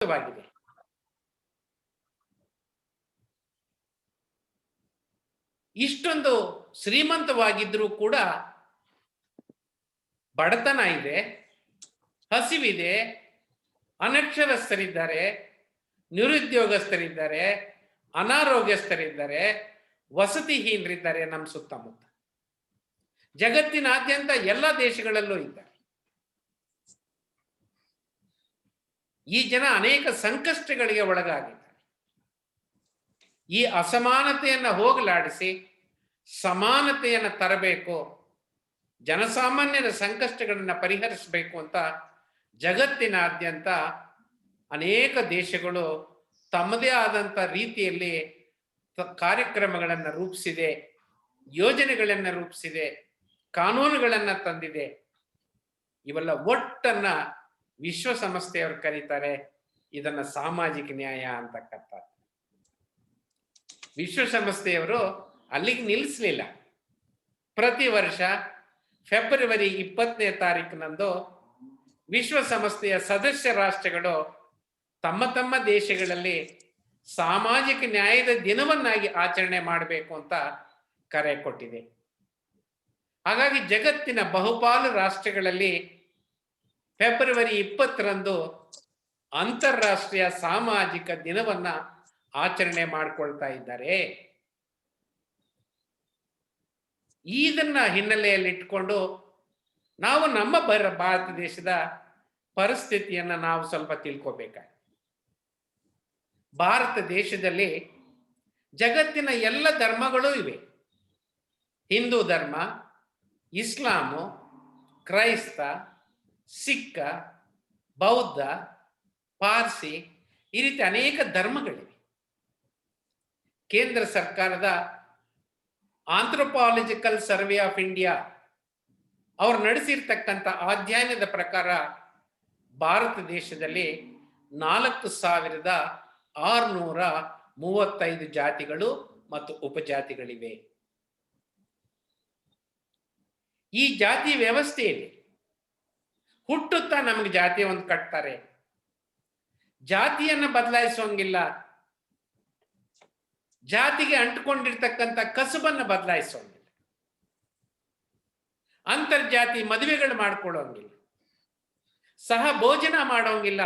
ವಾಗಿದೆ. ಇಷ್ಟೊಂದು ಶ್ರೀಮಂತವಾಗಿದ್ರೂ ಕೂಡ ಬಡತನ ಇದೆ, ಹಸಿವಿದೆ, ಅನಕ್ಷರಸ್ಥರಿದ್ದಾರೆ, ನಿರುದ್ಯೋಗಸ್ಥರಿದ್ದಾರೆ, ಅನಾರೋಗ್ಯಸ್ಥರಿದ್ದಾರೆ, ವಸತಿಹೀನರಿದ್ದಾರೆ ನಮ್ಮ ಸುತ್ತಮುತ್ತ. ಜಗತ್ತಿನಾದ್ಯಂತ ಎಲ್ಲ ದೇಶಗಳಲ್ಲೂ ಇದ್ದಾರೆ. ಈ ಜನ ಅನೇಕ ಸಂಕಷ್ಟಗಳಿಗೆ ಒಳಗಾಗಿದ್ದಾರೆ. ಈ ಅಸಮಾನತೆಯನ್ನು ಹೋಗಲಾಡಿಸಿ ಸಮಾನತೆಯನ್ನು ತರಬೇಕು, ಜನಸಾಮಾನ್ಯರ ಸಂಕಷ್ಟಗಳನ್ನು ಪರಿಹರಿಸಬೇಕು ಅಂತ ಜಗತ್ತಿನಾದ್ಯಂತ ಅನೇಕ ದೇಶಗಳು ತಮ್ಮದೇ ಆದಂಥ ರೀತಿಯಲ್ಲಿ ಕಾರ್ಯಕ್ರಮಗಳನ್ನು ರೂಪಿಸಿದೆ, ಯೋಜನೆಗಳನ್ನು ರೂಪಿಸಿದೆ, ಕಾನೂನುಗಳನ್ನು ತಂದಿದೆ. ಇವೆಲ್ಲ ಒಟ್ಟನ್ನ ವಿಶ್ವಸಂಸ್ಥೆಯವರು ಕರೀತಾರೆ, ಇದನ್ನ ಸಾಮಾಜಿಕ ನ್ಯಾಯ ಅಂತಕ್ಕಂಥ. ವಿಶ್ವಸಂಸ್ಥೆಯವರು ಅಲ್ಲಿಗೆ ನಿಲ್ಲಿಸಲಿಲ್ಲ. ಪ್ರತಿ ವರ್ಷ ಫೆಬ್ರವರಿ 20ನೇ ತಾರೀಕಿನಂದು ವಿಶ್ವಸಂಸ್ಥೆಯ ಸದಸ್ಯ ರಾಷ್ಟ್ರಗಳು ತಮ್ಮ ತಮ್ಮ ದೇಶಗಳಲ್ಲಿ ಸಾಮಾಜಿಕ ನ್ಯಾಯದ ದಿನವನ್ನಾಗಿ ಆಚರಣೆ ಮಾಡಬೇಕು ಅಂತ ಕರೆ ಕೊಟ್ಟಿದೆ. ಹಾಗಾಗಿ ಜಗತ್ತಿನ ಬಹುಪಾಲು ರಾಷ್ಟ್ರಗಳಲ್ಲಿ ಫೆಬ್ರವರಿ 20ರಂದು ಅಂತಾರಾಷ್ಟ್ರೀಯ ಸಾಮಾಜಿಕ ದಿನವನ್ನ ಆಚರಣೆ ಮಾಡಿಕೊಳ್ತಾ ಇದ್ದಾರೆ. ಇದನ್ನ ಹಿನ್ನೆಲೆಯಲ್ಲಿ ಇಟ್ಕೊಂಡು ನಾವು ನಮ್ಮ ಭಾರತ ದೇಶದ ಪರಿಸ್ಥಿತಿಯನ್ನ ನಾವು ಸ್ವಲ್ಪ ತಿಳ್ಕೋಬೇಕಾಗಿದೆ. ಭಾರತ ದೇಶದಲ್ಲಿ ಜಗತ್ತಿನ ಎಲ್ಲ ಧರ್ಮಗಳೂ ಇವೆ. ಹಿಂದೂ ಧರ್ಮ, ಇಸ್ಲಾಮು, ಕ್ರೈಸ್ತ, ಸಿಖ್, ಬೌದ್ಧ, ಪಾರ್ಸಿ, ಈ ರೀತಿ ಅನೇಕ ಧರ್ಮಗಳಿವೆ. ಕೇಂದ್ರ ಸರ್ಕಾರದ ಆಂಥ್ರೋಪಾಲಜಿಕಲ್ ಸರ್ವೆ ಆಫ್ ಇಂಡಿಯಾ ಅವರು ನಡೆಸಿರ್ತಕ್ಕಂಥ ಅಧ್ಯಯನದ ಪ್ರಕಾರ ಭಾರತ ದೇಶದಲ್ಲಿ 4635 ಜಾತಿಗಳು ಮತ್ತು ಉಪಜಾತಿಗಳಿವೆ. ಈ ಜಾತಿ ವ್ಯವಸ್ಥೆಯಲ್ಲಿ ಹುಟ್ಟುತ್ತಾ ನಮಗೆ ಜಾತಿ ಒಂದು ಕಟ್ತಾರೆ. ಜಾತಿಯನ್ನು ಬದಲಾಯಿಸೋಂಗಿಲ್ಲ, ಜಾತಿಗೆ ಅಂಟುಕೊಂಡಿರ್ತಕ್ಕಂಥ ಕಸುಬನ್ನು ಬದಲಾಯಿಸೋಂಗಿಲ್ಲ, ಅಂತರ್ಜಾತಿ ಮದುವೆಗಳು ಮಾಡ್ಕೊಳ್ಳೋಂಗಿಲ್ಲ, ಸಹ ಭೋಜನ ಮಾಡೋಂಗಿಲ್ಲ,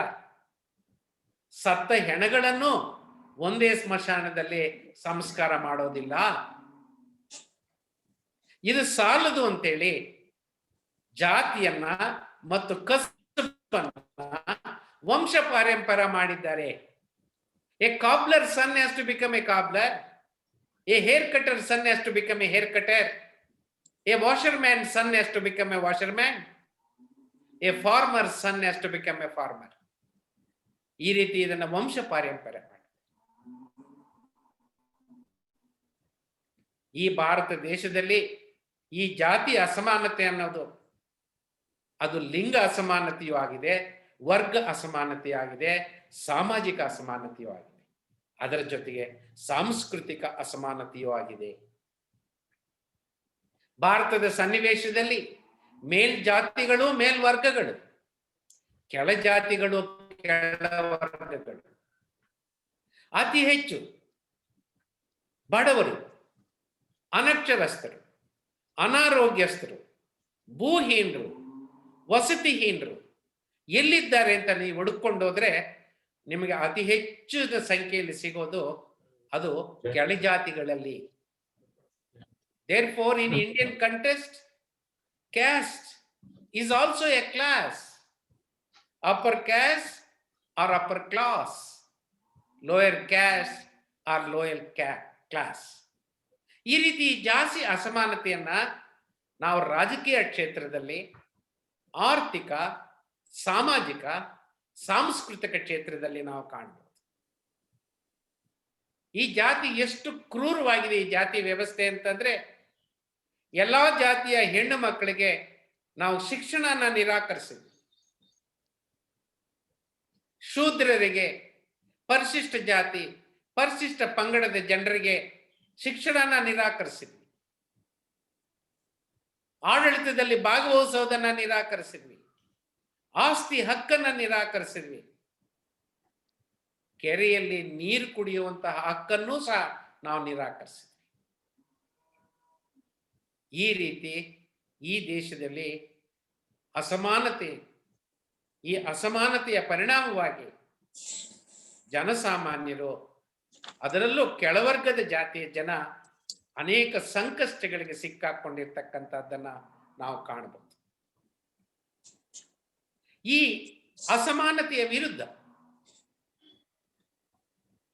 ಸತ್ತ ಹೆಣಗಳನ್ನು ಒಂದೇ ಸ್ಮಶಾನದಲ್ಲಿ ಸಂಸ್ಕಾರ ಮಾಡೋದಿಲ್ಲ. ಇದು ಸಾಲದು ಅಂತೇಳಿ ಜಾತಿಯನ್ನ ಮತ್ತು ಕಸುಬನ್ನ ವಂಶ ಪಾರಂಪರ ಮಾಡಿದ್ದಾರೆ. A cobbler son has to become a cobbler, a hair cutter son has to become a hair cutter, a washer man son has to become a washer man, a farmer son has to become a farmer. ಈ ರೀತಿ ಇದನ್ನ ವಂಶ ಪಾರಂಪರ ಮಾಡಿ ಈ ಭಾರತ ದೇಶದಲ್ಲಿ ಈ ಜಾತಿ ಅಸಮಾನತೆ ಅನ್ನೋದು ಅದು ಲಿಂಗ ಅಸಮಾನತೆಯೂ ಆಗಿದೆ, ವರ್ಗ ಅಸಮಾನತೆಯೂ ಆಗಿದೆ, ಸಾಮಾಜಿಕ ಅಸಮಾನತೆಯೂ ಆಗಿದೆ, ಅದರ ಜೊತೆಗೆ ಸಾಂಸ್ಕೃತಿಕ ಅಸಮಾನತೆಯೂ ಆಗಿದೆ. ಭಾರತದ ಸನ್ನಿವೇಶದಲ್ಲಿ ಮೇಲ್ಜಾತಿಗಳು ಮೇಲ್ವರ್ಗಗಳು, ಕೆಳ ಜಾತಿಗಳು ಕೆಳವರ್ಗಗಳು, ಅತಿ ಹೆಚ್ಚು ಬಡವರು, ಅನಕ್ಷರಸ್ಥರು, ಅನಾರೋಗ್ಯಸ್ಥರು, ಭೂಹೀನರು, ವಸತಿಹೀನರು ಎಲ್ಲಿದ್ದಾರೆ ಅಂತ ನೀವು ಹುಡುಕೊಂಡೋದ್ರೆ ನಿಮಗೆ ಅತಿ ಹೆಚ್ಚು ಸಂಖ್ಯೆಯಲ್ಲಿ ಸಿಗೋದು ಅದು ಕೆಳಜಾತಿಗಳಲ್ಲಿ. Therefore, in Indian context, caste is also a class. Upper caste or upper class, lower caste or lower class. ಈ ರೀತಿ ಜಾಸ್ತಿ ಅಸಮಾನತೆಯನ್ನ ನಾವು ರಾಜಕೀಯ ಕ್ಷೇತ್ರದಲ್ಲಿ, ಆರ್ಥಿಕ, ಸಾಮಾಜಿಕ, ಸಾಂಸ್ಕೃತಿಕ ಕ್ಷೇತ್ರದಲ್ಲಿ ನಾವು ಕಾಣಬಹುದು. ಈ ಜಾತಿ ಎಷ್ಟು ಕ್ರೂರವಾಗಿದೆ ಈ ಜಾತಿ ವ್ಯವಸ್ಥೆ ಅಂತಂದ್ರೆ, ಎಲ್ಲಾ ಜಾತಿಯ ಹೆಣ್ಣು ಮಕ್ಕಳಿಗೆ ನಾವು ಶಿಕ್ಷಣನ ನಿರಾಕರಿಸಿದ್ವಿ. ಶೂದ್ರರಿಗೆ, ಪರಿಶಿಷ್ಟ ಜಾತಿ, ಪರಿಶಿಷ್ಟ ಪಂಗಡದ ಜನರಿಗೆ ಶಿಕ್ಷಣನ ನಿರಾಕರಿಸಿದ್ವಿ. ಆಡಳಿತದಲ್ಲಿ ಭಾಗವಹಿಸೋದನ್ನ ನಿರಾಕರಿಸಿದ್ವಿ. ಆಸ್ತಿ ಹಕ್ಕನ್ನ ನಿರಾಕರಿಸಿದ್ವಿ. ಕೆರೆಯಲ್ಲಿ ನೀರು ಕುಡಿಯುವಂತಹ ಹಕ್ಕನ್ನು ಸಹ ನಾವು ನಿರಾಕರಿಸಿದ್ವಿ. ಈ ರೀತಿ ಈ ದೇಶದಲ್ಲಿ ಈ ಅಸಮಾನತೆಯ ಪರಿಣಾಮವಾಗಿ ಜನಸಾಮಾನ್ಯರು, ಅದರಲ್ಲೂ ಕೆಳವರ್ಗದ ಜಾತಿಯ ಜನ ಅನೇಕ ಸಂಕಷ್ಟಗಳಿಗೆ ಸಿಕ್ಕಾಕೊಂಡಿರ್ತಕ್ಕಂಥದ್ದನ್ನ ನಾವು ಕಾಣಬಹುದು. ಈ ಅಸಮಾನತೆಯ ವಿರುದ್ಧ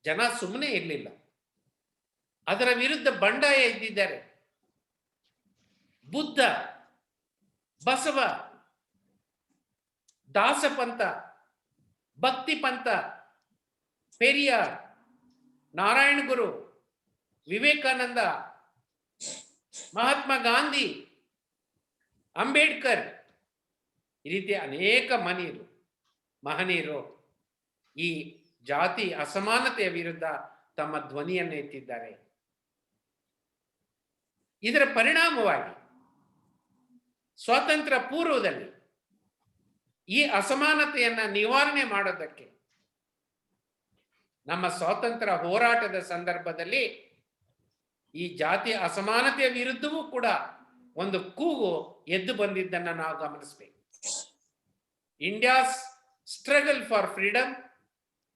ಜನ ಸುಮ್ಮನೆ ಇರಲಿಲ್ಲ, ಅದರ ವಿರುದ್ಧ ಬಂಡಾಯ ಎದ್ದಿದ್ದಾರೆ. ಬುದ್ಧ, ಬಸವ, ದಾಸಪಂಥ, ಭಕ್ತಿ ಪಂಥ, ಪೆರಿಯಾರ್, ನಾರಾಯಣ ಗುರು, ವಿವೇಕಾನಂದ, ಮಹಾತ್ಮ ಗಾಂಧಿ, ಅಂಬೇಡ್ಕರ್, ಈ ರೀತಿ ಅನೇಕ ಮಹನೀಯರು ಈ ಜಾತಿ ಅಸಮಾನತೆಯ ವಿರುದ್ಧ ತಮ್ಮ ಧ್ವನಿಯನ್ನು ಎತ್ತಿದ್ದಾರೆ. ಇದರ ಪರಿಣಾಮವಾಗಿ ಸ್ವಾತಂತ್ರ್ಯ ಪೂರ್ವದಲ್ಲಿ ಈ ಅಸಮಾನತೆಯನ್ನ ನಿವಾರಣೆ ಮಾಡೋದಕ್ಕೆ ನಮ್ಮ ಸ್ವಾತಂತ್ರ್ಯ ಹೋರಾಟದ ಸಂದರ್ಭದಲ್ಲಿ ಈ ಜಾತಿ ಅಸಮಾನತೆಯ ವಿರುದ್ಧವೂ ಕೂಡ ಒಂದು ಕೂಗು ಎದ್ದು ಬಂದಿದ್ದನ್ನು ನಾವು ಗಮನಿಸಬೇಕು. India's struggle for freedom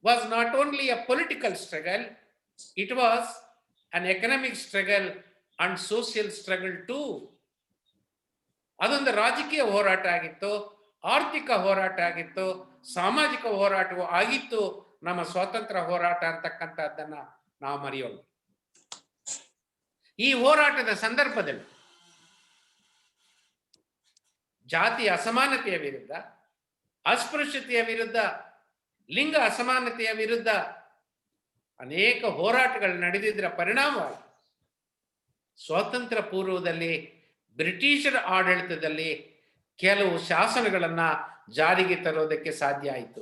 was not only a political struggle, it was an economic struggle and social struggle too. ಅದೊಂದು ರಾಜಕೀಯ ಹೋರಾಟ ಆಗಿತ್ತು, ಆರ್ಥಿಕ ಹೋರಾಟ ಆಗಿತ್ತು, ಸಾಮಾಜಿಕ ಹೋರಾಟವೂ ಆಗಿತ್ತು ನಮ್ಮ ಸ್ವಾತಂತ್ರ್ಯ ಹೋರಾಟ ಅಂತಕ್ಕಂಥದ್ದನ್ನ ನಾವು ಮರೆಯೋಣ. ಈ ಹೋರಾಟದ ಸಂದರ್ಭದಲ್ಲಿ ಜಾತಿ ಅಸಮಾನತೆಯ ವಿರುದ್ಧ, ಅಸ್ಪೃಶ್ಯತೆಯ ವಿರುದ್ಧ, ಲಿಂಗ ಅಸಮಾನತೆಯ ವಿರುದ್ಧ ಅನೇಕ ಹೋರಾಟಗಳು ನಡೆದಿದ್ದರ ಪರಿಣಾಮವಾಗಿ ಸ್ವಾತಂತ್ರ್ಯ ಪೂರ್ವದಲ್ಲಿ ಬ್ರಿಟಿಷರ ಆಡಳಿತದಲ್ಲಿ ಕೆಲವು ಶಾಸನಗಳನ್ನ ಜಾರಿಗೆ ತರೋದಕ್ಕೆ ಸಾಧ್ಯ ಆಯಿತು.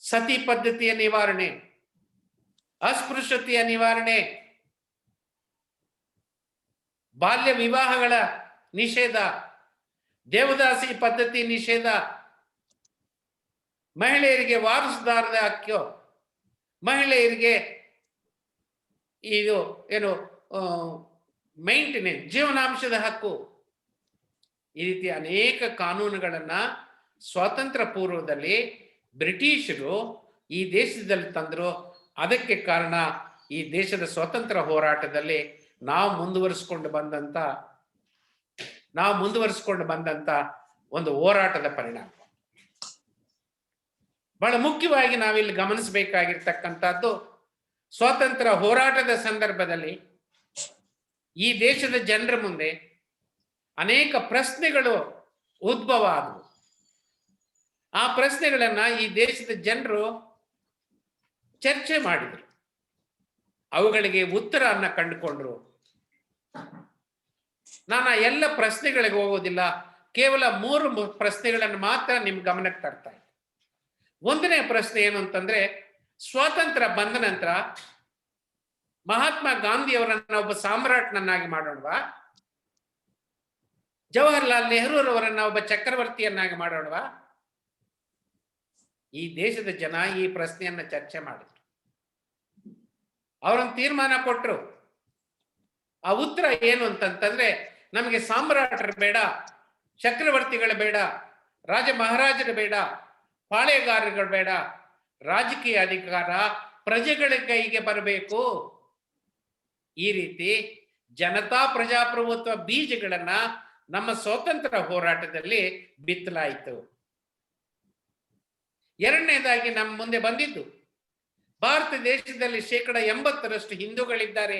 ಸತಿ ಪದ್ಧತಿಯ ನಿವಾರಣೆ, ಅಸ್ಪೃಶ್ಯತೆಯ ನಿವಾರಣೆ, ಬಾಲ್ಯ ವಿವಾಹಗಳ ನಿಷೇಧ, ದೇವದಾಸಿ ಪದ್ಧತಿ ನಿಷೇಧ, ಮಹಿಳೆಯರಿಗೆ ವಾರಸುದಾರರ ಹಕ್ಕು, ಮಹಿಳೆಯರಿಗೆ ಇದು ಏನು ಮೇಂಟೆನೆನ್ಸ್ ಜೀವನಾಂಶದ ಹಕ್ಕು, ಈ ರೀತಿ ಅನೇಕ ಕಾನೂನುಗಳನ್ನ ಸ್ವಾತಂತ್ರ್ಯ ಪೂರ್ವದಲ್ಲಿ ಬ್ರಿಟಿಷರು ಈ ದೇಶದಲ್ಲಿ ತಂದರು. ಅದಕ್ಕೆ ಕಾರಣ ಈ ದೇಶದ ಸ್ವಾತಂತ್ರ್ಯ ಹೋರಾಟದಲ್ಲಿ ನಾವು ಮುಂದುವರಿಸಿಕೊಂಡು ಬಂದಂತ ಒಂದು ಹೋರಾಟದ ಪರಿಣಾಮ. ಬಹಳ ಮುಖ್ಯವಾಗಿ ನಾವಿಲ್ಲಿ ಗಮನಿಸಬೇಕಾಗಿರ್ತಕ್ಕಂಥದ್ದು, ಸ್ವಾತಂತ್ರ್ಯ ಹೋರಾಟದ ಸಂದರ್ಭದಲ್ಲಿ ಈ ದೇಶದ ಜನರ ಮುಂದೆ ಅನೇಕ ಪ್ರಶ್ನೆಗಳು ಉದ್ಭವ ಆದವು. ಆ ಪ್ರಶ್ನೆಗಳನ್ನ ಈ ದೇಶದ ಜನರು ಚರ್ಚೆ ಮಾಡಿದರು, ಅವುಗಳಿಗೆ ಉತ್ತರವನ್ನ ಕಂಡುಕೊಂಡ್ರು. ನಾನು ಎಲ್ಲ ಪ್ರಶ್ನೆಗಳಿಗೆ ಹೋಗೋದಿಲ್ಲ, ಕೇವಲ 3 ಪ್ರಶ್ನೆಗಳನ್ನು ಮಾತ್ರ ನಿಮ್ ಗಮನಕ್ಕೆ ತರ್ತಾ ಇದ್ದೆ. ಒಂದನೇ ಪ್ರಶ್ನೆ ಏನು ಅಂತಂದ್ರೆ, ಸ್ವಾತಂತ್ರ್ಯ ಬಂದ ನಂತರ ಮಹಾತ್ಮ ಗಾಂಧಿಯವರನ್ನ ಒಬ್ಬ ಸಾಮ್ರಾಟ್ನನ್ನಾಗಿ ಮಾಡೋಣವಾ, ಜವಾಹರ್ಲಾಲ್ ನೆಹರೂರವರನ್ನ ಒಬ್ಬ ಚಕ್ರವರ್ತಿಯನ್ನಾಗಿ ಮಾಡೋಣವಾ? ಈ ದೇಶದ ಜನ ಈ ಪ್ರಶ್ನೆಯನ್ನ ಚರ್ಚೆ ಮಾಡಿದ್ರು, ಅವರೊಂದು ತೀರ್ಮಾನ ಕೊಟ್ಟರು. ಆ ಉತ್ತರ ಏನು ಅಂತಂತಂದ್ರೆ, ನಮಗೆ ಸಾಮ್ರಾಟರು ಬೇಡ, ಚಕ್ರವರ್ತಿಗಳು ಬೇಡ, ರಾಜ ಮಹಾರಾಜರು ಬೇಡ, ಪಾಳೆಗಾರಗಳು ಬೇಡ, ರಾಜಕೀಯ ಅಧಿಕಾರ ಪ್ರಜೆಗಳ ಕೈಗೆ ಬರಬೇಕು. ಈ ರೀತಿ ಜನತಾ ಪ್ರಜಾಪ್ರಭುತ್ವ ಬೀಜಗಳನ್ನ ನಮ್ಮ ಸ್ವಾತಂತ್ರ್ಯ ಹೋರಾಟದಲ್ಲಿ ಬಿತ್ತಲಾಯಿತು. ಎರಡನೇದಾಗಿ ನಮ್ಮ ಮುಂದೆ ಬಂದಿದ್ದು, ಭಾರತ ದೇಶದಲ್ಲಿ 80% ಹಿಂದೂಗಳಿದ್ದಾರೆ,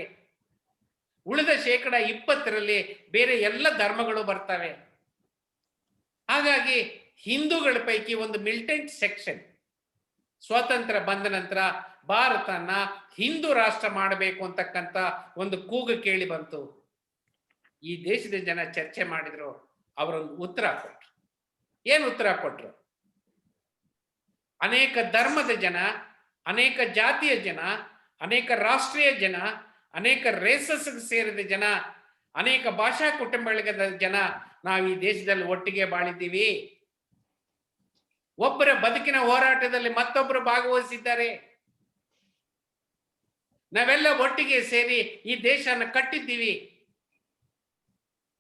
ಉಳಿದ 20% ಬೇರೆ ಎಲ್ಲ ಧರ್ಮಗಳು ಬರ್ತವೆ. ಹಾಗಾಗಿ ಹಿಂದೂಗಳ ಪೈಕಿ ಒಂದು ಮಿಲಿಟೆಂಟ್ ಸೆಕ್ಷನ್ ಸ್ವಾತಂತ್ರ್ಯ ಬಂದ ನಂತರ ಭಾರತನ ಹಿಂದೂ ರಾಷ್ಟ್ರ ಮಾಡಬೇಕು ಅಂತಕ್ಕಂಥ ಒಂದು ಕೂಗು ಕೇಳಿ ಬಂತು. ಈ ದೇಶದ ಜನ ಚರ್ಚೆ ಮಾಡಿದ್ರು, ಅವರೊಂದು ಉತ್ತರ ಕೊಟ್ರು. ಏನು ಉತ್ತರ ಕೊಟ್ರು? ಅನೇಕ ಧರ್ಮದ ಜನ, ಅನೇಕ ಜಾತಿಯ ಜನ, ಅನೇಕ ರಾಷ್ಟ್ರೀಯ ಜನ, ಅನೇಕ ರೇಸಸ್ ಸೇರಿದ ಜನ, ಅನೇಕ ಭಾಷಾ ಕುಟುಂಬಗಳ ಜನ ನಾವು ಈ ದೇಶದಲ್ಲಿ ಒಟ್ಟಿಗೆ ಬಾಳಿದ್ದೀವಿ. ಒಬ್ಬರ ಬದುಕಿನ ಹೋರಾಟದಲ್ಲಿ ಮತ್ತೊಬ್ಬರು ಭಾಗವಹಿಸಿದ್ದಾರೆ. ನಾವೆಲ್ಲ ಒಟ್ಟಿಗೆ ಸೇರಿ ಈ ದೇಶನ ಕಟ್ಟಿದ್ದೀವಿ.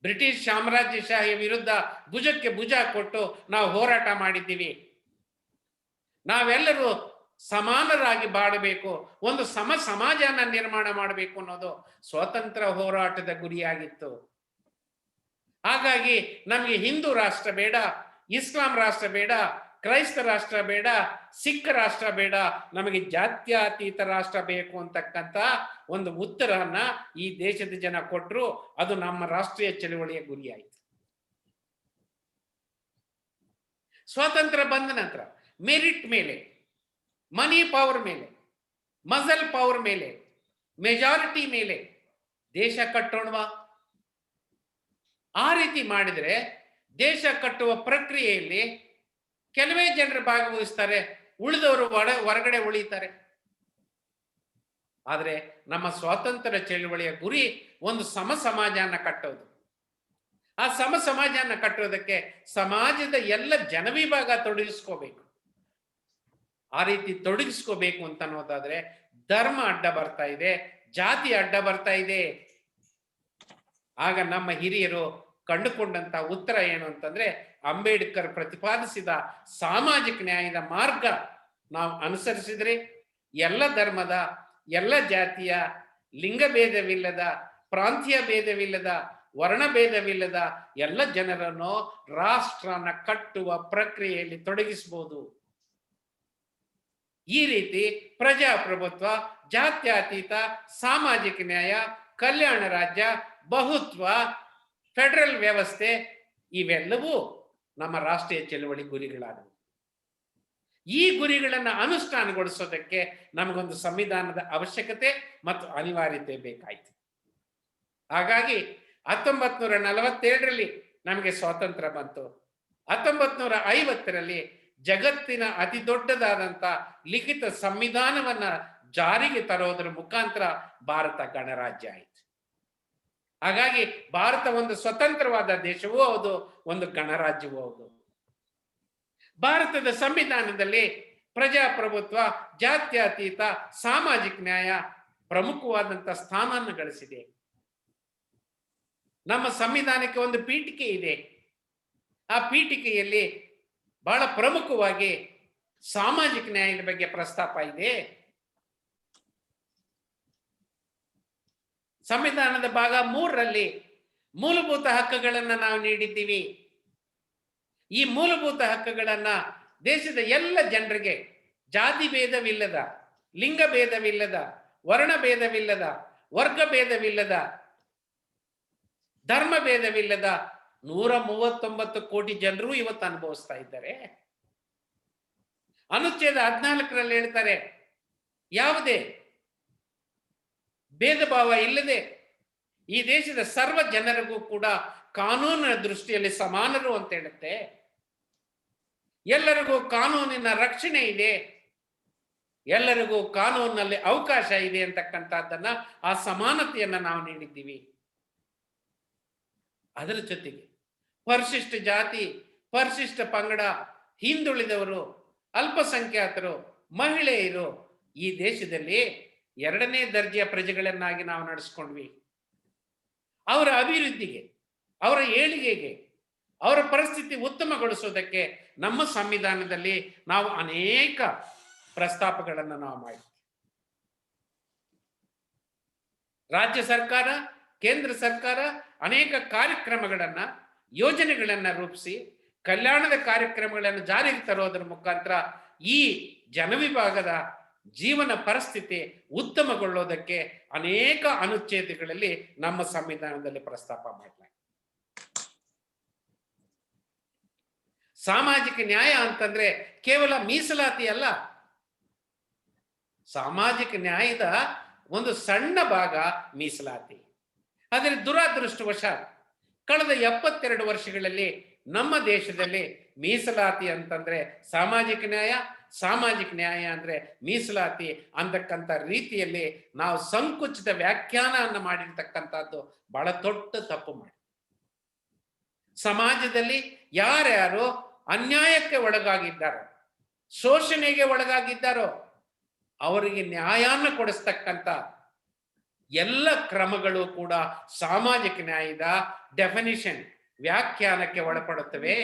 ಬ್ರಿಟಿಷ್ ಸಾಮ್ರಾಜ್ಯಶಾಹಿಯ ವಿರುದ್ಧ ಭುಜಕ್ಕೆ ಭುಜ ಕೊಟ್ಟು ನಾವು ಹೋರಾಟ ಮಾಡಿದ್ದೀವಿ. ನಾವೆಲ್ಲರೂ ಸಮಾನರಾಗಿ ಬಾಳಬೇಕು, ಒಂದು ಸಮ ಸಮಾಜನ ನಿರ್ಮಾಣ ಮಾಡಬೇಕು ಅನ್ನೋದು ಸ್ವಾತಂತ್ರ್ಯ ಹೋರಾಟದ ಗುರಿಯಾಗಿತ್ತು. ಹಾಗಾಗಿ ನಮಗೆ ಹಿಂದೂ ರಾಷ್ಟ್ರ ಬೇಡ, ಇಸ್ಲಾಂ ರಾಷ್ಟ್ರ ಬೇಡ, ಕ್ರೈಸ್ತ ರಾಷ್ಟ್ರ ಬೇಡ, ಸಿಖ್ ರಾಷ್ಟ್ರ ಬೇಡ, ನಮಗೆ ಜಾತ್ಯತೀತ ರಾಷ್ಟ್ರ ಬೇಕು ಅಂತಕ್ಕಂಥ ಒಂದು ಉತ್ತರವನ್ನ ಈ ದೇಶದ ಜನ ಕೊಟ್ಟರು. ಅದು ನಮ್ಮ ರಾಷ್ಟ್ರೀಯ ಚಳವಳಿಯ ಗುರಿಯಾಯಿತು. ಸ್ವಾತಂತ್ರ್ಯ ಬಂದ ನಂತರ ಮೆರಿಟ್ ಮೇಲೆ, ಮನಿ ಪವರ್ ಮೇಲೆ, ಮಸಲ್ ಪವರ್ ಮೇಲೆ, ಮೆಜಾರಿಟಿ ಮೇಲೆ ದೇಶ ಕಟ್ಟೋಣವಾ? ಆ ರೀತಿ ಮಾಡಿದ್ರೆ ದೇಶ ಕಟ್ಟುವ ಪ್ರಕ್ರಿಯೆಯಲ್ಲಿ ಕೆಲವೇ ಜನರು ಭಾಗವಹಿಸ್ತಾರೆ, ಉಳಿದವರು ಹೊರಗಡೆ ಉಳಿತಾರೆ. ಆದರೆ ನಮ್ಮ ಸ್ವಾತಂತ್ರ್ಯ ಚಳವಳಿಯ ಗುರಿ ಒಂದು ಸಮ ಸಮಾಜನ ಕಟ್ಟೋದು. ಆ ಸಮ ಸಮಾಜನ ಕಟ್ಟೋದಕ್ಕೆ ಸಮಾಜದ ಎಲ್ಲ ಜನವಿಭಾಗ ತೊಡಗಿಸ್ಕೋಬೇಕು. ಆ ರೀತಿ ತೊಡಗಿಸ್ಕೋಬೇಕು ಅಂತ ಅನ್ನೋದಾದ್ರೆ ಧರ್ಮ ಅಡ್ಡ ಬರ್ತಾ ಇದೆ, ಜಾತಿ ಅಡ್ಡ ಬರ್ತಾ ಇದೆ. ಆಗ ನಮ್ಮ ಹಿರಿಯರು ಕಂಡುಕೊಂಡಂತ ಉತ್ತರ ಏನು ಅಂತಂದ್ರೆ, ಅಂಬೇಡ್ಕರ್ ಪ್ರತಿಪಾದಿಸಿದ ಸಾಮಾಜಿಕ ನ್ಯಾಯದ ಮಾರ್ಗ ನಾವು ಅನುಸರಿಸಿದ್ರೆ ಎಲ್ಲ ಧರ್ಮದ, ಎಲ್ಲ ಜಾತಿಯ, ಲಿಂಗಭೇದವಿಲ್ಲದ, ಪ್ರಾಂತೀಯ ಭೇದವಿಲ್ಲದ, ವರ್ಣಭೇದವಿಲ್ಲದ ಎಲ್ಲ ಜನರನ್ನು ರಾಷ್ಟ್ರನ ಕಟ್ಟುವ ಪ್ರಕ್ರಿಯೆಯಲ್ಲಿ ತೊಡಗಿಸಬಹುದು. ಈ ರೀತಿ ಪ್ರಜಾಪ್ರಭುತ್ವ, ಜಾತ್ಯತೀತ, ಸಾಮಾಜಿಕ ನ್ಯಾಯ, ಕಲ್ಯಾಣ ರಾಜ್ಯ, ಬಹುತ್ವ, ಫೆಡರಲ್ ವ್ಯವಸ್ಥೆ ಇವೆಲ್ಲವೂ ನಮ್ಮ ರಾಷ್ಟ್ರೀಯ ಚಳವಳಿ ಗುರಿಗಳಾದವು. ಈ ಗುರಿಗಳನ್ನು ಅನುಷ್ಠಾನಗೊಳಿಸೋದಕ್ಕೆ ನಮಗೊಂದು ಸಂವಿಧಾನದ ಅವಶ್ಯಕತೆ ಮತ್ತು ಅನಿವಾರ್ಯತೆ ಬೇಕಾಯಿತು. ಹಾಗಾಗಿ 1947ರಲ್ಲಿ ನಮಗೆ ಸ್ವಾತಂತ್ರ್ಯ ಬಂತು. 1950ರಲ್ಲಿ ಜಗತ್ತಿನ ಅತಿ ದೊಡ್ಡದಾದಂತ ಲಿಖಿತ ಸಂವಿಧಾನವನ್ನ ಜಾರಿಗೆ ತರೋದ್ರ ಮುಖಾಂತರ ಭಾರತ ಗಣರಾಜ್ಯ ಆಯಿತು. ಹಾಗಾಗಿ ಭಾರತ ಒಂದು ಸ್ವತಂತ್ರವಾದ ದೇಶವೂ ಹೌದು, ಒಂದು ಗಣರಾಜ್ಯವೂ ಹೌದು. ಭಾರತದ ಸಂವಿಧಾನದಲ್ಲಿ ಪ್ರಜಾಪ್ರಭುತ್ವ, ಜಾತ್ಯತೀತ, ಸಾಮಾಜಿಕ ನ್ಯಾಯ ಪ್ರಮುಖವಾದಂತ ಸ್ಥಾನವನ್ನು ಗಳಿಸಿದೆ. ನಮ್ಮ ಸಂವಿಧಾನಕ್ಕೆ ಒಂದು ಪೀಠಿಕೆ ಇದೆ. ಆ ಪೀಠಿಕೆಯಲ್ಲಿ ಬಹಳ ಪ್ರಮುಖವಾಗಿ ಸಾಮಾಜಿಕ ನ್ಯಾಯದ ಬಗ್ಗೆ ಪ್ರಸ್ತಾಪ ಇದೆ. ಸಂವಿಧಾನದ ಭಾಗ 3ರಲ್ಲಿ ಮೂಲಭೂತ ಹಕ್ಕುಗಳನ್ನು ನಾವು ನೀಡಿದ್ದೀವಿ. ಈ ಮೂಲಭೂತ ಹಕ್ಕುಗಳನ್ನ ದೇಶದ ಎಲ್ಲ ಜನರಿಗೆ ಜಾತಿ ಭೇದವಿಲ್ಲದ, ಲಿಂಗ ಭೇದವಿಲ್ಲದ, ವರ್ಣ ಭೇದವಿಲ್ಲದ, ವರ್ಗ ಭೇದವಿಲ್ಲದ, ಧರ್ಮ ಭೇದವಿಲ್ಲದ 139 ಕೋಟಿ ಜನರು ಇವತ್ತು ಅನುಭವಿಸ್ತಾ ಇದ್ದಾರೆ. ಅನುಚ್ಛೇದ 14ರಲ್ಲಿ ಹೇಳ್ತಾರೆ, ಯಾವುದೇ ಭೇದ ಭಾವ ಇಲ್ಲದೆ ಈ ದೇಶದ ಸರ್ವ ಜನರಿಗೂ ಕೂಡ ಕಾನೂನಿನ ದೃಷ್ಟಿಯಲ್ಲಿ ಸಮಾನರು ಅಂತ ಹೇಳುತ್ತೆ. ಎಲ್ಲರಿಗೂ ಕಾನೂನಿನ ರಕ್ಷಣೆ ಇದೆ, ಎಲ್ಲರಿಗೂ ಕಾನೂನಿನಲ್ಲಿ ಅವಕಾಶ ಇದೆ ಅಂತಕ್ಕಂಥದ್ದನ್ನ, ಆ ಸಮಾನತೆಯನ್ನ ನಾವು ನೀಡಿದ್ದೀವಿ. ಅದರ ಜೊತೆಗೆ ಪರಿಶಿಷ್ಟ ಜಾತಿ, ಪರಿಶಿಷ್ಟ ಪಂಗಡ, ಹಿಂದುಳಿದವರು, ಅಲ್ಪಸಂಖ್ಯಾತರು, ಮಹಿಳೆಯರು ಈ ದೇಶದಲ್ಲಿ 2ನೇ ದರ್ಜೆಯ ಪ್ರಜೆಗಳನ್ನಾಗಿ ನಾವು ನಡೆಸ್ಕೊಂಡ್ವಿ. ಅವರ ಅಭಿವೃದ್ಧಿಗೆ, ಅವರ ಏಳಿಗೆಗೆ, ಅವರ ಪರಿಸ್ಥಿತಿ ಉತ್ತಮಗೊಳಿಸೋದಕ್ಕೆ ನಮ್ಮ ಸಂವಿಧಾನದಲ್ಲಿ ನಾವು ಅನೇಕ ಪ್ರಸ್ತಾಪಗಳನ್ನು ನಾವು ಮಾಡಿದ್ವಿ. ರಾಜ್ಯ ಸರ್ಕಾರ, ಕೇಂದ್ರ ಸರ್ಕಾರ ಅನೇಕ ಕಾರ್ಯಕ್ರಮಗಳನ್ನ, ಯೋಜನೆಗಳನ್ನ ರೂಪಿಸಿ ಕಲ್ಯಾಣದ ಕಾರ್ಯಕ್ರಮಗಳನ್ನು ಜಾರಿಗೆ ತರೋದ್ರ ಮುಖಾಂತರ ಈ ಜನವಿಭಾಗದ ಜೀವನ ಪರಿಸ್ಥಿತಿ ಉತ್ತಮಗೊಳ್ಳೋದಕ್ಕೆ ಅನೇಕ ಅನುಚ್ಛೇದಗಳಲ್ಲಿ ನಮ್ಮ ಸಂವಿಧಾನದಲ್ಲಿ ಪ್ರಸ್ತಾಪ ಮಾಡಲಾಗಿದೆ. ಸಾಮಾಜಿಕ ನ್ಯಾಯ ಅಂತಂದ್ರೆ ಕೇವಲ ಮೀಸಲಾತಿ ಅಲ್ಲ. ಸಾಮಾಜಿಕ ನ್ಯಾಯದ ಒಂದು ಸಣ್ಣ ಭಾಗ ಮೀಸಲಾತಿ. ಆದರೆ ದುರಾದೃಷ್ಟವಶಾತ್ ಕಳೆದ 72 ವರ್ಷಗಳಲ್ಲಿ ನಮ್ಮ ದೇಶದಲ್ಲಿ ಮೀಸಲಾತಿ ಅಂತಂದ್ರೆ ಸಾಮಾಜಿಕ ನ್ಯಾಯ, ಸಾಮಾಜಿಕ ನ್ಯಾಯ ಅಂದ್ರೆ ಮೀಸಲಾತಿ ಅಂತಕ್ಕಂಥ ರೀತಿಯಲ್ಲಿ ನಾವು ಸಂಕುಚಿತ ವ್ಯಾಖ್ಯಾನವನ್ನು ಮಾಡಿರ್ತಕ್ಕಂಥದ್ದು ಬಹಳ ದೊಡ್ಡ ತಪ್ಪು ಮಾಡಿ. ಸಮಾಜದಲ್ಲಿ ಯಾರ್ಯಾರು ಅನ್ಯಾಯಕ್ಕೆ ಒಳಗಾಗಿದ್ದಾರೋ, ಶೋಷಣೆಗೆ ಒಳಗಾಗಿದ್ದಾರೋ ಅವರಿಗೆ ನ್ಯಾಯವನ್ನು ಕೊಡಿಸ್ತಕ್ಕಂಥ ಎಲ್ಲ ಕ್ರಮಗಳು ಕೂಡ ಸಾಮಾಜಿಕ ನ್ಯಾಯದ ಡೆಫಿನಿಷನ್ ವ್ಯಾಖ್ಯಾನಕ್ಕೆ ಒಳಪಡುತ್ತವೆ.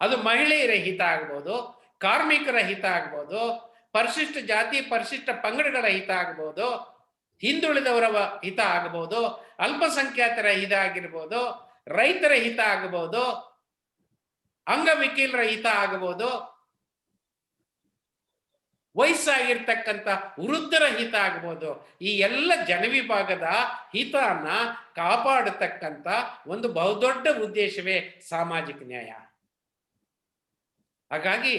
ಅದು ಮಹಿಳೆಯರ ಹಿತ ಆಗ್ಬೋದು, ಕಾರ್ಮಿಕರ ಹಿತ ಆಗ್ಬೋದು, ಪರಿಶಿಷ್ಟ ಜಾತಿ ಪರಿಶಿಷ್ಟ ಪಂಗಡಗಳ ಹಿತ ಆಗ್ಬೋದು, ಹಿಂದುಳಿದವರ ಹಿತ ಆಗಬಹುದು, ಅಲ್ಪಸಂಖ್ಯಾತರ ಹಿತ ಆಗಿರ್ಬೋದು, ರೈತರ ಹಿತ ಆಗಬಹುದು, ಅಂಗವಿಕಲರ ಹಿತ ಆಗಬಹುದು, ವಯಸ್ಸಾಗಿರ್ತಕ್ಕಂಥ ವೃದ್ಧರ ಹಿತ ಆಗಬಹುದು. ಈ ಎಲ್ಲ ಜನವಿಭಾಗದ ಹಿತನ ಕಾಪಾಡತಕ್ಕಂಥ ಒಂದು ಬಹುದೊಡ್ಡ ಉದ್ದೇಶವೇ ಸಾಮಾಜಿಕ ನ್ಯಾಯ. ಹಾಗಾಗಿ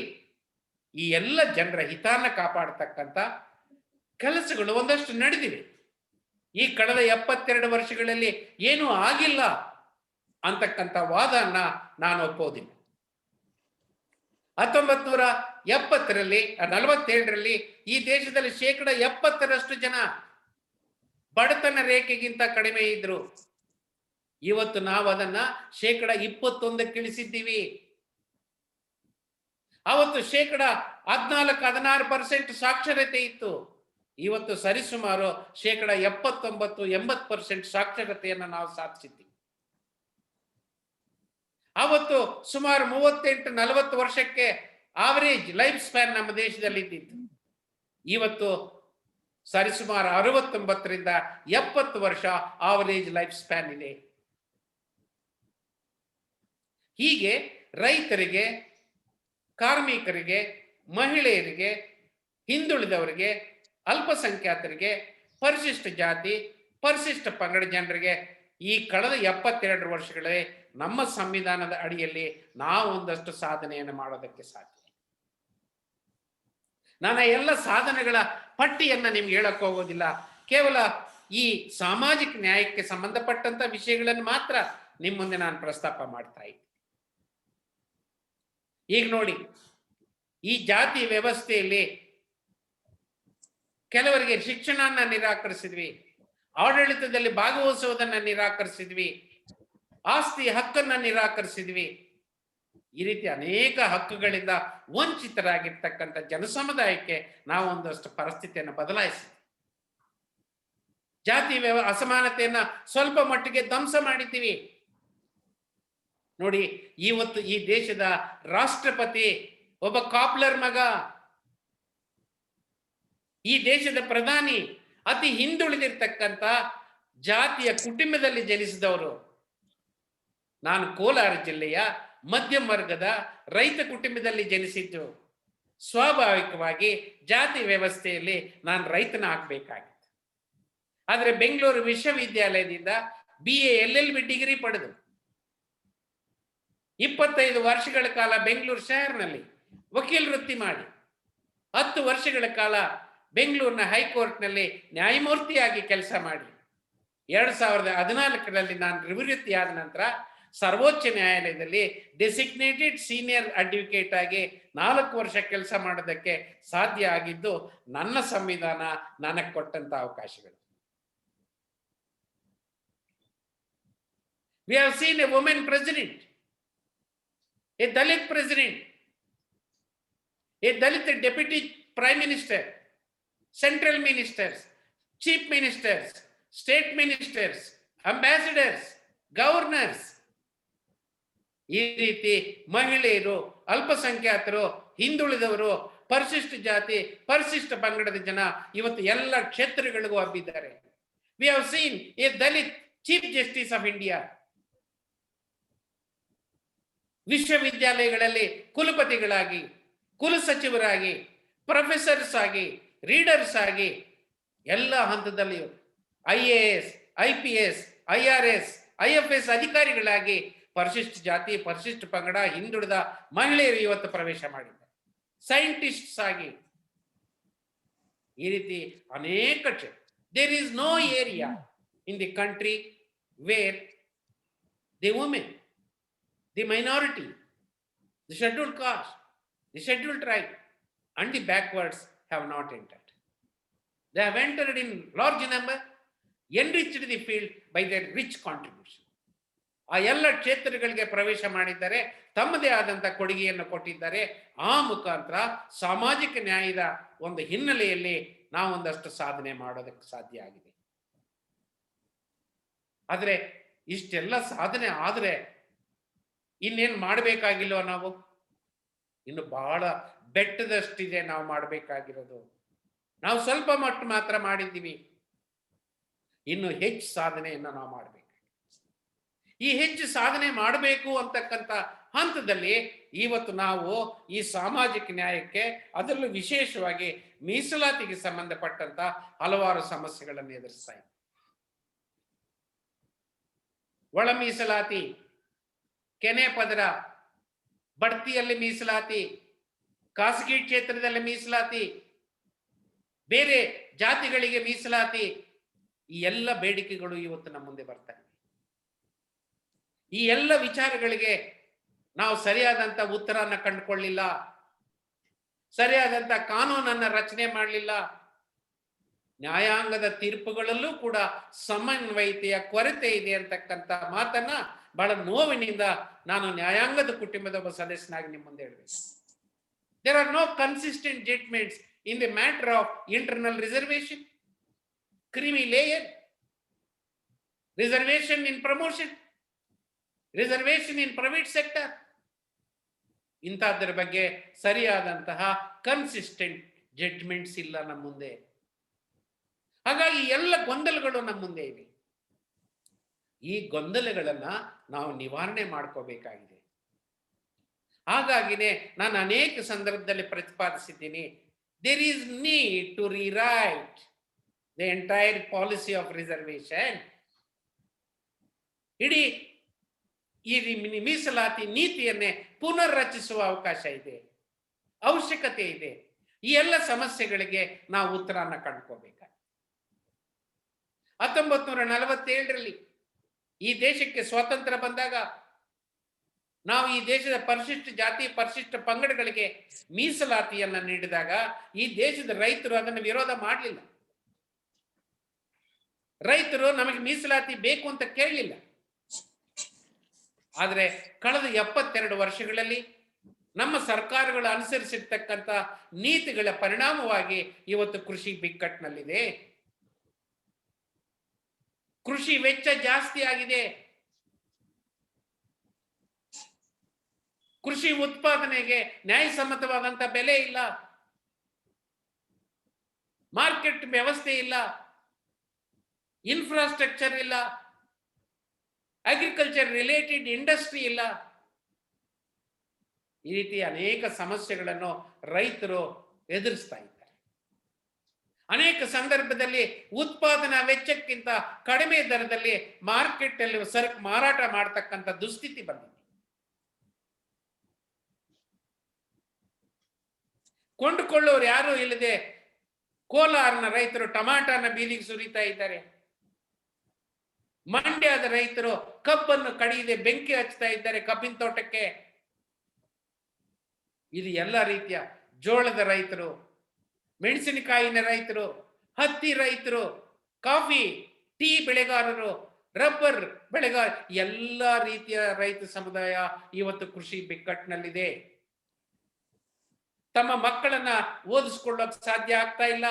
ಈ ಎಲ್ಲ ಜನರ ಹಿತಾನ್ನ ಕಾಪಾಡತಕ್ಕಂಥ ಕೆಲಸಗಳು ಒಂದಷ್ಟು ನಡೆದಿವೆ. ಈ ಕಳೆದ 72 ವರ್ಷಗಳಲ್ಲಿ ಏನೂ ಆಗಿಲ್ಲ ಅಂತಕ್ಕಂಥ ವಾದನ ನಾನು ಒಪ್ಪೋದಿಲ್ಲ. 1947ರಲ್ಲಿ ಈ ದೇಶದಲ್ಲಿ 70% ಜನ ಬಡತನ ರೇಖೆಗಿಂತ ಕಡಿಮೆ ಇದ್ರು. ಇವತ್ತು ನಾವು ಅದನ್ನ 21% ಇಳಿಸಿದ್ದೀವಿ. ಅವತ್ತು 14-16% ಸಾಕ್ಷರತೆ ಇತ್ತು. ಇವತ್ತು ಸರಿಸುಮಾರು 79-80% ಸಾಕ್ಷರತೆಯನ್ನು ನಾವು ಸಾಧಿಸಿದ್ದೀವಿ. ಅವತ್ತು ಸುಮಾರು 38-40 ವರ್ಷಕ್ಕೆ ಆವರೇಜ್ ಲೈಫ್ ಸ್ಪ್ಯಾನ್ ನಮ್ಮ ದೇಶದಲ್ಲಿ ಇದ್ದಿತ್ತು. ಇವತ್ತು ಸರಿಸುಮಾರು 69-70 ವರ್ಷ ಆವರೇಜ್ ಲೈಫ್ ಸ್ಪ್ಯಾನ್ ಇದೆ. ಹೀಗೆ ರೈತರಿಗೆ, ಕಾರ್ಮಿಕರಿಗೆ, ಮಹಿಳೆಯರಿಗೆ, ಹಿಂದುಳಿದವರಿಗೆ, ಅಲ್ಪಸಂಖ್ಯಾತರಿಗೆ, ಪರಿಶಿಷ್ಟ ಜಾತಿ ಪರಿಶಿಷ್ಟ ಪಂಗಡ ಜನರಿಗೆ ಈ ಕಳೆದ 72 ವರ್ಷಗಳೇ ನಮ್ಮ ಸಂವಿಧಾನದ ಅಡಿಯಲ್ಲಿ ನಾವು ಒಂದಷ್ಟು ಸಾಧನೆಯನ್ನು ಮಾಡೋದಕ್ಕೆ ಸಾಧ್ಯ. ನಾನು ಎಲ್ಲ ಸಾಧನೆಗಳ ಪಟ್ಟಿಯನ್ನ ನಿಮ್ಗೆ ಹೇಳಕ್ ಹೋಗೋದಿಲ್ಲ. ಕೇವಲ ಈ ಸಾಮಾಜಿಕ ನ್ಯಾಯಕ್ಕೆ ಸಂಬಂಧಪಟ್ಟಂತ ವಿಷಯಗಳನ್ನು ಮಾತ್ರ ನಿಮ್ಮ ಮುಂದೆ ನಾನು ಪ್ರಸ್ತಾಪ ಮಾಡ್ತಾ ಇದ್ದೆ. ಈಗ ನೋಡಿ, ಈ ಜಾತಿ ವ್ಯವಸ್ಥೆಯಲ್ಲಿ ಕೆಲವರಿಗೆ ಶಿಕ್ಷಣನ ನಿರಾಕರಿಸಿದ್ವಿ, ಆಡಳಿತದಲ್ಲಿ ಭಾಗವಹಿಸುವುದನ್ನ ನಿರಾಕರಿಸಿದ್ವಿ, ಆಸ್ತಿ ಹಕ್ಕನ್ನ ನಿರಾಕರಿಸಿದ್ವಿ. ಈ ರೀತಿ ಅನೇಕ ಹಕ್ಕುಗಳಿಂದ ವಂಚಿತರಾಗಿರ್ತಕ್ಕಂಥ ಜನಸಮುದಾಯಕ್ಕೆ ನಾವು ಒಂದಷ್ಟು ಪರಿಸ್ಥಿತಿಯನ್ನು ಬದಲಾಯಿಸಿದ್ವಿ. ಜಾತಿ ಅಸಮಾನತೆಯನ್ನ ಸ್ವಲ್ಪ ಮಟ್ಟಿಗೆ ಧ್ವಂಸ ಮಾಡಿದ್ದೀವಿ. ನೋಡಿ, ಇವತ್ತು ಈ ದೇಶದ ರಾಷ್ಟ್ರಪತಿ ಒಬ್ಬ ಕಾಪ್ಲರ್ ಮಗ, ಈ ದೇಶದ ಪ್ರಧಾನಿ ಅತಿ ಹಿಂದುಳಿದಿರ್ತಕ್ಕಂಥ ಜಾತಿಯ ಕುಟುಂಬದಲ್ಲಿ ಜನಿಸಿದವರು. ನಾನು ಕೋಲಾರ ಜಿಲ್ಲೆಯ ಮಧ್ಯಮ ವರ್ಗದ ರೈತ ಕುಟುಂಬದಲ್ಲಿ ಜನಿಸಿದ್ದು. ಸ್ವಾಭಾವಿಕವಾಗಿ ಜಾತಿ ವ್ಯವಸ್ಥೆಯಲ್ಲಿ ನಾನು ರೈತನ ಆಗ್ಬೇಕಾಗಿತ್ತು. ಆದರೆ ಬೆಂಗಳೂರು ವಿಶ್ವವಿದ್ಯಾಲಯದಿಂದ BA LLB ಡಿಗ್ರಿ ಪಡೆದು 25 ವರ್ಷಗಳ ಕಾಲ ಬೆಂಗಳೂರು ಶಹರ್ನಲ್ಲಿ ವಕೀಲ ವೃತ್ತಿ ಮಾಡಿ 10 ವರ್ಷಗಳ ಕಾಲ ಬೆಂಗಳೂರಿನ ಹೈಕೋರ್ಟ್ನಲ್ಲಿ ನ್ಯಾಯಮೂರ್ತಿಯಾಗಿ ಕೆಲಸ ಮಾಡಿ 2014ರಲ್ಲಿ ನಾನು ನಿವೃತ್ತಿಯಾದ ನಂತರ ಸರ್ವೋಚ್ಚ ನ್ಯಾಯಾಲಯದಲ್ಲಿ ಡೆಸಿಗ್ನೇಟೆಡ್ ಸೀನಿಯರ್ ಅಡ್ವೊಕೇಟ್ ಆಗಿ 4 ವರ್ಷ ಕೆಲಸ ಮಾಡೋದಕ್ಕೆ ಸಾಧ್ಯ ಆಗಿದ್ದು ನನ್ನ ಸಂವಿಧಾನ ನನಗೆ ಕೊಟ್ಟಂತ ಅವಕಾಶಗಳು. We have seen a woman president, a Dalit president, a Dalit deputy prime minister, central ministers, chief ministers, state ministers, ambassadors, governors. ಈ ರೀತಿ ಮಹಿಳೆಯರು, ಅಲ್ಪಸಂಖ್ಯಾತರು, ಹಿಂದುಳಿದವರು, ಪರಿಶಿಷ್ಟ ಜಾತಿ ಪರಿಶಿಷ್ಟ ಪಂಗಡದ ಜನ ಇವತ್ತು ಎಲ್ಲ ಕ್ಷೇತ್ರಗಳಿಗೂ ಹಬ್ಬಿದ್ದಾರೆ. We have seen a Dalit chief justice of India. ವಿಶ್ವವಿದ್ಯಾಲಯಗಳಲ್ಲಿ ಕುಲಪತಿಗಳಾಗಿ, ಕುಲಸಚಿವರಾಗಿ, ಪ್ರೊಫೆಸರ್ಸ್ ಆಗಿ, ರೀಡರ್ಸ್ ಆಗಿ ಎಲ್ಲ ಹಂತದಲ್ಲಿಯೂ IAS, IPS, IRS, IFS ಅಧಿಕಾರಿಗಳಾಗಿ ಪರಿಶಿಷ್ಟ ಜಾತಿ ಪರಿಶಿಷ್ಟ ಪಂಗಡ ಹಿಂದುಳಿದ ಮಹಿಳೆಯರು ಇವತ್ತು ಪ್ರವೇಶ ಮಾಡಿದ್ದಾರೆ. ಸೈಂಟಿಸ್ಟ್ಸ್ ಆಗಿ ಈ ರೀತಿ ಅನೇಕ there is no area in the country where the women, the minority, the scheduled caste, the scheduled tribe and the backwards have not entered. They have entered in large number, enriched the field by their rich contribution. ಆ ಎಲ್ಲ ಕ್ಷೇತ್ರಗಳಿಗೆ ಪ್ರವೇಶ ಮಾಡಿದ್ದಾರೆ, ತಮ್ಮದೇ ಆದಂತ ಕೊಡುಗೆಯನ್ನು ಕೊಟ್ಟಿದ್ದಾರೆ. ಆ ಮುಖಾಂತರ ಸಾಮಾಜಿಕ ನ್ಯಾಯದ ಒಂದು ಹಿನ್ನೆಲೆಯಲ್ಲಿ ನಾವು ಒಂದಷ್ಟು ಸಾಧನೆ ಮಾಡೋದಕ್ಕೆ ಸಾಧ್ಯ ಆಗಿದೆ. ಆದ್ರೆ ಇಷ್ಟೆಲ್ಲ ಸಾಧನೆ ಆದ್ರೆ ಇನ್ನೇನ್ ಮಾಡಬೇಕಾಗಿಲ್ವ ನಾವು? ಇನ್ನು ಬಹಳ ಬೆಟ್ಟದಷ್ಟಿದೆ ನಾವು ಮಾಡಬೇಕಾಗಿರೋದು. ನಾವು ಸ್ವಲ್ಪ ಮಟ್ಟ ಮಾತ್ರ ಮಾಡಿದ್ದೀವಿ, ಇನ್ನು ಹೆಚ್ಚು ಸಾಧನೆಯನ್ನು ನಾವು ಮಾಡಬೇಕು. ಈ ಹೆಚ್ಚು ಸಾಧನೆ ಮಾಡಬೇಕು ಅಂತಕ್ಕಂಥ ಹಂತದಲ್ಲಿ ಇವತ್ತು ನಾವು ಈ ಸಾಮಾಜಿಕ ನ್ಯಾಯಕ್ಕೆ, ಅದರಲ್ಲೂ ವಿಶೇಷವಾಗಿ ಮೀಸಲಾತಿಗೆ ಸಂಬಂಧಪಟ್ಟಂತ ಹಲವಾರು ಸಮಸ್ಯೆಗಳನ್ನು ಎದುರಿಸ್ತಾ ಇದ್ದೀವಿ. ಒಳ ಮೀಸಲಾತಿ, ಕೆನೆ ಪದರ, ಬಡ್ತಿಯಲ್ಲಿ ಮೀಸಲಾತಿ, ಖಾಸಗಿ ಕ್ಷೇತ್ರದಲ್ಲಿ ಮೀಸಲಾತಿ, ಬೇರೆ ಜಾತಿಗಳಿಗೆ ಮೀಸಲಾತಿ, ಈ ಎಲ್ಲ ಬೇಡಿಕೆಗಳು ಇವತ್ತು ನಮ್ಮ ಮುಂದೆ ಬರ್ತಾ ಇವೆ. ಈ ಎಲ್ಲ ವಿಚಾರಗಳಿಗೆ ನಾವು ಸರಿಯಾದಂತ ಉತ್ತರನ ಕಂಡುಕೊಳ್ಳಿಲ್ಲ, ಸರಿಯಾದಂತ ಕಾನೂನನ್ನ ರಚನೆ ಮಾಡಲಿಲ್ಲ. ನ್ಯಾಯಾಂಗದ ತೀರ್ಪುಗಳಲ್ಲೂ ಕೂಡ ಸಮನ್ವಯತೆಯ ಕೊರತೆ ಇದೆ ಅಂತಕ್ಕಂಥ ಮಾತನ್ನ ಬಹಳ ನೋವಿನಿಂದ ನಾನು ನ್ಯಾಯಾಂಗದ ಕುಟುಂಬದ ಒಬ್ಬ ಸದಸ್ಯನಾಗಿ ನಿಮ್ಮ ಮುಂದೆ ಹೇಳಬೇಕು. There are no consistent judgements in the matter of internal reservation, creamy layer, reservation in promotion, reservation in private sector. ಇಂಥದ್ರ ಬಗ್ಗೆ ಸರಿಯಾದಂತಹ ಕನ್ಸಿಸ್ಟೆಂಟ್ ಜಡ್ಜ್ಮೆಂಟ್ಸ್ ಇಲ್ಲ ನಮ್ಮ ಮುಂದೆ. ಹಾಗಾಗಿ ಎಲ್ಲ ಗೊಂದಲಗಳು ನಮ್ಮ ಮುಂದೆ ಇವೆ. ಈ ಗೊಂದಲಗಳನ್ನ ನಾವು ನಿವಾರಣೆ ಮಾಡ್ಕೋಬೇಕಾಗಿದೆ. ಹಾಗಾಗಿನೇ ನಾನು ಅನೇಕ ಸಂದರ್ಭದಲ್ಲಿ ಪ್ರತಿಪಾದಿಸಿದ್ದೀನಿ, there is need to rewrite the entire policy of reservation. ಇಡೀ ಈ ಮೀಸಲಾತಿ ನೀತಿಯನ್ನೇ ಪುನರ್ರಚಿಸುವ ಅವಕಾಶ ಇದೆ, ಅವಶ್ಯಕತೆ ಇದೆ. ಈ ಎಲ್ಲ ಸಮಸ್ಯೆಗಳಿಗೆ ನಾವು ಉತ್ತರನ ಕಂಡುಕೋಬೇಕಾಗಿದೆ. 1947ರಲ್ಲಿ ಈ ದೇಶಕ್ಕೆ ಸ್ವಾತಂತ್ರ್ಯ ಬಂದಾಗ ನಾವು ಈ ದೇಶದ ಪರಿಶಿಷ್ಟ ಜಾತಿ, ಪರಿಶಿಷ್ಟ ಪಂಗಡಗಳಿಗೆ ಮೀಸಲಾತಿಯನ್ನ ನೀಡಿದಾಗ ಈ ದೇಶದ ರೈತರು ಅದನ್ನು ವಿರೋಧ ಮಾಡಲಿಲ್ಲ. ರೈತರು ನಮಗೆ ಮೀಸಲಾತಿ ಬೇಕು ಅಂತ ಕೇಳಲಿಲ್ಲ. ಆದರೆ ಕಳೆದ 72 ವರ್ಷಗಳಲ್ಲಿ ನಮ್ಮ ಸರ್ಕಾರಗಳು ಅನುಸರಿಸಿರ್ತಕ್ಕಂಥ ನೀತಿಗಳ ಪರಿಣಾಮವಾಗಿ ಇವತ್ತು ಕೃಷಿ ಬಿಕ್ಕಟ್ಟಿನಲ್ಲಿದೆ. ಕೃಷಿ ವೆಚ್ಚ ಜಾಸ್ತಿ ಆಗಿದೆ. ಕೃಷಿ ಉತ್ಪಾದನೆಗೆ ನ್ಯಾಯಸಮ್ಮತವಾದಂತ ಬೆಲೆ ಇಲ್ಲ, ಮಾರ್ಕೆಟ್ ವ್ಯವಸ್ಥೆ ಇಲ್ಲ, ಇನ್ಫ್ರಾಸ್ಟ್ರಕ್ಚರ್ ಇಲ್ಲ, ಅಗ್ರಿಕಲ್ಚರ್ ರಿಲೇಟೆಡ್ ಇಂಡಸ್ಟ್ರಿ ಇಲ್ಲ. ಈ ರೀತಿ ಅನೇಕ ಸಮಸ್ಯೆಗಳನ್ನು ರೈತರು ಎದುರಿಸ್ತಾ ಇದ್ದಾರೆ. ಅನೇಕ ಸಂದರ್ಭದಲ್ಲಿ ಉತ್ಪಾದನಾ ವೆಚ್ಚಕ್ಕಿಂತ ಕಡಿಮೆ ದರದಲ್ಲಿ ಮಾರ್ಕೆಟ್ ಅಲ್ಲಿ ಸರಕು ಮಾರಾಟ ಮಾಡತಕ್ಕಂಥ ದುಸ್ಥಿತಿ ಬಂದಿದೆ. ಕೊಂಡುಕೊಳ್ಳೋರು ಯಾರು ಇಲ್ಲದೆ ಕೋಲಾರನ ರೈತರು ಟಮಾಟನ ಬೀದಿಗೆ ಸುರಿತಾ ಇದ್ದಾರೆ. ಮಂಡ್ಯದ ರೈತರು ಕಬ್ಬನ್ನು ಕಡಿಯದೆ ಬೆಂಕಿ ಹಚ್ತಾ ಇದ್ದಾರೆ ಕಬ್ಬಿನ ತೋಟಕ್ಕೆ. ಇದು ಎಲ್ಲ ರೀತಿಯ ಜೋಳದ ರೈತರು, ಮೆಣಸಿನಕಾಯಿನ ರೈತರು, ಹತ್ತಿ ರೈತರು, ಕಾಫಿ ಟೀ ಬೆಳೆಗಾರರು, ರಬ್ಬರ್ ಬೆಳೆಗಾರ, ಎಲ್ಲ ರೀತಿಯ ರೈತ ಸಮುದಾಯ ಇವತ್ತು ಕೃಷಿ ಬಿಕ್ಕಟ್ಟಿನಲ್ಲಿದೆ. ತಮ್ಮ ಮಕ್ಕಳನ್ನ ಓದಿಸ್ಕೊಳ್ಳೋಕೆ ಸಾಧ್ಯ ಆಗ್ತಾ ಇಲ್ಲ.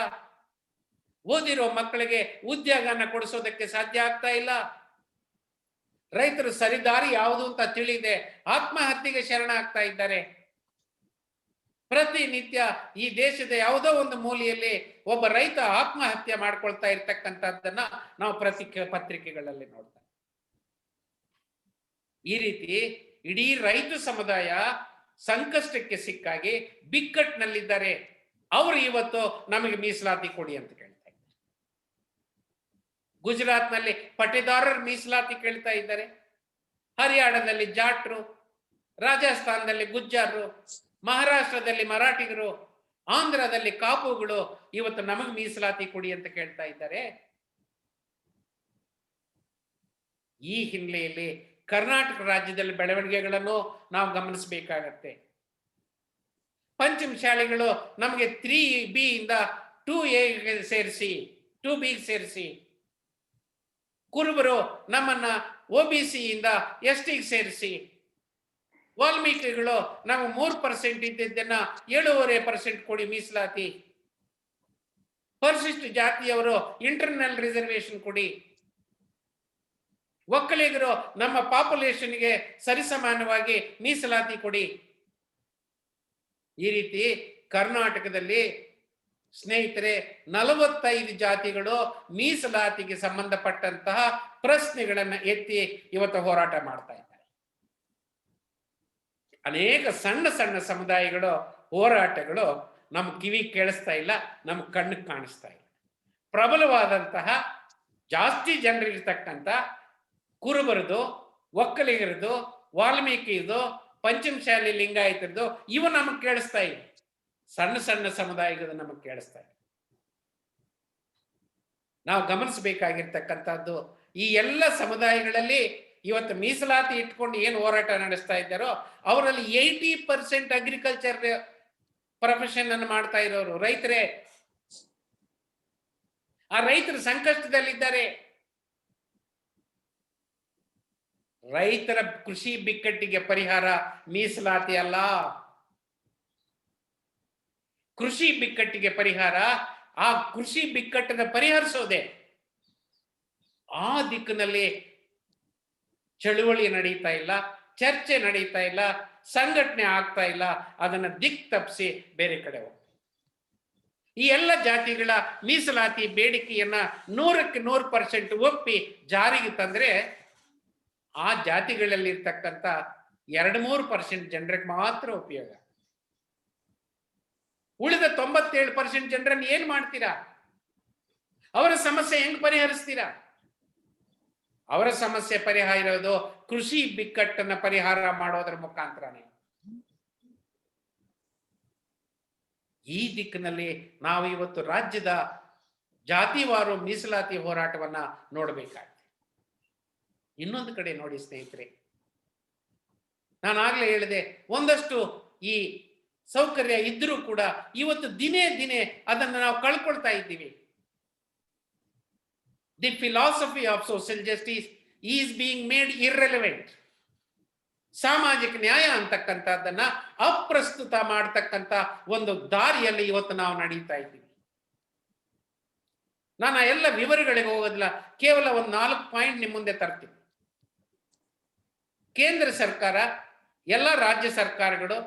ಓದಿರೋ ಮಕ್ಕಳಿಗೆ ಉದ್ಯೋಗನ ಕೊಡಿಸೋದಕ್ಕೆ ಸಾಧ್ಯ ಆಗ್ತಾ ಇಲ್ಲ. ರೈತರು ಸರಿದಾರಿ ಯಾವುದು ಅಂತ ತಿಳಿದೆ ಆತ್ಮಹತ್ಯೆಗೆ ಶರಣ ಆಗ್ತಾ ಇದ್ದಾರೆ. ಪ್ರತಿನಿತ್ಯ ಈ ದೇಶದ ಯಾವುದೋ ಒಂದು ಮೂಲೆಯಲ್ಲಿ ಒಬ್ಬ ರೈತ ಆತ್ಮಹತ್ಯೆ ಮಾಡ್ಕೊಳ್ತಾ ಇರ್ತಕ್ಕಂಥದ್ದನ್ನ ನಾವು ಪತ್ರಿಕೆಗಳಲ್ಲಿ ನೋಡ್ತಾ. ಈ ರೀತಿ ಇಡೀ ರೈತ ಸಮುದಾಯ ಸಂಕಷ್ಟಕ್ಕೆ ಸಿಕ್ಕಾಗಿ ಬಿಕ್ಕಟ್ಟಿನಲ್ಲಿದ್ದಾರೆ. ಅವರು ಇವತ್ತು ನಮಗೆ ಮೀಸಲಾತಿ ಕೊಡಿ ಅಂತ ಕೇಳ್ತಾ ಇದ್ದಾರೆ. ಗುಜರಾತ್ನಲ್ಲಿ ಪಟೇದಾರರ ಮೀಸಲಾತಿ ಕೇಳ್ತಾ ಇದ್ದಾರೆ, ಹರಿಯಾಣದಲ್ಲಿ ಜಾಟ್ರು, ರಾಜಸ್ಥಾನದಲ್ಲಿ ಗುಜ್ಜಾರರು, ಮಹಾರಾಷ್ಟ್ರದಲ್ಲಿ ಮರಾಠಿಗರು, ಆಂಧ್ರದಲ್ಲಿ ಕಾಪುಗಳು ಇವತ್ತು ನಮಗೆ ಮೀಸಲಾತಿ ಕೊಡಿ ಅಂತ ಕೇಳ್ತಾ ಇದ್ದಾರೆ. ಈ ಹಿನ್ನೆಲೆಯಲ್ಲಿ ಕರ್ನಾಟಕ ರಾಜ್ಯದಲ್ಲಿ ಬೆಳವಣಿಗೆಗಳನ್ನು ನಾವು ಗಮನಿಸಬೇಕಾಗತ್ತೆ. ಪಂಚಮ ಶಾಲೆಗಳು ನಮಗೆ 3B ಇಂದ 2A ಸೇರಿಸಿ 2B ಸೇರಿಸಿ, ಕುರುಬರು ನಮ್ಮನ್ನ OBC ಇಂದ ST ಸೇರಿಸಿ. ವಾಲ್ಮೀಕಿಗಳು ನಾವು 3% ಇದ್ದಿದ್ದನ್ನ 7.5% ಕೊಡಿ ಮೀಸಲಾತಿ. ಪರಿಶಿಷ್ಟ ಜಾತಿಯವರು ಇಂಟರ್ನಲ್ ರಿಸರ್ವೇಶನ್ ಕೊಡಿ. ಒಕ್ಕಲಿಗರು ನಮ್ಮ ಪಾಪ್ಯುಲೇಷನ್ಗೆ ಸರಿಸಮಾನವಾಗಿ ಮೀಸಲಾತಿ ಕೊಡಿ. ಈ ರೀತಿ ಕರ್ನಾಟಕದಲ್ಲಿ ಸ್ನೇಹಿತರೆ 45 ಜಾತಿಗಳು ಮೀಸಲಾತಿಗೆ ಸಂಬಂಧಪಟ್ಟಂತಹ ಪ್ರಶ್ನೆಗಳನ್ನ ಎತ್ತಿ ಇವತ್ತು ಹೋರಾಟ ಮಾಡ್ತಾ ಇದ್ದಾರೆ. ಅನೇಕ ಸಣ್ಣ ಸಣ್ಣ ಸಮುದಾಯಗಳು ಹೋರಾಟಗಳು ನಮ್ಮ ಕಿವಿ ಕೇಳಿಸ್ತಾ ಇಲ್ಲ, ನಮ್ಮ ಕಣ್ಣಿಗೆ ಕಾಣಿಸ್ತಾ ಇಲ್ಲ. ಪ್ರಬಲವಾದಂತಹ ಜಾಸ್ತಿ ಜನರಿರ್ತಕ್ಕಂಥ ಕುರುಬರದು, ಒಕ್ಕಲಿಗರದು, ವಾಲ್ಮೀಕಿದು, ಪಂಚಮಶಾಲಿ ಲಿಂಗಾಯತರದು ಇವು ನಮಗೆ ಕೇಳಿಸ್ತಾ ಇಲ್ಲ. ಸಣ್ಣ ಸಣ್ಣ ಸಮುದಾಯಗಳು ನಮಗೆ ಕೇಳಿಸ್ತಾ ಇಲ್ಲ. ನಾವು ಗಮನಿಸಬೇಕಾಗಿರ್ತಕ್ಕಂಥದ್ದು ಈ ಎಲ್ಲ ಸಮುದಾಯಗಳಲ್ಲಿ ಇವತ್ತು ಮೀಸಲಾತಿ ಇಟ್ಕೊಂಡು ಏನು ಹೋರಾಟ ನಡೆಸ್ತಾ ಇದ್ದಾರೋ ಅವರಲ್ಲಿ 80% ಅಗ್ರಿಕಲ್ಚರ್ ಪ್ರೊಫೆಷನ್ ಅನ್ನು ಮಾಡ್ತಾ ಇರೋರು ರೈತರೇ. ಆ ರೈತರು ಸಂಕಷ್ಟದಲ್ಲಿದ್ದಾರೆ. ರೈತರ ಕೃಷಿ ಬಿಕ್ಕಟ್ಟಿಗೆ ಪರಿಹಾರ ಮೀಸಲಾತಿ ಅಲ್ಲ. ಕೃಷಿ ಬಿಕ್ಕಟ್ಟಿಗೆ ಪರಿಹಾರ ಆ ಕೃಷಿ ಬಿಕ್ಕಟ್ಟನ್ನು ಪರಿಹರಿಸೋದೆ. ಆ ದಿಕ್ಕಿನಲ್ಲಿ ಚಳುವಳಿ ನಡೀತಾ ಇಲ್ಲ, ಚರ್ಚೆ ನಡೀತಾ ಇಲ್ಲ, ಸಂಘಟನೆ ಆಗ್ತಾ ಇಲ್ಲ. ಅದನ್ನ ದಿಕ್ ತಪ್ಪಿಸಿ ಬೇರೆ ಕಡೆ ಹೋಗ್ತಾರೆ. ಈ ಎಲ್ಲ ಜಾತಿಗಳ ಮೀಸಲಾತಿ ಬೇಡಿಕೆಯನ್ನ 100% ಒಪ್ಪಿ ಜಾರಿಗೆ ತಂದ್ರೆ ಆ ಜಾತಿಗಳಲ್ಲಿರ್ತಕ್ಕಂಥ 2-3% ಜನರಿಗೆ ಮಾತ್ರ ಉಪಯೋಗ. ಉಳಿದ 97% ಜನರನ್ನು ಏನ್ ಮಾಡ್ತೀರಾ? ಅವರ ಸಮಸ್ಯೆ ಹೆಂಗ್ ಪರಿಹರಿಸ್ತೀರಾ? ಅವರ ಸಮಸ್ಯೆ ಪರಿಹಾರ ಇರೋದು ಕೃಷಿ ಬಿಕ್ಕಟ್ಟನ್ನ ಪರಿಹಾರ ಮಾಡೋದ್ರ ಮುಖಾಂತರನೇ. ಈ ದಿಕ್ಕಿನಲ್ಲಿ ನಾವು ಇವತ್ತು ರಾಜ್ಯದ ಜಾತಿವಾರು ಮೀಸಲಾತಿ ಹೋರಾಟವನ್ನ ನೋಡಬೇಕಾಗಿದೆ. ಇನ್ನೊಂದು ಕಡೆ ನೋಡಿ ಸ್ನೇಹಿತರೆ, ನಾನು ಆಗ್ಲೇ ಹೇಳಿದೆ, ಒಂದಷ್ಟು ಈ ಸೌಕರ್ಯ ಇದ್ರೂ ಕೂಡ ಇವತ್ತು ದಿನೇ ದಿನೇ ಅದನ್ನು ನಾವು ಕಳ್ಕೊಳ್ತಾ ಇದ್ದೀವಿ. The philosophy of social justice is being made irrelevant. ಸಾಮಾಜಿಕ ನ್ಯಾಯ ಅಂತಕ್ಕಂಥದ್ದನ್ನ ಅಪ್ರಸ್ತುತ ಮಾಡತಕ್ಕಂಥ ಒಂದು ದಾರಿಯಲ್ಲಿ ಇವತ್ತು ನಾವು ನಡೀತಾ ಇದ್ದೀವಿ. ನಾನು ಎಲ್ಲ ವಿವರಗಳಿಗೆ ಹೋಗೋದಿಲ್ಲ, ಕೇವಲ ಒಂದು 4 ಪಾಯಿಂಟ್ ನಿಮ್ಮ ಮುಂದೆ ತರ್ತೀನಿ. ಕೇಂದ್ರ ಸರ್ಕಾರ, ಎಲ್ಲ ರಾಜ್ಯ ಸರ್ಕಾರಗಳು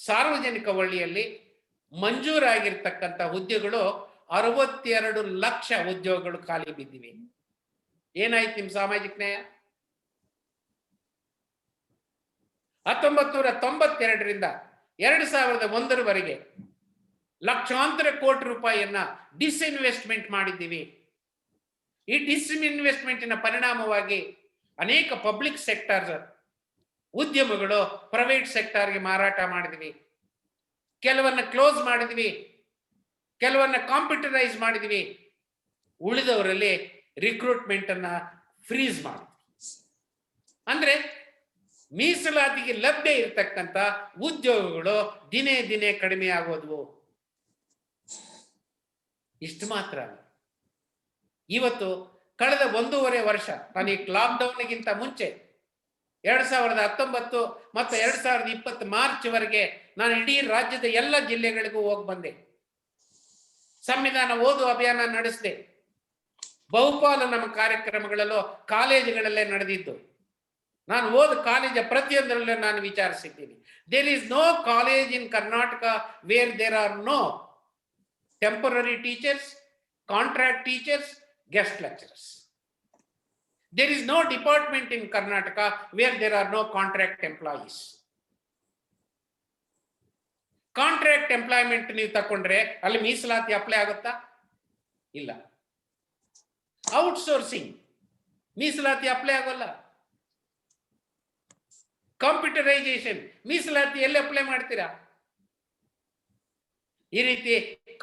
ಸಾರ್ವಜನಿಕ ವಲಯದಲ್ಲಿ ಮಂಜೂರಾಗಿರ್ತಕ್ಕಂಥ ಹುದ್ದೆಗಳು 62 ಲಕ್ಷ ಉದ್ಯೋಗಗಳು ಖಾಲಿ ಬಿದ್ದಿವೆ. ಏನಾಯ್ತು ನಿಮ್ಮ ಸಾಮಾಜಿಕ ನ್ಯಾಯ? 1992ರಿಂದ 2001ರವರೆಗೆ ಲಕ್ಷಾಂತರ ಕೋಟಿ ರೂಪಾಯಿಯನ್ನ ಡಿಸ್ಇನ್ವೆಸ್ಟ್ಮೆಂಟ್ ಮಾಡಿದ್ದೀವಿ. ಈ ಡಿಸ್ಇನ್ವೆಸ್ಟ್ಮೆಂಟಿನ ಪರಿಣಾಮವಾಗಿ ಅನೇಕ ಪಬ್ಲಿಕ್ ಸೆಕ್ಟರ್ ಉದ್ಯಮಗಳು ಪ್ರೈವೇಟ್ ಸೆಕ್ಟರ್ಗೆ ಮಾರಾಟ ಮಾಡಿದ್ವಿ. ಕೆಲವನ್ನ ಕ್ಲೋಸ್ ಮಾಡಿದ್ವಿ, ಕೆಲವನ್ನ ಕಾಂಪ್ಯೂಟರೈಸ್ ಮಾಡಿದ್ವಿ. ಉಳಿದವರಲ್ಲಿ ರಿಕ್ರೂಟ್ಮೆಂಟ್ ಅನ್ನ ಫ್ರೀಸ್ ಮಾಡಿದ್ವಿ. ಅಂದ್ರೆ ಮೀಸಲಾತಿಗೆ ಲಭ್ಯ ಇರತಕ್ಕಂಥ ಉದ್ಯೋಗಗಳು ದಿನೇ ದಿನೇ ಕಡಿಮೆ ಆಗೋದ್ವು. ಇಷ್ಟು ಮಾತ್ರ ಅಲ್ಲ, ಇವತ್ತು ಕಳೆದ 1.5 ವರ್ಷ, ನಾನು ಈ ಲಾಕ್ಡೌನ್ಗಿಂತ ಮುಂಚೆ 2019 ಮತ್ತು 2020 ಮಾರ್ಚ್ ವರೆಗೆ ನಾನು ಇಡೀ ರಾಜ್ಯದ ಎಲ್ಲ ಜಿಲ್ಲೆಗಳಿಗೂ ಹೋಗಿ ಬಂದೆ. ಸಂವಿಧಾನ ಓದು ಅಭಿಯಾನ ನಡೆಸಿದೆ. ಬಹುಪಾಲು ನಮ್ಮ ಕಾರ್ಯಕ್ರಮಗಳಲ್ಲೂ ಕಾಲೇಜುಗಳಲ್ಲೇ ನಡೆದಿದ್ದು. ನಾನು ಓದ ಕಾಲೇಜ್ ಪ್ರತಿಯೊಂದರಲ್ಲೂ ನಾನು ವಿಚಾರಿಸಿದ್ದೀನಿ. There is no college in Karnataka where there are no temporary teachers, contract teachers, guest lecturers. There is no department in Karnataka where there are no contract employees. Contract employment ನೀವು ತಕೊಂಡ್ರೆ ಅಲ್ಲಿ ಮೀಸಲಾತಿ ಅಪ್ಲೈ ಆಗುತ್ತಾ? ಇಲ್ಲ. Outsourcing ಮೀಸಲಾತಿ apply ಆಗೋಲ್ಲ. Computerisation ಮೀಸಲಾತಿ ಎಲ್ಲಿ ಅಪ್ಲೈ ಮಾಡ್ತೀರಾ? ಈ ರೀತಿ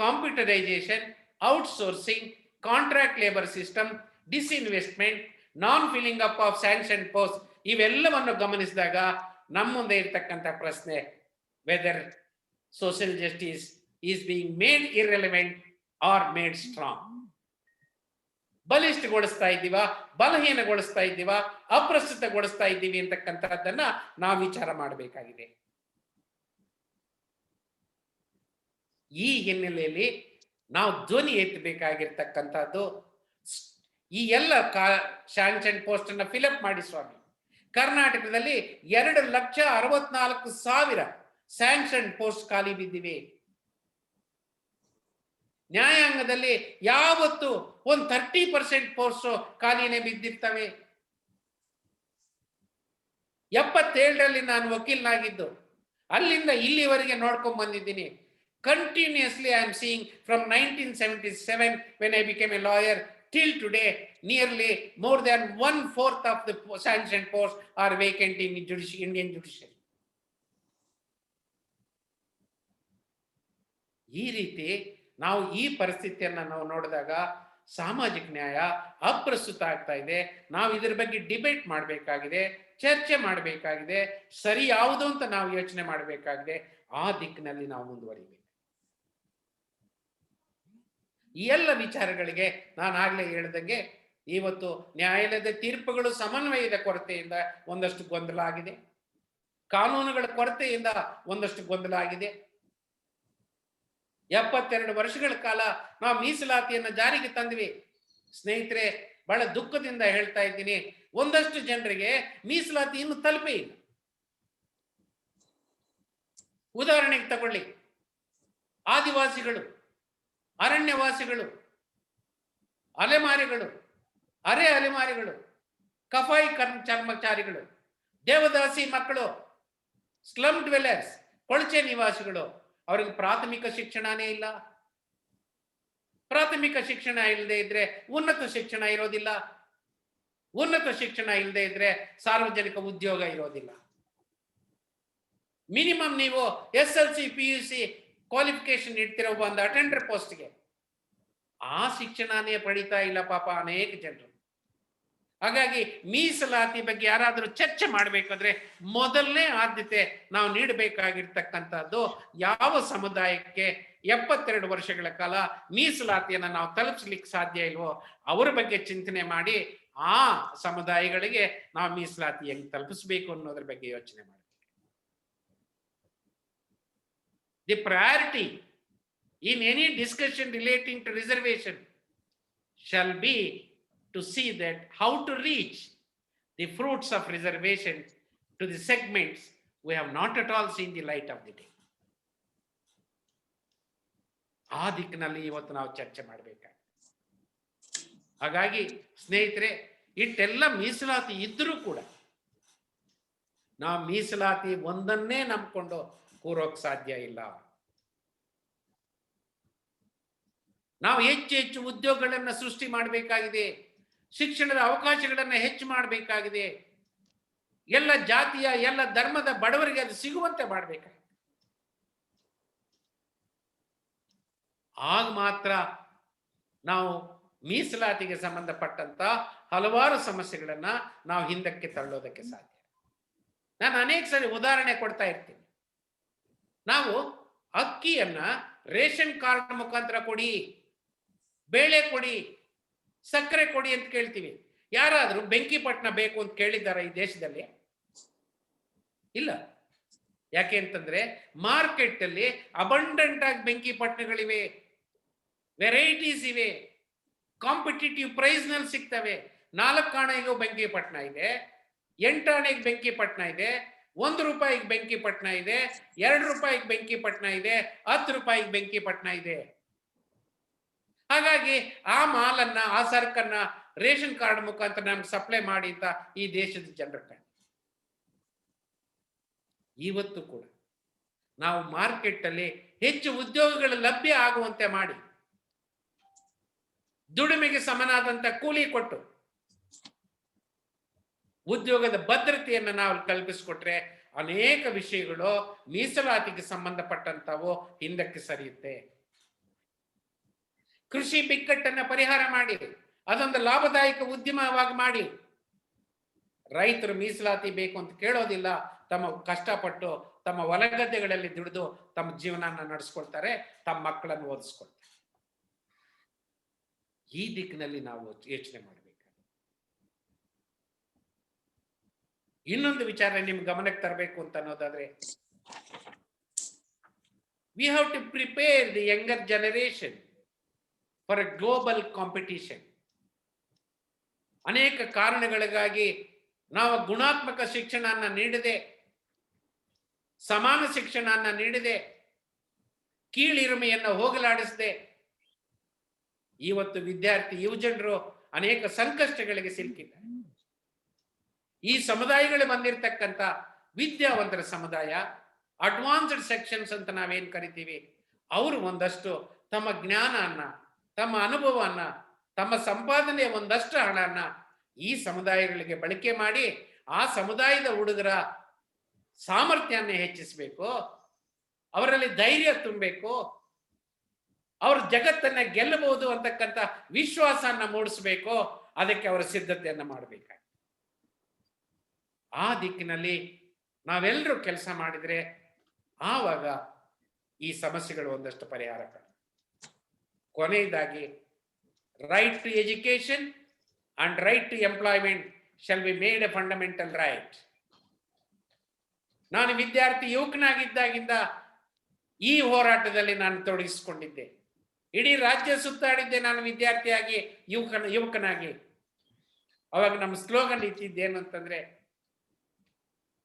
computerisation, outsourcing, contract labour system, disinvestment, non filling up of sanction post, ಇವೆಲ್ಲವನ್ನು ಗಮನಿಸಿದಾಗ ನಮ್ಮ ಮುಂದೆ ಇರ್ತಕ್ಕಂಥ ಪ್ರಶ್ನೆ, whether social justice is being made irrelevant or made strong. ಬಲಿಷ್ಠಗೊಳಿಸ್ತಾ ಇದ್ದೀವ, ಬಲಹೀನಗೊಳಿಸ್ತಾ ಇದ್ದೀವ, ಅಪ್ರಸ್ತುತಗೊಳಿಸ್ತಾ ಇದ್ದೀವಿ ಅಂತಕ್ಕಂಥದ್ದನ್ನ ನಾವು ವಿಚಾರ ಮಾಡಬೇಕಾಗಿದೆ. ಈ ಹಿನ್ನೆಲೆಯಲ್ಲಿ ನಾವು ಧ್ವನಿ ಎತ್ತಬೇಕಾಗಿರ್ತಕ್ಕಂಥದ್ದು, ಈ ಎಲ್ಲ ಶಾಂಕ್ಷನ್ ಪೋಸ್ಟ್ ಅನ್ನ ಫಿಲಪ್ ಮಾಡಿ ಸ್ವಾಮಿ. ಕರ್ನಾಟಕದಲ್ಲಿ 2,64,000 ಸ್ಯಾಂಕ್ಷನ್ ಪೋಸ್ಟ್ ಖಾಲಿ ಬಿದ್ದಿವೆ. ನ್ಯಾಯಾಂಗದಲ್ಲಿ ಯಾವತ್ತು ಒಂದು 30% ಪೋಸ್ಟ್ ಖಾಲಿನೇ ಬಿದ್ದಿರ್ತವೆ. 77ರಲ್ಲಿ ನಾನು ವಕೀಲನಾಗಿದ್ದು, ಅಲ್ಲಿಂದ ಇಲ್ಲಿವರೆಗೆ ನೋಡ್ಕೊಂಡ್ ಬಂದಿದ್ದೀನಿ. Continuously I am seeing from 1977 when I became a lawyer till today, nearly more than 1/4 of the sanctioned posts are vacant in Indian judiciary. ಈ ರೀತಿ ನಾವು ಈ ಪರಿಸ್ಥಿತಿಯನ್ನ ನಾವು ನೋಡಿದಾಗ ಸಾಮಾಜಿಕ ನ್ಯಾಯ ಅಪ್ರಸ್ತುತ ಆಗ್ತಾ ಇದೆ. ನಾವು ಇದರ ಬಗ್ಗೆ ಡಿಬೇಟ್ ಮಾಡಬೇಕಾಗಿದೆ, ಚರ್ಚೆ ಮಾಡಬೇಕಾಗಿದೆ, ಸರಿ ಯಾವುದು ಅಂತ ನಾವು ಯೋಚನೆ ಮಾಡಬೇಕಾಗಿದೆ. ಆ ದಿಕ್ಕಿನಲ್ಲಿ ನಾವು ಮುಂದುವರಿಬೇಕು. ಈ ಎಲ್ಲ ವಿಚಾರಗಳಿಗೆ ನಾನು ಆಗ್ಲೇ ಹೇಳಿದಂಗೆ, ಇವತ್ತು ನ್ಯಾಯಾಲಯದ ತೀರ್ಪುಗಳು ಸಮನ್ವಯದ ಕೊರತೆಯಿಂದ ಒಂದಷ್ಟು ಗೊಂದಲ ಆಗಿದೆ, ಕಾನೂನುಗಳ ಕೊರತೆಯಿಂದ ಒಂದಷ್ಟು ಗೊಂದಲ ಆಗಿದೆ. 72 ವರ್ಷಗಳ ಕಾಲ ನಾವು ಮೀಸಲಾತಿಯನ್ನು ಜಾರಿಗೆ ತಂದ್ವಿ. ಸ್ನೇಹಿತರೆ, ಬಹಳ ದುಃಖದಿಂದ ಹೇಳ್ತಾ ಇದ್ದೀನಿ, ಒಂದಷ್ಟು ಜನರಿಗೆ ಮೀಸಲಾತಿ ಇನ್ನು ತಲುಪೇ ಇಲ್ಲ. ಉದಾಹರಣೆಗೆ ತಗೊಳ್ಳಿ, ಆದಿವಾಸಿಗಳು, ಅರಣ್ಯವಾಸಿಗಳು, ಅಲೆಮಾರಿಗಳು, ಅರೆ ಅಲೆಮಾರಿಗಳು, ಕಫಾಯಿ ಕರ್ಮಚಾರಿಗಳು, ದೇವದಾಸಿ ಮಕ್ಕಳು, ಸ್ಲಮ್ ಡ್ವೆಲ್ಲರ್ಸ್, ಕೊಳಚೆ ನಿವಾಸಿಗಳು, ಅವ್ರಿಗೆ ಪ್ರಾಥಮಿಕ ಶಿಕ್ಷಣನೇ ಇಲ್ಲ. ಪ್ರಾಥಮಿಕ ಶಿಕ್ಷಣ ಇಲ್ಲದೆ ಇದ್ರೆ ಉನ್ನತ ಶಿಕ್ಷಣ ಇರೋದಿಲ್ಲ. ಉನ್ನತ ಶಿಕ್ಷಣ ಇಲ್ಲದೆ ಇದ್ರೆ ಸಾರ್ವಜನಿಕ ಉದ್ಯೋಗ ಇರೋದಿಲ್ಲ. ಮಿನಿಮಮ್ ನೀವು SLC PUC ಕ್ವಾಲಿಫಿಕೇಶನ್ ಇಡ್ತಿರೋ ಒಂದು ಅಟೆಂಡರ್ ಪೋಸ್ಟ್ಗೆ ಆ ಶಿಕ್ಷಣನೇ ಪಡಿತಾ ಇಲ್ಲ ಪಾಪ ಅನೇಕ ಜನರು. ಹಾಗಾಗಿ ಮೀಸಲಾತಿ ಬಗ್ಗೆ ಯಾರಾದರೂ ಚರ್ಚೆ ಮಾಡಬೇಕಾದ್ರೆ ಮೊದಲನೇ ಆದ್ಯತೆ ನಾವು ನೀಡಬೇಕಾಗಿರ್ತಕ್ಕಂಥದ್ದು, ಯಾವ ಸಮುದಾಯಕ್ಕೆ 72 ವರ್ಷಗಳ ಕಾಲ ಮೀಸಲಾತಿಯನ್ನು ನಾವು ತಲುಪಿಸ್ಲಿಕ್ಕೆ ಸಾಧ್ಯ ಇಲ್ವೋ ಅವರ ಬಗ್ಗೆ ಚಿಂತನೆ ಮಾಡಿ ಆ ಸಮುದಾಯಗಳಿಗೆ ನಾವು ಮೀಸಲಾತಿ ಹೆಂಗ್ ತಲುಪಿಸ್ಬೇಕು ಅನ್ನೋದ್ರ ಬಗ್ಗೆ ಯೋಚನೆ ಮಾಡಿ. The priority in any discussion relating to reservation shall be to see that how to reach the fruits of reservation to the segments we have not at all seen the light of the day. ಆ ದಿಕ್ಕಿನಲ್ಲಿ ಇವತ್ತು ನಾವು ಚರ್ಚೆ ಮಾಡಬೇಕಾಗಿದೆ. ಹಾಗಾಗಿ ಸ್ನೇಹಿತರೆ, ಇಟ್ಟೆಲ್ಲ ಮೀಸಲಾತಿ ಇದ್ರೂ ಕೂಡ ನಾವು ಮೀಸಲಾತಿ ಒಂದನ್ನೇ ನಂಬಿಕೊಂಡು ಕೂರೋಕ್ ಸಾಧ್ಯ ಇಲ್ಲ. ನಾವು ಹೆಚ್ಚು ಹೆಚ್ಚು ಉದ್ಯೋಗಗಳನ್ನ ಸೃಷ್ಟಿ ಮಾಡಬೇಕಾಗಿದೆ, ಶಿಕ್ಷಣದ ಅವಕಾಶಗಳನ್ನು ಹೆಚ್ಚು ಮಾಡಬೇಕಾಗಿದೆ, ಎಲ್ಲ ಜಾತಿಯ ಎಲ್ಲ ಧರ್ಮದ ಬಡವರಿಗೆ ಅದು ಸಿಗುವಂತೆ ಮಾಡಬೇಕಾಗಿದೆ. ಆಗ ಮಾತ್ರ ನಾವು ಮೀಸಲಾತಿಗೆ ಸಂಬಂಧಪಟ್ಟಂತ ಹಲವಾರು ಸಮಸ್ಯೆಗಳನ್ನ ನಾವು ಹಿಂದಕ್ಕೆ ತಳ್ಳೋದಕ್ಕೆ ಸಾಧ್ಯ. ನಾನು ಅನೇಕ ಸರಿ ಉದಾಹರಣೆ ಕೊಡ್ತಾ ಇರ್ತೀನಿ. ನಾವು ಅಕ್ಕಿಯನ್ನ ರೇಷನ್ ಕಾರ್ಡ್ ಮುಖಾಂತರ ಕೊಡಿ, ಬೇಳೆ ಕೊಡಿ, ಸಕ್ಕರೆ ಕೊಡಿ ಅಂತ ಕೇಳ್ತೀವಿ. ಯಾರಾದ್ರೂ ಬೆಂಕಿಪಟ್ಟಣ ಬೇಕು ಅಂತ ಕೇಳಿದ್ದಾರೆ ಈ ದೇಶದಲ್ಲಿ? ಇಲ್ಲ. ಯಾಕೆ ಅಂತಂದ್ರೆ ಮಾರ್ಕೆಟ್ ಅಲ್ಲಿ ಅಬಂಡೆಂಟ್ ಆಗಿ ಬೆಂಕಿಪಟ್ಟಣಗಳಿವೆ, ವೆರೈಟೀಸ್ ಇವೆ, ಕಾಂಪಿಟೇಟಿವ್ ಪ್ರೈಸ್ ನಲ್ಲಿ ಸಿಗ್ತವೆ. 4 ಆಣೆಗೂ ಬೆಂಕಿಪಟ್ಟಣ ಇದೆ, 8 ಆಣೆಗೆ ಬೆಂಕಿಪಟ್ಟಣ ಇದೆ, 1 ರೂಪಾಯಿಗೆ ಬೆಂಕಿಪಟ್ಟಣ ಇದೆ, 2 ರೂಪಾಯಿಗೆ ಬೆಂಕಿಪಟ್ಟಣ ಇದೆ, 10 ರೂಪಾಯಿಗೆ ಬೆಂಕಿಪಟ್ಟಣ ಇದೆ. ಹಾಗಾಗಿ ಆ ಮಾಲನ್ನ, ಆ ಸರಕನ್ನ ರೇಷನ್ ಕಾರ್ಡ್ ಮುಖಾಂತರ ನಮ್ಗೆ ಸಪ್ಲೈ ಮಾಡಿ ಅಂತ ಈ ದೇಶದ ಜನರ ಇವತ್ತು ಕೂಡ ನಾವು ಮಾರ್ಕೆಟ್ ಅಲ್ಲಿ ಹೆಚ್ಚು ಉದ್ಯೋಗಗಳು ಲಭ್ಯ ಆಗುವಂತೆ ಮಾಡಿ, ದುಡಿಮೆಗೆ ಸಮನಾದಂತ ಕೂಲಿ ಕೊಟ್ಟು ಉದ್ಯೋಗದ ಭದ್ರತೆಯನ್ನು ನಾವು ಕಲ್ಪಿಸಿಕೊಟ್ರೆ ಅನೇಕ ವಿಷಯಗಳು ಮೀಸಲಾತಿಗೆ ಸಂಬಂಧಪಟ್ಟಂತವು ಹಿಂದಕ್ಕೆ ಸರಿಯುತ್ತೆ. ಕೃಷಿ ಬಿಕ್ಕಟ್ಟನ್ನ ಪರಿಹಾರ ಮಾಡಿ ಅದೊಂದು ಲಾಭದಾಯಕ ಉದ್ಯಮವಾಗಿ ಮಾಡಿ. ರೈತರು ಮೀಸಲಾತಿ ಬೇಕು ಅಂತ ಕೇಳೋದಿಲ್ಲ, ತಮ್ಮ ಕಷ್ಟಪಟ್ಟು ತಮ್ಮ ಹೊಲಗದ್ದೆಗಳಲ್ಲಿ ದುಡಿದು ತಮ್ಮ ಜೀವನ ನಡೆಸ್ಕೊಳ್ತಾರೆ, ತಮ್ಮ ಮಕ್ಕಳನ್ನು ಓದಿಸ್ಕೊಳ್ತಾರೆ. ಈ ದಿಕ್ಕಿನಲ್ಲಿ ನಾವು ಯೋಚನೆ ಮಾಡಬೇಕು. ಇನ್ನೊಂದು ವಿಚಾರ ನಿಮ್ ಗಮನಕ್ಕೆ ತರಬೇಕು ಅಂತ ಅನ್ನೋದಾದ್ರೆ, we have to prepare the younger generation for a global competition. ಅನೇಕ ಕಾರಣಗಳಿಗಾಗಿ ನಾವು ಗುಣಾತ್ಮಕ ಶಿಕ್ಷಣವನ್ನು ನೀಡದೆ, ಸಮಾನ ಶಿಕ್ಷಣವನ್ನು ನೀಡದೆ, ಕೀಳಿರಿಮೆಯನ್ನು ಹೋಗಲಾಡಿಸದೆ ಇವತ್ತು ವಿದ್ಯಾರ್ಥಿ ಯುವಜನರು ಅನೇಕ ಸಂಕಷ್ಟಗಳಿಗೆ ಸಿಲುಕಿದ್ದಾರೆ. ಈ ಸಮುದಾಯಗಳು ಬಂದಿರತಕ್ಕಂಥ ವಿದ್ಯಾವಂತರ ಸಮುದಾಯ, ಅಡ್ವಾನ್ಸ್ಡ್ ಸೆಕ್ಷನ್ಸ್ ಅಂತ ನಾವೇನ್ ಕರಿತೀವಿ, ಅವರು ಒಂದಷ್ಟು ತಮ್ಮ ಜ್ಞಾನವನ್ನ, ತಮ್ಮ ಅನುಭವವನ್ನ, ತಮ್ಮ ಸಂಪಾದನೆಯ ಒಂದಷ್ಟು ಹಣನ ಈ ಸಮುದಾಯಗಳಿಗೆ ಬಳಕೆ ಮಾಡಿ ಆ ಸಮುದಾಯದ ಹುಡುಗರ ಸಾಮರ್ಥ್ಯವನ್ನು ಹೆಚ್ಚಿಸಬೇಕು, ಅವರಲ್ಲಿ ಧೈರ್ಯ ತುಂಬಬೇಕು, ಅವ್ರ ಜಗತ್ತನ್ನ ಗೆಲ್ಲಬಹುದು ಅಂತಕ್ಕಂಥ ವಿಶ್ವಾಸವನ್ನ ಮೂಡಿಸಬೇಕು. ಅದಕ್ಕೆ ಅವರ ಸಿದ್ಧತೆಯನ್ನ ಮಾಡಬೇಕಾಗಿ, ಆ ದಿಕ್ಕಿನಲ್ಲಿ ನಾವೆಲ್ಲರೂ ಕೆಲಸ ಮಾಡಿದ್ರೆ ಆವಾಗ ಈ ಸಮಸ್ಯೆಗಳು ಒಂದಷ್ಟು ಪರಿಹಾರ ಕಾಣ. ಕೊನೆಯದಾಗಿ, right to education and right to employment shall be made a fundamental right. ನಾನು ವಿದ್ಯಾರ್ಥಿ ಯುವಕನಾಗಿದ್ದಾಗಿಂದ ಈ ಹೋರಾಟದಲ್ಲಿ ನಾನು ತೊಡಗಿಸಿಕೊಂಡಿದ್ದೆ. ಇಡೀ ರಾಜ್ಯ ಸುತ್ತಾಡಿದ್ದೆ ನಾನು ವಿದ್ಯಾರ್ಥಿಯಾಗಿ, ಯುವಕನಾಗಿ. ಅವಾಗ ನಮ್ಮ ಸ್ಲೋಗನ್ ಇತ್ತಿದ್ದೇನು ಅಂತಂದ್ರೆ,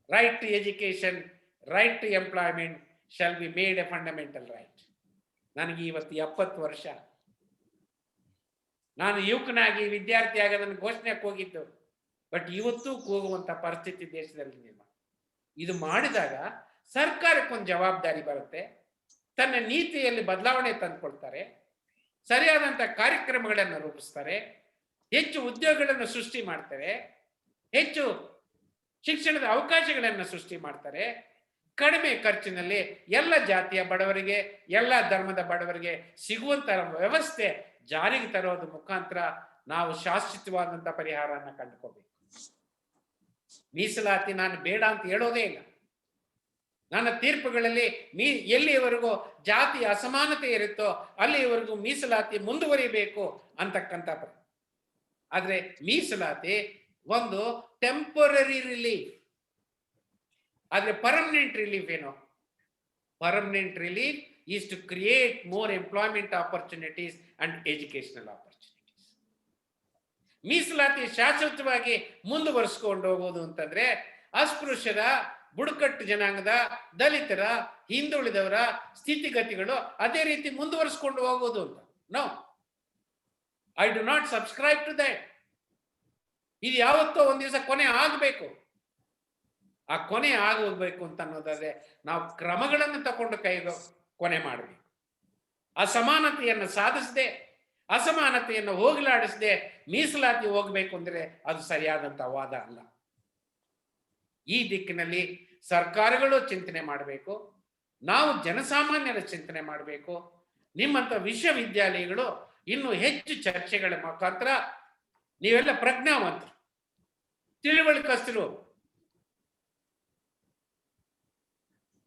right to education, right to employment shall be made a fundamental right. ನನಗೆ ಇವತ್ತು 70 ವರ್ಷ. ನಾನು ಯುವಕನಾಗಿ ವಿದ್ಯಾರ್ಥಿಯಾಗಿ ಅದನ್ನು ಘೋಷಣೆಗೆ ಹೋಗಿದ್ದು, ಬಟ್ ಇವತ್ತು ಹೋಗುವಂತ ಪರಿಸ್ಥಿತಿ ದೇಶದಲ್ಲಿ ನಿರ್ಮಾಣ. ಇದು ಮಾಡಿದಾಗ ಸರ್ಕಾರಕ್ಕೊಂದು ಜವಾಬ್ದಾರಿ ಬರುತ್ತೆ. ತನ್ನ ನೀತಿಯಲ್ಲಿ ಬದಲಾವಣೆ ತಂದುಕೊಳ್ತಾರೆ, ಸರಿಯಾದಂಥ ಕಾರ್ಯಕ್ರಮಗಳನ್ನು ರೂಪಿಸ್ತಾರೆ, ಹೆಚ್ಚು ಉದ್ಯೋಗಗಳನ್ನು ಸೃಷ್ಟಿ ಮಾಡ್ತಾರೆ, ಹೆಚ್ಚು ಶಿಕ್ಷಣದ ಅವಕಾಶಗಳನ್ನು ಸೃಷ್ಟಿ ಮಾಡ್ತಾರೆ, ಕಡಿಮೆ ಖರ್ಚಿನಲ್ಲಿ ಎಲ್ಲ ಜಾತಿಯ ಬಡವರಿಗೆ, ಎಲ್ಲ ಧರ್ಮದ ಬಡವರಿಗೆ ಸಿಗುವಂತ ವ್ಯವಸ್ಥೆ ಜಾರಿಗೆ ತರೋದ್ರ ಮುಖಾಂತರ ನಾವು ಶಾಶ್ವತವಾದಂಥ ಪರಿಹಾರನ ಕಂಡುಕೋಬೇಕು. ಮೀಸಲಾತಿ ನಾನು ಬೇಡ ಅಂತ ಹೇಳೋದೇ ಇಲ್ಲ. ನನ್ನ ತೀರ್ಪುಗಳಲ್ಲಿ ಎಲ್ಲಿಯವರೆಗೂ ಜಾತಿ ಅಸಮಾನತೆ ಇರುತ್ತೋ ಅಲ್ಲಿಯವರೆಗೂ ಮೀಸಲಾತಿ ಮುಂದುವರಿಬೇಕು ಅಂತಕ್ಕಂಥ. ಆದ್ರೆ ಮೀಸಲಾತಿ ಒಂದು ಟೆಂಪರರಿ ರಿಲೀಫ್, ಆದ್ರೆ ಪರ್ಮನೆಂಟ್ ರಿಲೀಫ್ ಏನು? Permanent relief is to create more employment opportunities and educational opportunities. ಮೀಸಲಾತಿ ಶಾಶ್ವತವಾಗಿ ಮುಂದುವರಿಸಿಕೊಂಡು ಹೋಗೋದು ಅಂತಂದ್ರೆ ಅಸ್ಪೃಶ್ಯರ, ಬುಡಕಟ್ಟು ಜನಾಂಗದ, ದಲಿತರ, ಹಿಂದುಳಿದವರ ಸ್ಥಿತಿಗತಿಗಳು ಅದೇ ರೀತಿ ಮುಂದುವರಿಸಿಕೊಂಡು ಹೋಗೋದು ಅಂತ. No, I do not subscribe to that. ಇದು ಯಾವತ್ತೋ ಒಂದ್ ದಿವಸ ಕೊನೆ ಆಗಬೇಕು. ಆ ಕೊನೆ ಆಗೋಗ್ಬೇಕು ಅಂತ ಅನ್ನೋದಾದ್ರೆ ನಾವು ಕ್ರಮಗಳನ್ನು ತಗೊಂಡು ಕೊನೆ ಮಾಡಬೇಕು. ಅಸಮಾನತೆಯನ್ನು ಸಾಧಿಸದೆ, ಅಸಮಾನತೆಯನ್ನು ಹೋಗಲಾಡಿಸದೆ ಮೀಸಲಾತಿ ಹೋಗ್ಬೇಕು ಅಂದ್ರೆ ಅದು ಸರಿಯಾದಂತ ವಾದ ಅಲ್ಲ. ಈ ದಿಕ್ಕಿನಲ್ಲಿ ಸರ್ಕಾರಗಳು ಚಿಂತನೆ ಮಾಡಬೇಕು, ನಾವು ಜನಸಾಮಾನ್ಯರ ಚಿಂತನೆ ಮಾಡಬೇಕು. ನಿಮ್ಮಂತ ವಿಶ್ವವಿದ್ಯಾಲಯಗಳು ಇನ್ನು ಹೆಚ್ಚು ಚರ್ಚೆಗಳ ಮುಖಾಂತರ, ನೀವೆಲ್ಲ ಪ್ರಜ್ಞಾವಂತರು, ತಿಳಿವಳಿಕಸ್ತರು,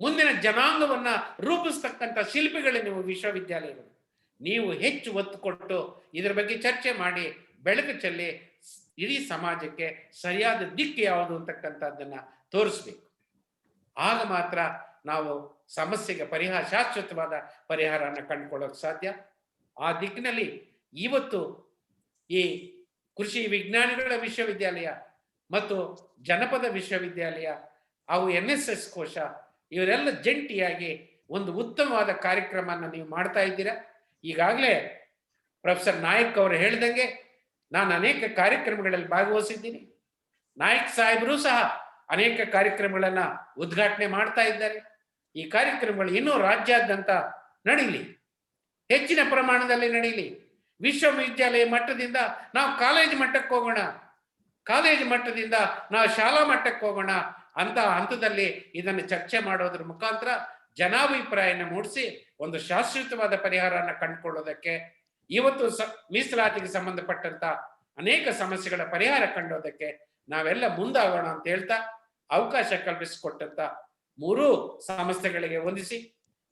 ಮುಂದಿನ ಜನಾಂಗವನ್ನ ರೂಪಿಸ್ತಕ್ಕಂಥ ಶಿಲ್ಪಿಗಳು ನೀವು ವಿಶ್ವವಿದ್ಯಾಲಯಗಳು. ನೀವು ಹೆಚ್ಚು ಒತ್ತು ಕೊಟ್ಟು ಇದರ ಬಗ್ಗೆ ಚರ್ಚೆ ಮಾಡಿ ಬೆಳಕು ಚೆಲ್ಲಿ ಇಡೀ ಸಮಾಜಕ್ಕೆ ಸರಿಯಾದ ದಿಕ್ಕು ಯಾವುದು ಅಂತಕ್ಕಂಥದ್ದನ್ನ ತೋರಿಸ್ಬೇಕು. ಆಗ ಮಾತ್ರ ನಾವು ಸಮಸ್ಯೆಗೆ ಶಾಶ್ವತವಾದ ಪರಿಹಾರನ ಕಂಡುಕೊಳ್ಳೋಕೆ ಸಾಧ್ಯ. ಆ ದಿಕ್ಕಿನಲ್ಲಿ ಇವತ್ತು ಈ ಕೃಷಿ ವಿಜ್ಞಾನಿಗಳ ವಿಶ್ವವಿದ್ಯಾಲಯ ಮತ್ತು ಜನಪದ ವಿಶ್ವವಿದ್ಯಾಲಯ, ಅವು NSS ಕೋಶ, ಇವರೆಲ್ಲ ಜಂಟಿಯಾಗಿ ಒಂದು ಉತ್ತಮವಾದ ಕಾರ್ಯಕ್ರಮನ ನೀವು ಮಾಡ್ತಾ ಇದ್ದೀರಾ. ಈಗಾಗಲೇ ಪ್ರೊಫೆಸರ್ ನಾಯಕ್ ಅವರು ಹೇಳಿದಂಗೆ ನಾನು ಅನೇಕ ಕಾರ್ಯಕ್ರಮಗಳಲ್ಲಿ ಭಾಗವಹಿಸಿದ್ದೀನಿ. ನಾಯಕ್ ಸಾಹೇಬರು ಸಹ ಅನೇಕ ಕಾರ್ಯಕ್ರಮಗಳನ್ನ ಉದ್ಘಾಟನೆ ಮಾಡ್ತಾ ಇದ್ದಾರೆ. ಈ ಕಾರ್ಯಕ್ರಮಗಳು ಇನ್ನೂ ರಾಜ್ಯಾದ್ಯಂತ ನಡೀಲಿ, ಹೆಚ್ಚಿನ ಪ್ರಮಾಣದಲ್ಲಿ ನಡೀಲಿ. ವಿಶ್ವವಿದ್ಯಾಲಯ ಮಟ್ಟದಿಂದ ನಾವು ಕಾಲೇಜ್ ಮಟ್ಟಕ್ಕೆ ಹೋಗೋಣ, ಕಾಲೇಜ್ ಮಟ್ಟದಿಂದ ನಾವು ಶಾಲಾ ಮಟ್ಟಕ್ಕೆ ಹೋಗೋಣ ಅಂತ ಹಂತದಲ್ಲಿ ಇದನ್ನು ಚರ್ಚೆ ಮಾಡೋದ್ರ ಮುಖಾಂತರ ಜನಾಭಿಪ್ರಾಯನ ಮೂಡಿಸಿ ಒಂದು ಶಾಶ್ವತವಾದ ಪರಿಹಾರನ ಕಂಡುಕೊಳ್ಳೋದಕ್ಕೆ, ಇವತ್ತು ಮೀಸಲಾತಿಗೆ ಸಂಬಂಧಪಟ್ಟಂತ ಅನೇಕ ಸಮಸ್ಯೆಗಳ ಪರಿಹಾರ ಕಂಡೋದಕ್ಕೆ ನಾವೆಲ್ಲ ಮುಂದಾಗೋಣ ಅಂತ ಹೇಳ್ತಾ, ಅವಕಾಶ ಕಲ್ಪಿಸಿಕೊಟ್ಟಂತ ಮೂರೂ ಸಂಸ್ಥೆಗಳಿಗೆ ವಂದಿಸಿ,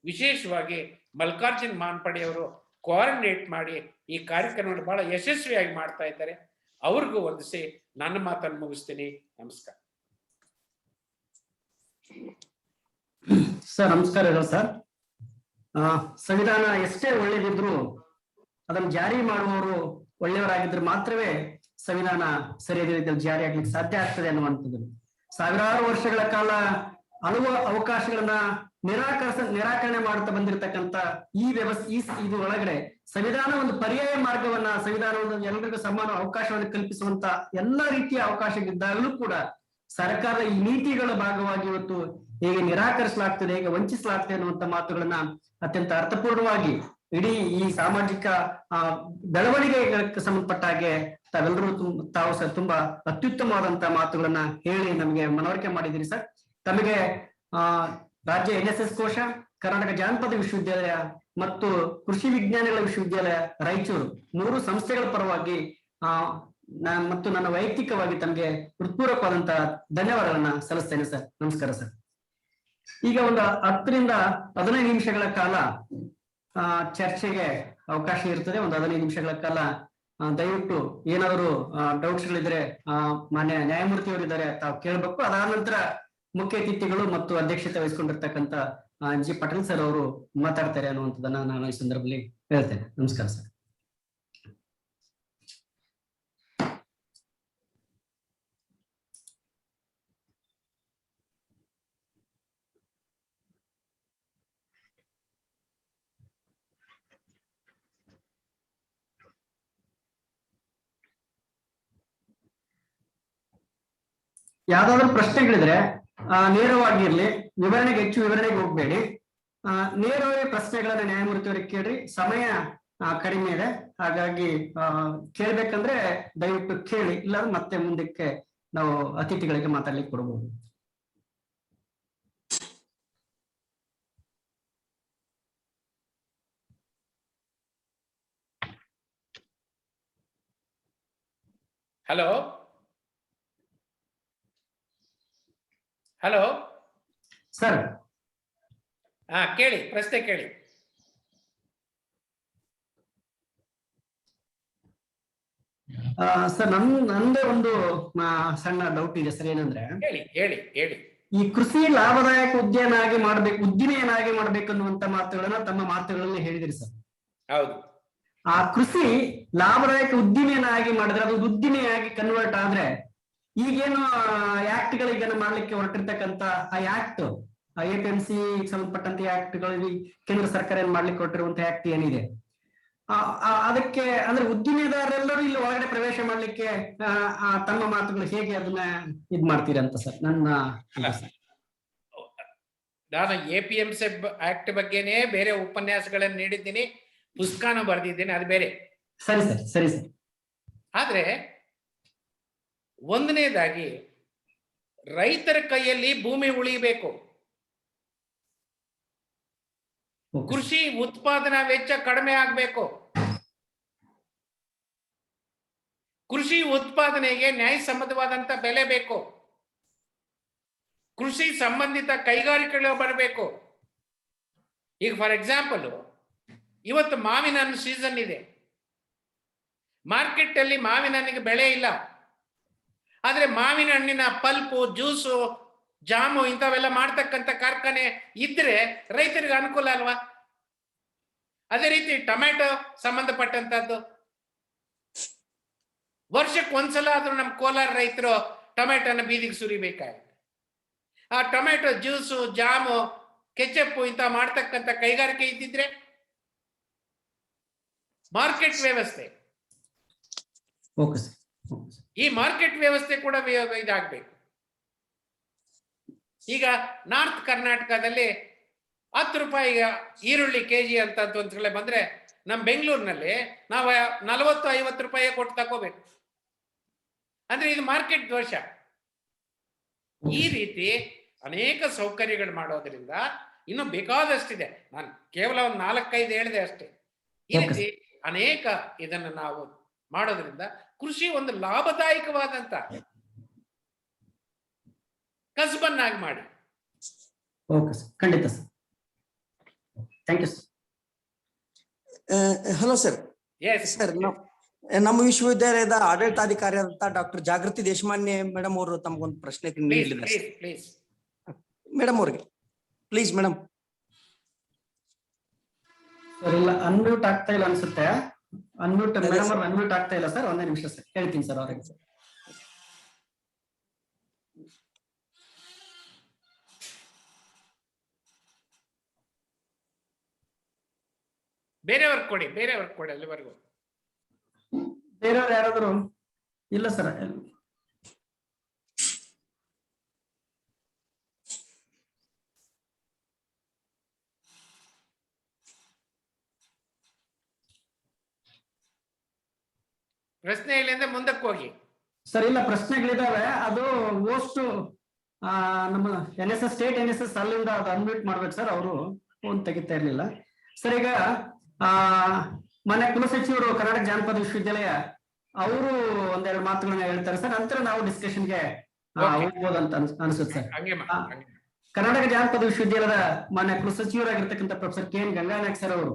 ವಿಶೇಷವಾಗಿ ಮಲ್ಲಿಕಾರ್ಜುನ್ ಮಾನ್ಪಡೆಯವರು ಕೋಆರ್ಡಿನೇಟ್ ಮಾಡಿ ಈ ಕಾರ್ಯಕ್ರಮವನ್ನು ಬಹಳ ಯಶಸ್ವಿಯಾಗಿ ಮಾಡ್ತಾ ಇದ್ದಾರೆ. ಅವ್ರಿಗೂ ವಂದಿಸಿ ನನ್ನ ಮಾತನ್ನು ಮುಗಿಸ್ತೀನಿ. ನಮಸ್ಕಾರ ಸರ್. ನಮಸ್ಕಾರಗಳು ಸರ್. ಸಂವಿಧಾನ ಎಷ್ಟೇ ಒಳ್ಳೇದಿದ್ರು ಅದನ್ನು ಜಾರಿ ಮಾಡುವವರು ಒಳ್ಳೆಯವರಾಗಿದ್ರೆ ಮಾತ್ರವೇ ಸಂವಿಧಾನ ಸರಿಯಾದ ರೀತಿಯಲ್ಲಿ ಜಾರಿ ಆಗ್ಲಿಕ್ಕೆ ಸಾಧ್ಯ ಆಗ್ತದೆ ಅನ್ನುವಂಥದ್ದು. ಸಾವಿರಾರು ವರ್ಷಗಳ ಕಾಲ ಹಲವು ಅವಕಾಶಗಳನ್ನ ನಿರಾಕರಣೆ ಮಾಡುತ್ತಾ ಬಂದಿರತಕ್ಕಂತ ಈ ವ್ಯವಸ್ಥೆ ಇದು ಒಳಗಡೆ ಸಂವಿಧಾನ ಒಂದು ಪರ್ಯಾಯ ಮಾರ್ಗವನ್ನ, ಸಂವಿಧಾನವನ್ನು ಎಲ್ಲರಿಗೂ ಸಮಾನ ಅವಕಾಶವನ್ನು ಕಲ್ಪಿಸುವಂತ ಎಲ್ಲಾ ರೀತಿಯ ಅವಕಾಶವಿದ್ದಾಗಲೂ ಕೂಡ ಸರ್ಕಾರದ ಈ ನೀತಿಗಳ ಭಾಗವಾಗಿ ಇವತ್ತು ಹೇಗೆ ನಿರಾಕರಿಸಲಾಗ್ತದೆ, ಹೇಗೆ ವಂಚಿಸಲಾಗ್ತದೆ ಅನ್ನುವಂತ ಮಾತುಗಳನ್ನ ಅತ್ಯಂತ ಅರ್ಥಪೂರ್ಣವಾಗಿ ಇಡೀ ಈ ಸಾಮಾಜಿಕ ಬೆಳವಣಿಗೆಗೆ ಸಂಬಂಧಪಟ್ಟ ಹಾಗೆ ತಾವೆಲ್ಲರೂ ತಾವು ಸರ್ ತುಂಬಾ ಅತ್ಯುತ್ತಮವಾದಂತಹ ಮಾತುಗಳನ್ನ ಹೇಳಿ ನಮಗೆ ಮನವರಿಕೆ ಮಾಡಿದಿರಿ ಸರ್. ತಮಗೆ ರಾಜ್ಯ NSS ಕೋಶ, ಕರ್ನಾಟಕ ಜಾನಪದ ವಿಶ್ವವಿದ್ಯಾಲಯ ಮತ್ತು ಕೃಷಿ ವಿಜ್ಞಾನಗಳ ವಿಶ್ವವಿದ್ಯಾಲಯ ರಾಯಚೂರು 3 ಸಂಸ್ಥೆಗಳ ಪರವಾಗಿ ಮತ್ತು ನನ್ನ ವೈಯಕ್ತಿಕವಾಗಿ ತಮಗೆ ಹೃತ್ಪೂರ್ವಕವಾದಂತಹ ಧನ್ಯವಾದಗಳನ್ನ ಸಲ್ಲಿಸ್ತೇನೆ ಸರ್. ನಮಸ್ಕಾರ ಸರ್. ಈಗ ಒಂದು 10 ರಿಂದ 15 ನಿಮಿಷಗಳ ಕಾಲ ಚರ್ಚೆಗೆ ಅವಕಾಶ ಇರ್ತದೆ. ಒಂದು 15 ನಿಮಿಷಗಳ ಕಾಲ ದಯವಿಟ್ಟು ಏನಾದರೂ ಡೌಟ್ಸ್ಗಳಿದ್ರೆ ಮಾನ್ಯ ನ್ಯಾಯಮೂರ್ತಿಯವರಿದ್ದಾರೆ ತಾವು ಕೇಳಬೇಕು. ಅದಾದ ನಂತರ ಮುಖ್ಯ ಅತಿಥಿಗಳು ಮತ್ತು ಅಧ್ಯಕ್ಷತೆ ವಹಿಸಿಕೊಂಡಿರ್ತಕ್ಕಂಥ G. ಪಾಟೀಲ್ ಸರ್ ಅವರು ಮಾತಾಡ್ತಾರೆ ಅನ್ನುವಂಥದ್ದನ್ನ ನಾನು ಈ ಸಂದರ್ಭದಲ್ಲಿ ಹೇಳ್ತೇನೆ. ನಮಸ್ಕಾರ ಸರ್. ಯಾವ್ದಾದ್ರು ಪ್ರಶ್ನೆಗಳಿದ್ರೆ ನೇರವಾಗಿರ್ಲಿ, ಹೆಚ್ಚು ವಿವರಣೆಗೆ ಹೋಗ್ಬೇಡಿ. ನೇರವಾಗಿ ಪ್ರಶ್ನೆಗಳನ್ನ ನ್ಯಾಯಮೂರ್ತಿಯವರಿಗೆ ಕೇಳ್ರಿ. ಸಮಯ ಕಡಿಮೆ ಇದೆ, ಹಾಗಾಗಿ ಕೇಳ್ಬೇಕಂದ್ರೆ ದಯವಿಟ್ಟು ಕೇಳಿ, ಇಲ್ಲ ಮತ್ತೆ ಮುಂದಕ್ಕೆ ನಾವು ಅತಿಥಿಗಳಿಗೆ ಮಾತಾಡ್ಲಿಕ್ಕೆ ಕೊಡಬಹುದು. Hello hello sir. ಕೇಳಿ, ಪ್ರಶ್ನೆ ಕೇಳಿ. ಸರ್, ನಂದೇ ಒಂದು ಸಣ್ಣ ಡೌಟ್ ಇದೆ ಸರ್. ಏನಂದ್ರೆ ಹೇಳಿ. ಈ ಕೃಷಿ ಲಾಭದಾಯಕ ಉದ್ದಿಮೆಯನ್ನಾಗಿ ಮಾಡ್ಬೇಕು ಅನ್ನುವಂತ ಮಾತುಗಳನ್ನ ತಮ್ಮ ಮಾತುಗಳಲ್ಲಿ ಹೇಳಿದಿರಿ ಸರ್. ಹೌದು. ಆ ಕೃಷಿ ಲಾಭದಾಯಕ ಉದ್ದಿಮೆಯನ್ನಾಗಿ ಮಾಡಿದ್ರೆ ಅದು ಉದ್ದಿಮೆಯಾಗಿ ಕನ್ವರ್ಟ್ ಆದ್ರೆ ಈಗೇನು ಆಕ್ಟ್ ಗಳಿಗೇನು ಮಾಡ್ಲಿಕ್ಕೆ ಹೊರಟಿರ್ತಕ್ಕಂತ ಆ ಆಕ್ಟ್ APMC ಸಂಬಂಧಪಟ್ಟಂತ ಆಕ್ಟ್ ಗಳು ಕೇಂದ್ರ ಸರ್ಕಾರ ಏನ್ ಮಾಡ್ಲಿಕ್ಕೆ ಹೊರಟಿರುವಂತ ಆಕ್ಟ್ ಏನಿದೆ ಅದಕ್ಕೆ ಅಂದ್ರೆ ಉದ್ದಿಮೆದಾರರೆಲ್ಲರೂ ಇಲ್ಲಿ ಒಳಗಡೆ ಪ್ರವೇಶ ಮಾಡ್ಲಿಕ್ಕೆ ತಮ್ಮ ಮಾತುಗಳು ಹೇಗೆ ಅದನ್ನ ಇದ್ ಮಾಡ್ತೀರಿ ಅಂತ ಸರ್ ನನ್ನ. ನಾನು APMC ಆಕ್ಟ್ ಬಗ್ಗೆನೇ ಬೇರೆ ಉಪನ್ಯಾಸಗಳನ್ನು ನೀಡಿದ್ದೀನಿ, ಪುಸ್ತಕನ ಬರೆದಿದ್ದೀನಿ, ಅದು ಬೇರೆ. ಸರಿ ಸರ್. ಆದ್ರೆ ಒಂದನೇದಾಗಿ ರೈತರ ಕೈಯಲ್ಲಿ ಭೂಮಿ ಉಳಿಬೇಕು. ಕೃಷಿ ಉತ್ಪಾದನಾ ವೆಚ್ಚ ಕಡಿಮೆ ಆಗ್ಬೇಕು. ಕೃಷಿ ಉತ್ಪಾದನೆಗೆ ನ್ಯಾಯಸಮ್ಮತವಾದಂತ ಬೆಲೆ ಬೇಕು. ಕೃಷಿ ಸಂಬಂಧಿತ ಕೈಗಾರಿಕೆಗಳು ಬರಬೇಕು. ಈಗ ಫಾರ್ ಎಕ್ಸಾಂಪಲ್ ಇವತ್ತು ಮಾವಿನ ಹಣ್ಣು ಸೀಸನ್ ಇದೆ, ಮಾರ್ಕೆಟ್ ಅಲ್ಲಿ ಮಾವಿನ ಹಣ್ಣಿಗೆ ಬೆಲೆ ಇಲ್ಲ. ಆದ್ರೆ ಮಾವಿನ ಹಣ್ಣಿನ ಪಲ್ಪು, ಜ್ಯೂಸು, ಜಾಮು ಇಂಥವೆಲ್ಲ ಮಾಡ್ತಕ್ಕಂಥ ಕಾರ್ಖಾನೆ ಇದ್ರೆ ರೈತರಿಗೆ ಅನುಕೂಲ ಅಲ್ವಾ? ಅದೇ ರೀತಿ ಟೊಮ್ಯಾಟೊ ಸಂಬಂಧಪಟ್ಟಂತದ್ದು ವರ್ಷಕ್ಕೆ ಒಂದ್ಸಲ ಆದ್ರೂ ನಮ್ಮ ಕೋಲಾರ ರೈತರು ಟೊಮ್ಯಾಟೊನ ಬೀದಿಗೆ ಸುರಿಬೇಕಾಗುತ್ತೆ. ಆ ಟೊಮ್ಯಾಟೊ ಜ್ಯೂಸು, ಜಾಮು, ಕೆಚಪ್ಪು ಇಂಥ ಮಾಡ್ತಕ್ಕಂಥ ಕೈಗಾರಿಕೆ ಇದ್ದಿದ್ರೆ ಮಾರ್ಕೆಟ್ ವ್ಯವಸ್ಥೆ, ಈ ಮಾರ್ಕೆಟ್ ವ್ಯವಸ್ಥೆ ಕೂಡ ಇದಾಗಬೇಕು. ಈಗ ನಾರ್ತ್ ಕರ್ನಾಟಕದಲ್ಲಿ 10 ರೂಪಾಯಿಗೆ ಈರುಳ್ಳಿ ಕೆಜಿ ಅಂತ ಬಂದ್ರೆ ನಮ್ಮ ಬೆಂಗಳೂರಿನಲ್ಲಿ ನಾವು 40-50 ರೂಪಾಯಿ ಕೊಟ್ಟು ತಗೋಬೇಕು. ಅಂದ್ರೆ ಇದು ಮಾರ್ಕೆಟ್ ದೋಷ. ಈ ರೀತಿ ಅನೇಕ ಸೌಕರ್ಯಗಳು ಮಾಡೋದ್ರಿಂದ ಇನ್ನು ಬೇಕಾದಷ್ಟಿದೆ. ನಾನು ಕೇವಲ ಒಂದು 4-5 ಹೇಳಿದೆ ಅಷ್ಟೇ. ಈ ರೀತಿ ಅನೇಕ ಇದನ್ನು ನಾವು ಮಾಡೋದ್ರಿಂದ ಕೃಷಿ ಒಂದು ಲಾಭದಾಯಕವಾದಂತ ಕಸಬನ್ನಾಗಿ ಮಾಡಿ. ಓಕೆ ಸರ್, ಖಂಡಿತ sir. Thank you sir. Hello sir. Yes sir, ನಮ್ಮ ವಿಶ್ವವಿದ್ಯಾಲಯದ ಆಡಳಿತಾಧಿಕಾರಿಯಾದಂತ ಡಾಕ್ಟರ್ ಜಾಗೃತಿ ದೇಶಮಾನ್ಯ ಮೇಡಮ್ ಅವರು ತಮಗೊಂದು ಪ್ರಶ್ನೆ ನೀಡಿದ್ದಾರೆ. ಪ್ಲೀಸ್ ಮೇಡಮ್ ಅವ್ರಿಗೆ ಪ್ಲೀಸ್ ಮೇಡಮ್. ಸರ್ ಇಲ್ಲ, ಅನ್ಮ್ಯೂಟ್ ಆಗ್ತಾ ಇಲ್ಲ ಅನ್ಸುತ್ತೆ. ಅನ್ಮ್ಯೂಟ್ ಅದೇ ಮೇಡಮ್ ಸರ್. ಅವ್ರು ಅನ್ಮ್ಯೂಟ್ ಆಗ್ತಾ ಇಲ್ಲ ಸರ್. ಒಂದೇ ನಿಮಿಷ ಸರ್, ಹೇಳ್ತೀನಿ ಸರ್ ಅವ್ರಿಗೆ. ಬೇರೆಯವ್ರಿಗೆ ಕೊಡಿ ಅಲ್ಲಿವರೆಗೂ. ಬೇರೆಯವ್ರು ಯಾರಾದ್ರು ಇಲ್ಲ ಸರ್. ಪ್ರಶ್ನೆ ಇಲ್ಲಿಂದ ಮುಂದಕ್ಕೆ ಹೋಗಿ. ಸರ್ ಇಲ್ಲ, ಪ್ರಶ್ನೆಗಳಿದಾವೆ. ಅದು ಓಸ್ಟ್ ನಮ್ಮ NSS ಸ್ಟೇಟ್ NSS ಅಲ್ಲಿಂದ ಅದು ಅನ್ಮ್ಯೂಟ್ ಮಾಡ್ಬೇಕು ಸರ್. ಅವರು ಫೋನ್ ತೆಗಿತಾ ಇರ್ಲಿಲ್ಲ ಸರ್. ಈಗ ಮನೆ ಕುಲಸಚಿವರು ಕರ್ನಾಟಕ ಜಾನಪದ ವಿಶ್ವವಿದ್ಯಾಲಯ ಅವರು ಒಂದೆರಡು ಮಾತುಗಳನ್ನ ಹೇಳ್ತಾರೆ ಸರ್. ನಂತರ ನಾವು ಡಿಸ್ಕಷನ್ಗೆ ಹೋಗ್ಬೋದಂತ ಅನ್ಸುತ್ತೆ ಸರ್. ಕರ್ನಾಟಕ ಜಾನಪದ ವಿಶ್ವವಿದ್ಯಾಲಯದ ಮಾನ್ಯ ಕುಲಸಚಿವರಾಗಿರ್ತಕ್ಕಂಥ ಪ್ರೊಫೆಸರ್ KN ಗಂಗಾನಾಯಕ್ ಸರ್ ಅವರು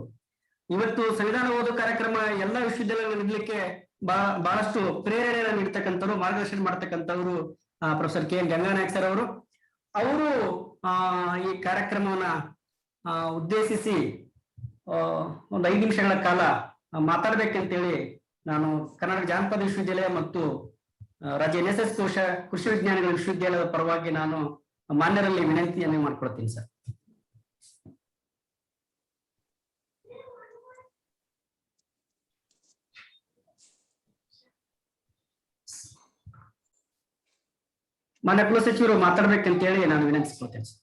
ಇವತ್ತು ಸಂವಿಧಾನ ಓದೋ ಕಾರ್ಯಕ್ರಮ ಎಲ್ಲ ವಿಶ್ವವಿದ್ಯಾಲಯಗಳು ನೀಡಲಿಕ್ಕೆ ಬಹಳಷ್ಟು ಪ್ರೇರಣೆಯನ್ನು ನೀಡ್ತಕ್ಕಂಥವ್ರು, ಮಾರ್ಗದರ್ಶನ ಮಾಡ್ತಕ್ಕಂಥವ್ರು ಪ್ರೊಫೆಸರ್ KN ಗಂಗಾನಾಯಕ್ ಸರ್ ಅವರು. ಈ ಕಾರ್ಯಕ್ರಮವನ್ನ ಉದ್ದೇಶಿಸಿ ಒಂದು 5 ನಿಮಿಷಗಳ ಕಾಲ ಮಾತಾಡ್ಬೇಕಂತೇಳಿ ನಾನು ಕರ್ನಾಟಕ ಜಾನಪದ ವಿಶ್ವವಿದ್ಯಾಲಯ ಮತ್ತು ರಾಜ್ಯ NSS ಕೃಷಿ ವಿಜ್ಞಾನಗಳ ವಿಶ್ವವಿದ್ಯಾಲಯದ ಪರವಾಗಿ ನಾನು ಮಾನ್ಯರಲ್ಲಿ ವಿನಂತಿಯನ್ನು ಮಾಡ್ಕೊಳ್ತೀನಿ ಸರ್. ಮಾನ್ಯ ಕುಲಸಚಿವರು ಮಾತಾಡ್ಬೇಕಂತೇಳಿ ನಾನು ವಿನಂತಿಸ್ಕೊಳ್ತೇನೆ ಸರ್.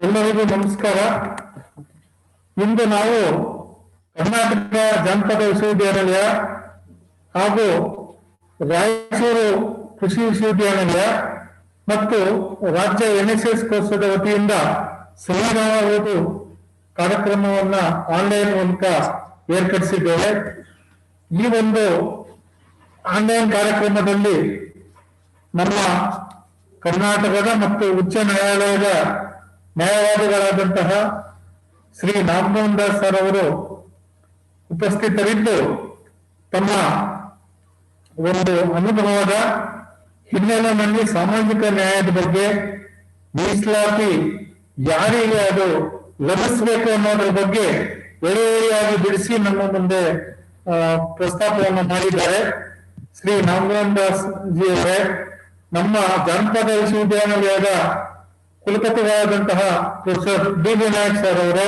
ಎಲ್ಲರಿಗೂ ನಮಸ್ಕಾರ. ಇಂದು ನಾವು ಕರ್ನಾಟಕ ಜಾನಪದ ವಿಶ್ವವಿದ್ಯಾನಿಲಯ ಹಾಗೂ ರಾಯಚೂರು ಕೃಷಿ ವಿಶ್ವವಿದ್ಯಾನಿಲಯ ಮತ್ತು ರಾಜ್ಯ NSS ಕೋರ್ಸದ ವತಿಯಿಂದ ಸಂವಿಧಾನ ಓದು ಕಾರ್ಯಕ್ರಮವನ್ನ ಆನ್ಲೈನ್ ಮೂಲಕ ಏರ್ಪಡಿಸಿದ್ದೇವೆ. ಈ ಒಂದು ಆನ್ಲೈನ್ ಕಾರ್ಯಕ್ರಮದಲ್ಲಿ ನಮ್ಮ ಕರ್ನಾಟಕದ ಮತ್ತು ಉಚ್ಚ ನ್ಯಾಯಾಲಯದ ನ್ಯಾಯವಾದಿಗಳಾದಂತಹ ಶ್ರೀ ನಾಗಮೋಹನ್ ದಾಸ್ ಸರ್ ಅವರು ಉಪಸ್ಥಿತರಿದ್ದು ತಮ್ಮ ಒಂದು ಅನುಭವದ ಹಿನ್ನೆಲೆಯಲ್ಲಿ ಸಾಮಾಜಿಕ ನ್ಯಾಯದ ಬಗ್ಗೆ, ಮೀಸಲಾತಿ ಯಾರಿಗೆ ಅದು ಲಭಿಸಬೇಕು ಅನ್ನೋದ್ರ ಬಗ್ಗೆ ಎಳೆಯಾಗಿ ಬಿಡಿಸಿ ನಮ್ಮ ಮುಂದೆ ಪ್ರಸ್ತಾಪವನ್ನು ಮಾಡಿದ್ದಾರೆ. ಶ್ರೀ ನಾಗಮೋಹನ್ ದಾಸ್ ಜಿ ಅವರೇ, ನಮ್ಮ ಜಾನಪದ ವಿಶ್ವವಿದ್ಯಾನಿಲಯದ ಕುಲಪತಿಗಳಾದಂತಹ ಪ್ರೊಫೆಸರ್ DB ನಾಯಕ್ ಸರ್ ಅವರೇ,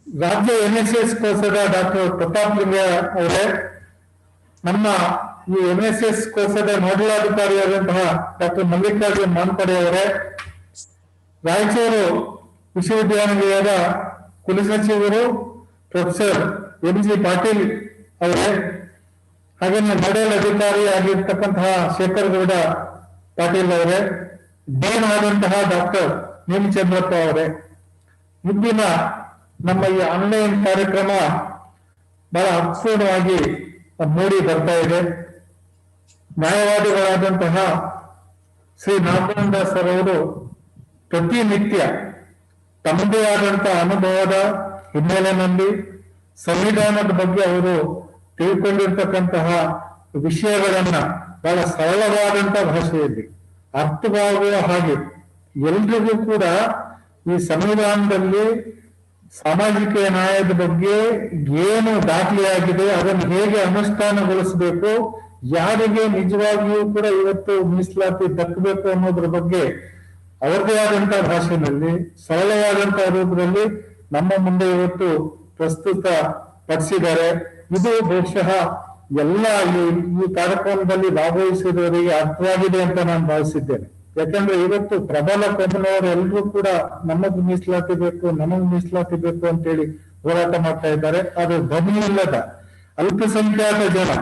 ರಾಜ್ಯ NSS ಕೋರ್ಸದ ಡಾಕ್ಟರ್ ಪ್ರತಾಪ್ ಲಿಂಗ ಅವರೇ, ನಮ್ಮ ಈ NSS ಕೋರ್ಸದ ನೋಡಲಾಧಿಕಾರಿಯಾದಂತಹ ಡಾಕ್ಟರ್ ಮಲ್ಲಿಕಾರ್ಜುನ್ ಮಾನ್ಪಡೆ ಅವರೇ, ರಾಯಚೂರು ವಿಶ್ವವಿದ್ಯಾನಿಲಯದ ಕುಲಸಚಿವರು ಪ್ರೊಫೆಸರ್ MG ಪಾಟೀಲ್ ಅವರೇ, ಹಾಗೆ ನೋಡಲ್ ಅಧಿಕಾರಿ ಆಗಿರ್ತಕ್ಕಂತಹ ಶೇಖರ್ ಗೌಡ ಪಾಟೀಲ್ ಅವರೇ, ಡೀನ್ ಆದಂತಹ ಡಾಕ್ಟರ್ ನೇಮಿಚಂದ್ರಪ್ಪ ಅವರೇ, ಇಂದಿನ ನಮ್ಮ ಈ ಆನ್ಲೈನ್ ಕಾರ್ಯಕ್ರಮ ಬಹಳ ಅರ್ಥಪೂರ್ಣವಾಗಿ ಮೂಡಿ ಬರ್ತಾ ಇದೆ. ನ್ಯಾಯವಾದಿಗಳಾದಂತಹ ಶ್ರೀ ನಾಗಮೋಹನ್ ದಾಸ್ ಸರ್ ಅವರು ಪ್ರತಿನಿತ್ಯ ತಮ್ಮದೇ ಆದಂತಹ ಅನುಭವದ ಹಿನ್ನೆಲೆಯಲ್ಲಿ ಸಂವಿಧಾನದ ಬಗ್ಗೆ ಅವರು ತಿಳ್ಕೊಂಡಿರ್ತಕ್ಕಂತಹ ವಿಷಯಗಳನ್ನ ಬಹಳ ಸರಳವಾದಂತಹ ಭಾಷೆಯಲ್ಲಿ ಅರ್ಥವಾಗುವ ಹಾಗೆ ಎಲ್ರಿಗೂ ಕೂಡ ಈ ಸಂವಿಧಾನದಲ್ಲಿ ಸಾಮಾಜಿಕ ನ್ಯಾಯದ ಬಗ್ಗೆ ಏನು ದಾಖಲೆಯಾಗಿದೆ, ಅದನ್ನು ಹೇಗೆ ಅನುಷ್ಠಾನಗೊಳಿಸಬೇಕು, ಯಾರಿಗೆ ನಿಜವಾಗಿಯೂ ಕೂಡ ಇವತ್ತು ಮೀಸಲಾತಿ ದಕ್ಕಬೇಕು ಅನ್ನೋದ್ರ ಬಗ್ಗೆ ಅವರದೇ ಆದಂತಹ ಭಾಷೆಯಲ್ಲಿ ಸರಳವಾದಂತಹ ರೂಪದಲ್ಲಿ ನಮ್ಮ ಮುಂದೆ ಇವತ್ತು ಪ್ರಸ್ತುತ ಪಡಿಸಿದ್ದಾರೆ. ಇದು ಬಹುಶಃ ಎಲ್ಲ ಈ ಕಾರ್ಯಕ್ರಮದಲ್ಲಿ ಭಾಗವಹಿಸಿದವರಿಗೆ ಅರ್ಥವಾಗಿದೆ ಅಂತ ನಾನು ಭಾವಿಸಿದ್ದೇನೆ. ಯಾಕಂದ್ರೆ ಇವತ್ತು ಪ್ರಬಲ ಕೊಮ್ಮನವರು ಎಲ್ಲರೂ ಕೂಡ ನಮಗ್ ಮೀಸಲಾತಿ ಬೇಕು, ನಮಗ್ ಮೀಸಲಾತಿ ಬೇಕು ಅಂತೇಳಿ ಹೋರಾಟ ಮಾಡ್ತಾ ಇದ್ದಾರೆ. ಅದು ಧ್ವನಿ ಇಲ್ಲದ ಅಲ್ಪಸಂಖ್ಯಾತ ಜನ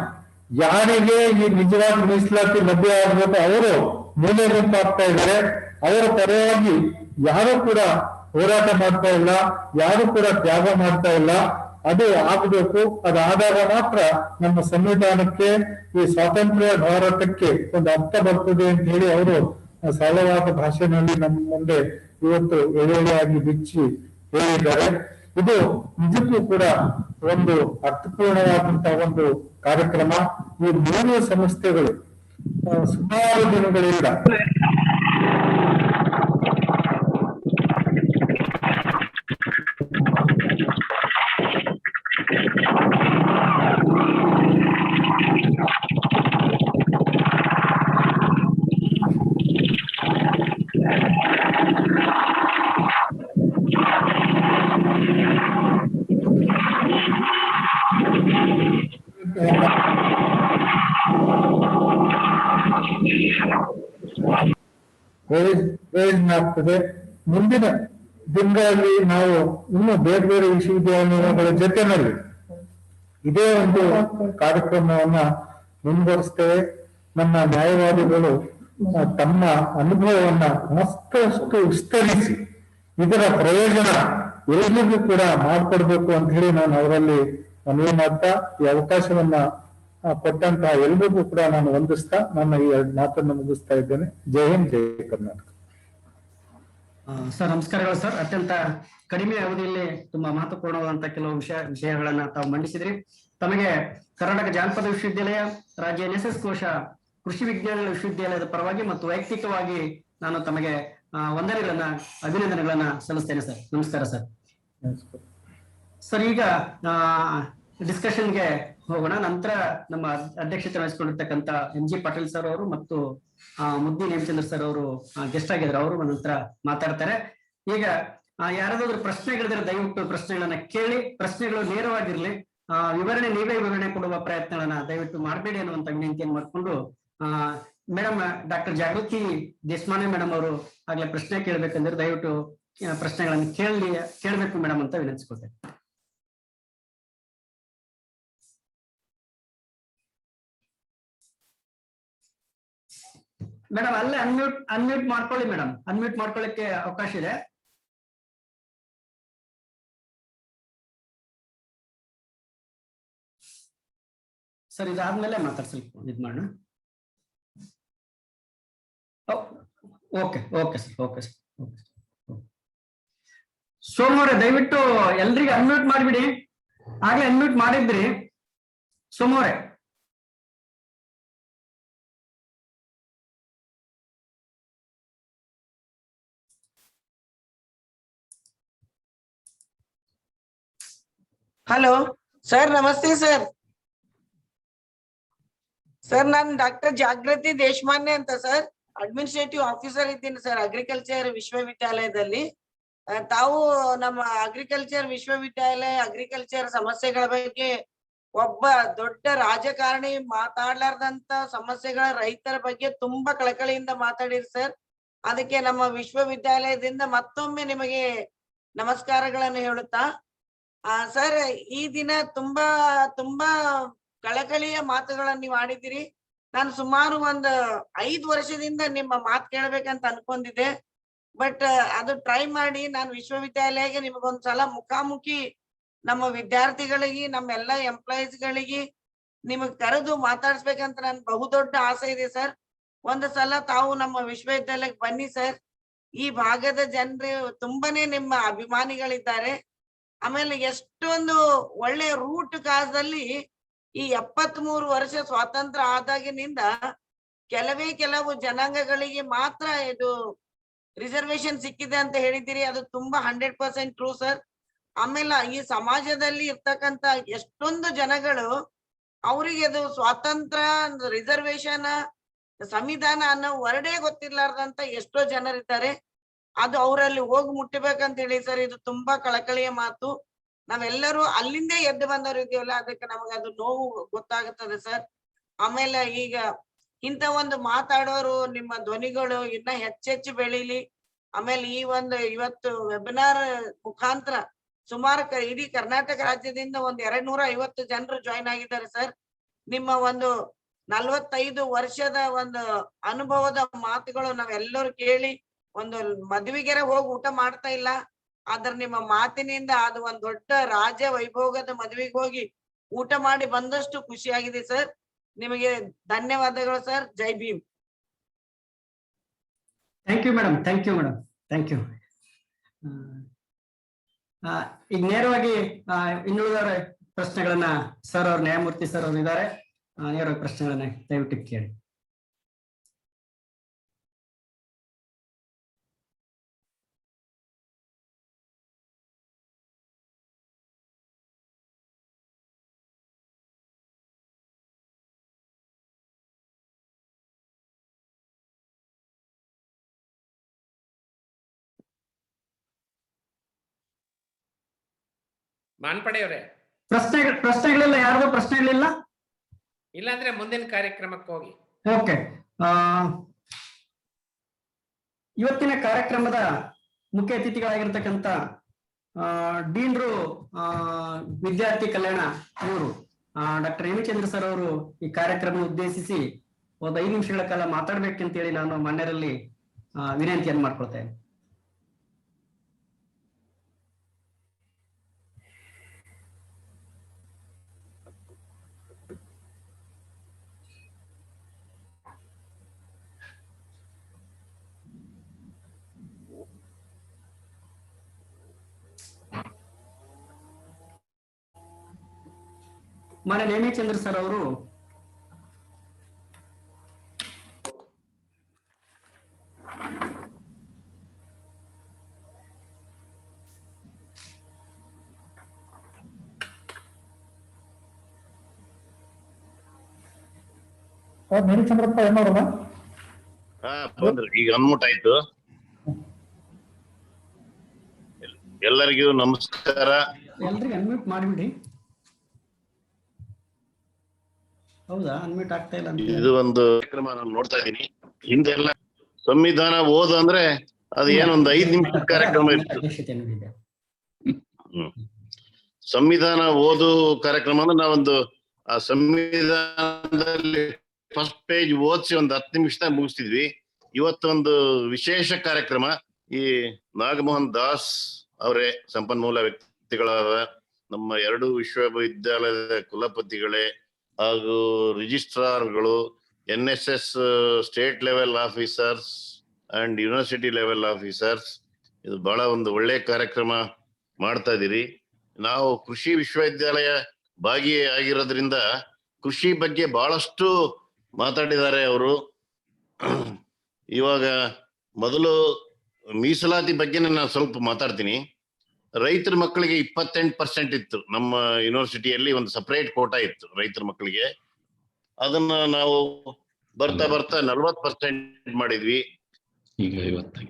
ಯಾರಿಗೆ ಈ ನಿಜವಾದ ಮೀಸಲಾತಿ ಲಭ್ಯ ಆಗಬೇಕು ಅವರು ಮೂಲೆ ಗುಂಪಾಗ್ತಾ ಇದ್ದಾರೆ. ಅವರ ಪರವಾಗಿ ಯಾರು ಕೂಡ ಹೋರಾಟ ಮಾಡ್ತಾ ಇಲ್ಲ, ಯಾರು ಕೂಡ ತ್ಯಾಗ ಮಾಡ್ತಾ ಇಲ್ಲ. ಅದು ಆಗಬೇಕು. ಅದಾದಾಗ ಮಾತ್ರ ನಮ್ಮ ಸಂವಿಧಾನಕ್ಕೆ, ಈ ಸ್ವಾತಂತ್ರ್ಯ ಹೋರಾಟಕ್ಕೆ ಒಂದು ಅರ್ಥ ಬರ್ತದೆ ಅಂತ ಹೇಳಿ ಅವರು ಸರಳವಾದ ಭಾಷೆಯಲ್ಲಿ ನಮ್ಮ ಮುಂದೆ ಇವತ್ತು ಎಳೆಯಾಗಿ ಬಿಚ್ಚಿ ಹೇಳಿದ್ದಾರೆ. ಇದು ನಿಜಕ್ಕೂ ಕೂಡ ಒಂದು ಅರ್ಥಪೂರ್ಣವಾದಂತಹ ಒಂದು ಕಾರ್ಯಕ್ರಮ. ಈ ಮೂರು ಸಂಸ್ಥೆಗಳು ಸುಮಾರು ದಿನಗಳಿಂದ ಪ್ರಯೋಜನ ಆಗ್ತದೆ. ಮುಂದಿನ ದಿನಗಳಲ್ಲಿ ನಾವು ಇನ್ನು ಬೇರೆ ಬೇರೆ ವಿಶ್ವವಿದ್ಯಾಲಯಗಳ ಜೊತೆನಲ್ಲಿ ಇದೇ ಒಂದು ಕಾರ್ಯಕ್ರಮವನ್ನ ಮುಂದುವರಿಸ್ತೇವೆ. ನಮ್ಮ ನ್ಯಾಯವಾದಿಗಳು ತಮ್ಮ ಅನುಭವವನ್ನ ಮತ್ತಷ್ಟು ವಿಸ್ತರಿಸಿ ಇದರ ಪ್ರಯೋಜನ ಎಲ್ಲರಿಗೂ ಕೂಡ ಮಾಡಿಕೊಡ್ಬೇಕು ಅಂತ ಹೇಳಿ ನಾನು ಅವರಲ್ಲಿ ಮನವಿ ಮಾಡ್ತಾ ಈ ಅವಕಾಶವನ್ನ ಕೊಟ್ಟಂತಹ ಎಲ್ಲರಿಗೂ ಕೂಡ ನಾನು ವಂದಿಸ್ತಾ ನನ್ನ ಈ ಮಾತನ್ನು ಮುಗಿಸ್ತಾ ಇದ್ದೇನೆ. ಜೈ ಹಿಂದ್, ಜೈ ಕರ್ನಾಟಕ. ಸರ್ ನಮಸ್ಕಾರಗಳು ಸರ್. ಅತ್ಯಂತ ಕಡಿಮೆ ಅವಧಿಯಲ್ಲಿ ತುಂಬಾ ಮಹತ್ವಪೂರ್ಣವಾದಂತಹ ಕೆಲವು ವಿಷಯಗಳನ್ನ ತಾವು ಮಂಡಿಸಿದ್ರಿ. ತಮಗೆ ಕರ್ನಾಟಕ ಜಾನಪದ ವಿಶ್ವವಿದ್ಯಾಲಯ, ರಾಜ್ಯ NSS ಕೋಶ, ಕೃಷಿ ವಿಜ್ಞಾನಗಳ ವಿಶ್ವವಿದ್ಯಾಲಯದ ಪರವಾಗಿ ಮತ್ತು ವೈಯಕ್ತಿಕವಾಗಿ ನಾನು ತಮಗೆ ಅಭಿನಂದನೆಗಳನ್ನ ಸಲ್ಲಿಸ್ತೇನೆ ಸರ್. ನಮಸ್ಕಾರ ಸರ್. ಸರ್, ಈಗ ಡಿಸ್ಕಷನ್ಗೆ ಹೋಗೋಣ. ನಂತರ ನಮ್ಮ ಅಧ್ಯಕ್ಷತೆ ವಹಿಸಿಕೊಂಡಿರ್ತಕ್ಕಂಥ MG ಪಾಟೀಲ್ ಸರ್ ಅವರು ಮತ್ತು ಮುದ್ದಿ ನೇಮಚಂದ್ರ ಸರ್ ಅವರು ಗೆಸ್ಟ್ ಆಗಿದ್ರು. ಅವರು ನಂತರ ಮಾತಾಡ್ತಾರೆ. ಈಗ ಯಾರಾದ್ರೂ ಪ್ರಶ್ನೆಗಳಿದ್ರೆ ದಯವಿಟ್ಟು ಪ್ರಶ್ನೆಗಳನ್ನ ಕೇಳಿ. ಪ್ರಶ್ನೆಗಳು ನೇರವಾಗಿರ್ಲಿ. ನೀವೇ ವಿವರಣೆ ಕೊಡುವ ಪ್ರಯತ್ನಗಳನ್ನ ದಯವಿಟ್ಟು ಮಾಡಬೇಡಿ ಅನ್ನುವಂತ ವಿನಂತಿಯನ್ನು ಮಾಡಿಕೊಂಡು ಮೇಡಮ್ ಡಾಕ್ಟರ್ ಜಾಗೃತಿ ದೇಶಮಾನೆ ಮೇಡಮ್ ಅವರು ಆಗ್ಲೇ ಪ್ರಶ್ನೆ ಕೇಳ್ಬೇಕಂದ್ರೆ ದಯವಿಟ್ಟು ಪ್ರಶ್ನೆಗಳನ್ನು ಕೇಳಬೇಕು ಮೇಡಮ್ ಅಂತ ವಿನಂತಿಸ್ಕೊಳ್ತೇನೆ. ಮೇಡಮ್ ಅಲ್ಲೇ ಅನ್ಮ್ಯೂಟ್ ಮಾಡ್ಕೊಳ್ಳಿ ಮೇಡಮ್. ಅನ್ಮ್ಯೂಟ್ ಮಾಡ್ಕೊಳ್ಳಿಕ್ಕೆ ಅವಕಾಶ ಇದೆ. ಸರ್, ಇದಾದ್ಮೇಲೆ ಮಾತಾಡ್ಸಲಿಕ್ಕೆ ಇದ್ ಮಾಡೋಣ. Okay okay sir. Okay sir. ಸೋಮವಾರ ದಯವಿಟ್ಟು ಎಲ್ರಿಗೂ ಅನ್ಮ್ಯೂಟ್ ಮಾಡಿಬಿಡಿ. ಆಗ್ಲೇ ಅನ್ಮ್ಯೂಟ್ ಮಾಡಿದ್ರಿ ಸೋಮವಾರ. ಹಲೋ ಸರ್, ನಮಸ್ತೆ ಸರ್. ಸರ್, ನಾನು ಡಾಕ್ಟರ್ ಜಾಗೃತಿ ದೇಶಮಾನ್ಯ ಅಂತ ಸರ್, ಅಡ್ಮಿನಿಸ್ಟ್ರೇಟಿವ್ ಆಫೀಸರ್ ಇದ್ದೀನಿ ಸರ್ ಅಗ್ರಿಕಲ್ಚರ್ ವಿಶ್ವವಿದ್ಯಾಲಯದಲ್ಲಿ. ತಾವು ನಮ್ಮ ಅಗ್ರಿಕಲ್ಚರ್ ವಿಶ್ವವಿದ್ಯಾಲಯ ಅಗ್ರಿಕಲ್ಚರ್ ಸಮಸ್ಯೆಗಳ ಬಗ್ಗೆ ಒಬ್ಬ ದೊಡ್ಡ ರಾಜಕಾರಣಿ ಮಾತಾಡ್ಲಾರ್ದಂತ ಸಮಸ್ಯೆಗಳ ರೈತರ ಬಗ್ಗೆ ತುಂಬಾ ಕಳಕಳಿಯಿಂದ ಮಾತಾಡಿರಿ ಸರ್. ಅದಕ್ಕೆ ನಮ್ಮ ವಿಶ್ವವಿದ್ಯಾಲಯದಿಂದ ಮತ್ತೊಮ್ಮೆ ನಿಮಗೆ ನಮಸ್ಕಾರಗಳನ್ನು ಹೇಳುತ್ತಾ, ಸರ್ ಈ ದಿನ ತುಂಬಾ ತುಂಬಾ ಕಳಕಳಿಯ ಮಾತುಗಳನ್ನ ನೀವು ಆಡಿದಿರಿ. ನಾನು ಸುಮಾರು ಒಂದು 5 ವರ್ಷದಿಂದ ನಿಮ್ಮ ಮಾತು ಕೇಳ್ಬೇಕಂತ ಅನ್ಕೊಂಡಿದ್ದೆ. ಬಟ್ ಅದು ಟ್ರೈ ಮಾಡಿ ನಾನು ವಿಶ್ವವಿದ್ಯಾಲಯಕ್ಕೆ ನಿಮಗೊಂದ್ಸಲ ಮುಖಾಮುಖಿ ನಮ್ಮ ವಿದ್ಯಾರ್ಥಿಗಳಿಗೆ, ನಮ್ಮೆಲ್ಲ ಎಂಪ್ಲಾಯೀಸ್ಗಳಿಗೆ ನಿಮಗ್ ಕರೆದು ಮಾತಾಡ್ಸ್ಬೇಕಂತ ನನ್ ಬಹುದೊಡ್ಡ ಆಸೆ ಇದೆ ಸರ್. ಒಂದು ಸಲ ತಾವು ನಮ್ಮ ವಿಶ್ವವಿದ್ಯಾಲಯಕ್ಕೆ ಬನ್ನಿ ಸರ್. ಈ ಭಾಗದ ಜನರು ತುಂಬಾನೇ ನಿಮ್ಮ ಅಭಿಮಾನಿಗಳಿದ್ದಾರೆ. ಆಮೇಲೆ ಎಷ್ಟೊಂದು ಒಳ್ಳೆ ರೂಟ್ ಕಾಸಲ್ಲಿ ಈ 73 ವರ್ಷ ಸ್ವಾತಂತ್ರ್ಯ ಆದಾಗಿನಿಂದ ಕೆಲವು ಜನಾಂಗಗಳಿಗೆ ಮಾತ್ರ ಇದು ರಿಸರ್ವೇಶನ್ ಸಿಕ್ಕಿದೆ ಅಂತ ಹೇಳಿದ್ದೀರಿ. ಅದು ತುಂಬಾ 100% ಟ್ರೂ ಸರ್. ಆಮೇಲೆ ಈ ಸಮಾಜದಲ್ಲಿ ಇರ್ತಕ್ಕಂತ ಎಷ್ಟೊಂದು ಜನಗಳು ಅವ್ರಿಗೆ ಅದು ಸ್ವಾತಂತ್ರ್ಯ, ರಿಸರ್ವೇಶನ್, ಸಂವಿಧಾನ ಅನ್ನೋ ವರ್ಡೇ ಗೊತ್ತಿರ್ಲಾರ್ದಂತ ಎಷ್ಟೋ ಜನರಿದ್ದಾರೆ. ಅದು ಅವರಲ್ಲಿ ಹೋಗಿ ಮುಟ್ಟಬೇಕಂತ ಹೇಳಿ ಸರ್, ಇದು ತುಂಬಾ ಕಳಕಳಿಯ ಮಾತು. ನಾವೆಲ್ಲರೂ ಅಲ್ಲಿಂದೇ ಎದ್ದು ಬಂದವರು ಇದೀವಲ್ಲ, ಅದಕ್ಕೆ ನಮಗೆ ಅದು ನೋವು ಗೊತ್ತಾಗುತ್ತದೆ ಸರ್. ಆಮೇಲೆ ಈಗ ಇಂತ ಒಂದು ಮಾತಾಡೋರು ನಿಮ್ಮ ಧ್ವನಿಗಳು ಇನ್ನ ಹೆಚ್ಚೆಚ್ಚು ಬೆಳೀಲಿ. ಆಮೇಲೆ ಈ ಒಂದು ಇವತ್ತು ವೆಬಿನಾರ್ ಮುಖಾಂತರ ಸುಮಾರು ಇಡೀ ಕರ್ನಾಟಕ ರಾಜ್ಯದಿಂದ ಒಂದು 250 ಜನರು ಜಾಯಿನ್ ಆಗಿದ್ದಾರೆ ಸರ್. ನಿಮ್ಮ ಒಂದು 45 ವರ್ಷದ ಒಂದು ಅನುಭವದ ಮಾತುಗಳು ನಾವೆಲ್ಲರೂ ಕೇಳಿ, ಒಂದು ಮದುವೆಗೆರೆ ಹೋಗಿ ಊಟ ಮಾಡ್ತಾ ಇಲ್ಲ, ಆದ್ರ ನಿಮ್ಮ ಮಾತಿನಿಂದ ಅದು ಒಂದ್ ದೊಡ್ಡ ರಾಜ ವೈಭೋಗದ ಮದುವೆಗೆ ಹೋಗಿ ಊಟ ಮಾಡಿ ಬಂದಷ್ಟು ಖುಷಿಯಾಗಿದೆ ಸರ್. ನಿಮಗೆ ಧನ್ಯವಾದಗಳು ಸರ್. ಜೈ Bhim. Thank you madam, thank you madam, thank you. ಈಗ ನೇರವಾಗಿ ಇನ್ನುಳಿದ ಪ್ರಶ್ನೆಗಳನ್ನ ಸರ್ ಅವ್ರ ನ್ಯಾಯಮೂರ್ತಿ ಸರ್ ಅವರು ಇದ್ದಾರೆ, ನೇರವಾಗಿ ಪ್ರಶ್ನೆಗಳನ್ನ ದಯವಿಟ್ಟು ಕೇಳಿ. ಮಾನ್ಪಡೆಯವರೇ, ಪ್ರಶ್ನೆಗಳಿಲ್ಲ, ಯಾರ್ದು ಪ್ರಶ್ನೆಗಳಿಲ್ಲ? ಇಲ್ಲಾಂದ್ರೆ ಮುಂದಿನ ಕಾರ್ಯಕ್ರಮಕ್ಕೆ ಹೋಗಿ. ಓಕೆ, ಇವತ್ತಿನ ಕಾರ್ಯಕ್ರಮದ ಮುಖ್ಯ ಅತಿಥಿಗಳಾಗಿರ್ತಕ್ಕಂಥ ಡೀನ್ರು ವಿದ್ಯಾರ್ಥಿ ಕಲ್ಯಾಣ ಇವರು ಡಾಕ್ಟರ್ ಹೇಮಚಂದ್ರ ಸರ್ ಅವರು ಈ ಕಾರ್ಯಕ್ರಮ ಉದ್ದೇಶಿಸಿ ಒಂದು 5 ನಿಮಿಷಗಳ ಕಾಲ ಮಾತಾಡ್ಬೇಕಂತೇಳಿ ನಾನು ಮಾನ್ಯರಲ್ಲಿ ವಿನಂತಿಯನ್ನು ಮಾಡ್ಕೊಳ್ತೇನೆ. ಮಾನ್ಯ ಹೇಮಚಂದ್ರ ಸರ್ ಅವರು ಚಂದ್ರಪ್ಪ ಏನೋರಲ್ಲ ಬಂದ್ರಿ, ಈಗ ಅನ್ಮುಟ್ ಆಯ್ತು. ಎಲ್ಲರಿಗೂ ನಮಸ್ಕಾರ. ಎಲ್ರಿಗೂ ಅನ್ಮ್ಯೂಟ್ ಮಾಡಿಬಿಡಿ. ಹೌದಾ, ಅನ್ಮ್ಯೂಟ್ ಆಗ್ತಾ ಇಲ್ಲ ಅಂತ. ಇದು ಒಂದು ಕಾರ್ಯಕ್ರಮ ನಾನು ನೋಡ್ತಾ ಇದ್ದೀನಿ. ಹಿಂದೆಲ್ಲ ಸಂವಿಧಾನ ಓದು ಅಂದ್ರೆ ಅದು ಏನೊಂದು 5 ನಿಮಿಷದ ಕಾರ್ಯಕ್ರಮ ಇತ್ತು. ಸಂವಿಧಾನ ಓದು ಕಾರ್ಯಕ್ರಮ ಅಂದ್ರೆ ನಾವೊಂದು ಆ ಸಂವಿಧಾನದಲ್ಲಿ ಫಸ್ಟ್ ಪೇಜ್ ಓದಿಸಿ ಒಂದು 10 ನಿಮಿಷದಾಗ ಮುಗಿಸ್ತಿದ್ವಿ. ಇವತ್ತೊಂದು ವಿಶೇಷ ಕಾರ್ಯಕ್ರಮ. ಈ ನಾಗಮೋಹನ್ ದಾಸ್ ಅವರೇ ಸಂಪನ್ಮೂಲ ವ್ಯಕ್ತಿಗಳಾದ ನಮ್ಮ 2 ವಿಶ್ವವಿದ್ಯಾಲಯದ ಕುಲಪತಿಗಳೇ ಹಾಗೂ ರಿಜಿಸ್ಟ್ರಾರ್ಗಳು, NSS state level officers and university level officers, ಇದು ಬಹಳ ಒಂದು ಒಳ್ಳೆ ಕಾರ್ಯಕ್ರಮ ಮಾಡ್ತಾ ಇದೀರಿ. ನಾವು ಕೃಷಿ ವಿಶ್ವವಿದ್ಯಾಲಯ ಭಾಗಿಯಾಗಿರೋದ್ರಿಂದ ಕೃಷಿ ಬಗ್ಗೆ ಬಹಳಷ್ಟು ಮಾತಾಡಿದ್ದಾರೆ ಅವರು. ಇವಾಗ ಮೊದಲು ಮೀಸಲಾತಿ ಬಗ್ಗೆನೇ ನಾನು ಸ್ವಲ್ಪ ಮಾತಾಡ್ತೀನಿ. ರೈತರ ಮಕ್ಕಳಿಗೆ 28% ಇತ್ತು. ನಮ್ಮ ಯೂನಿವರ್ಸಿಟಿಯಲ್ಲಿ ಒಂದು ಸಪರೇಟ್ ಕೋಟಾ ಇತ್ತು ರೈತರ ಮಕ್ಕಳಿಗೆ. ಅದನ್ನ ನಾವು ಬರ್ತಾ 40% ಮಾಡಿದ್ವಿ. ಈಗ 50.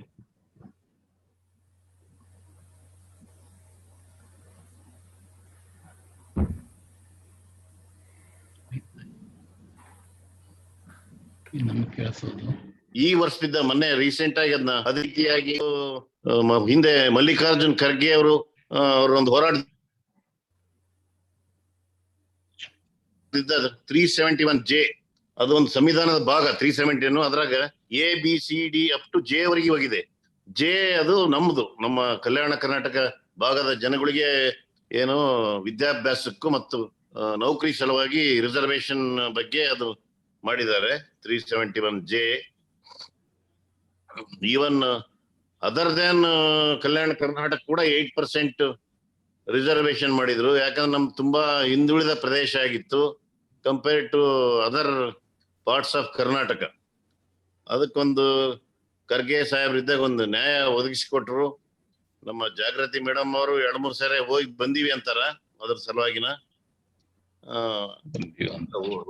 ಈ ವರ್ಷದಿಂದ ಮೊನ್ನೆ ರೀಸೆಂಟ್ ಆಗಿ ಅದನ್ನ ಅದೇ ರೀತಿಯಾಗಿ ಹಿಂದೆ ಮಲ್ಲಿಕಾರ್ಜುನ್ ಖರ್ಗೆ ಅವರು ಅವರೊಂದು ಹೋರಾಟ 371J, ಅದು ಒಂದು ಸಂವಿಧಾನದ ಭಾಗ. 370 ಅದ್ರಾಗ ABCD ಅಪ್ ಟು J ವರೆಗೆ ಹೋಗಿದೆ. J ಅದು ನಮ್ದು, ನಮ್ಮ ಕಲ್ಯಾಣ ಕರ್ನಾಟಕ ಭಾಗದ ಜನಗಳಿಗೆ ಏನು ವಿದ್ಯಾಭ್ಯಾಸಕ್ಕೂ ಮತ್ತು ನೌಕರಿ ಸಲುವಾಗಿ ರಿಸರ್ವೇಶನ್ ಬಗ್ಗೆ ಅದು ಮಾಡಿದ್ದಾರೆ. 371J. Even other then Kalyana Karnataka ಕೂಡ 8% ರಿಸರ್ವೇಶನ್ ಮಾಡಿದ್ರು. ಯಾಕಂದ್ರೆ ನಮ್ ತುಂಬಾ ಹಿಂದುಳಿದ ಪ್ರದೇಶ ಆಗಿತ್ತು compare to other parts of Karnataka. ಅದಕ್ಕೊಂದು ಖರ್ಗೆ ಸಾಹೇಬ್ರಿದ್ದಾಗ ಒಂದು ನ್ಯಾಯ ಒದಗಿಸಿಕೊಟ್ರು. ನಮ್ಮ ಜಾಗೃತಿ ಮೇಡಮ್ ಅವರು 2-3 ಸಾರಿ ಹೋಗಿ ಬಂದೀವಿ ಅಂತಾರ. ಅದ್ರ ಸಲುವಾಗಿನ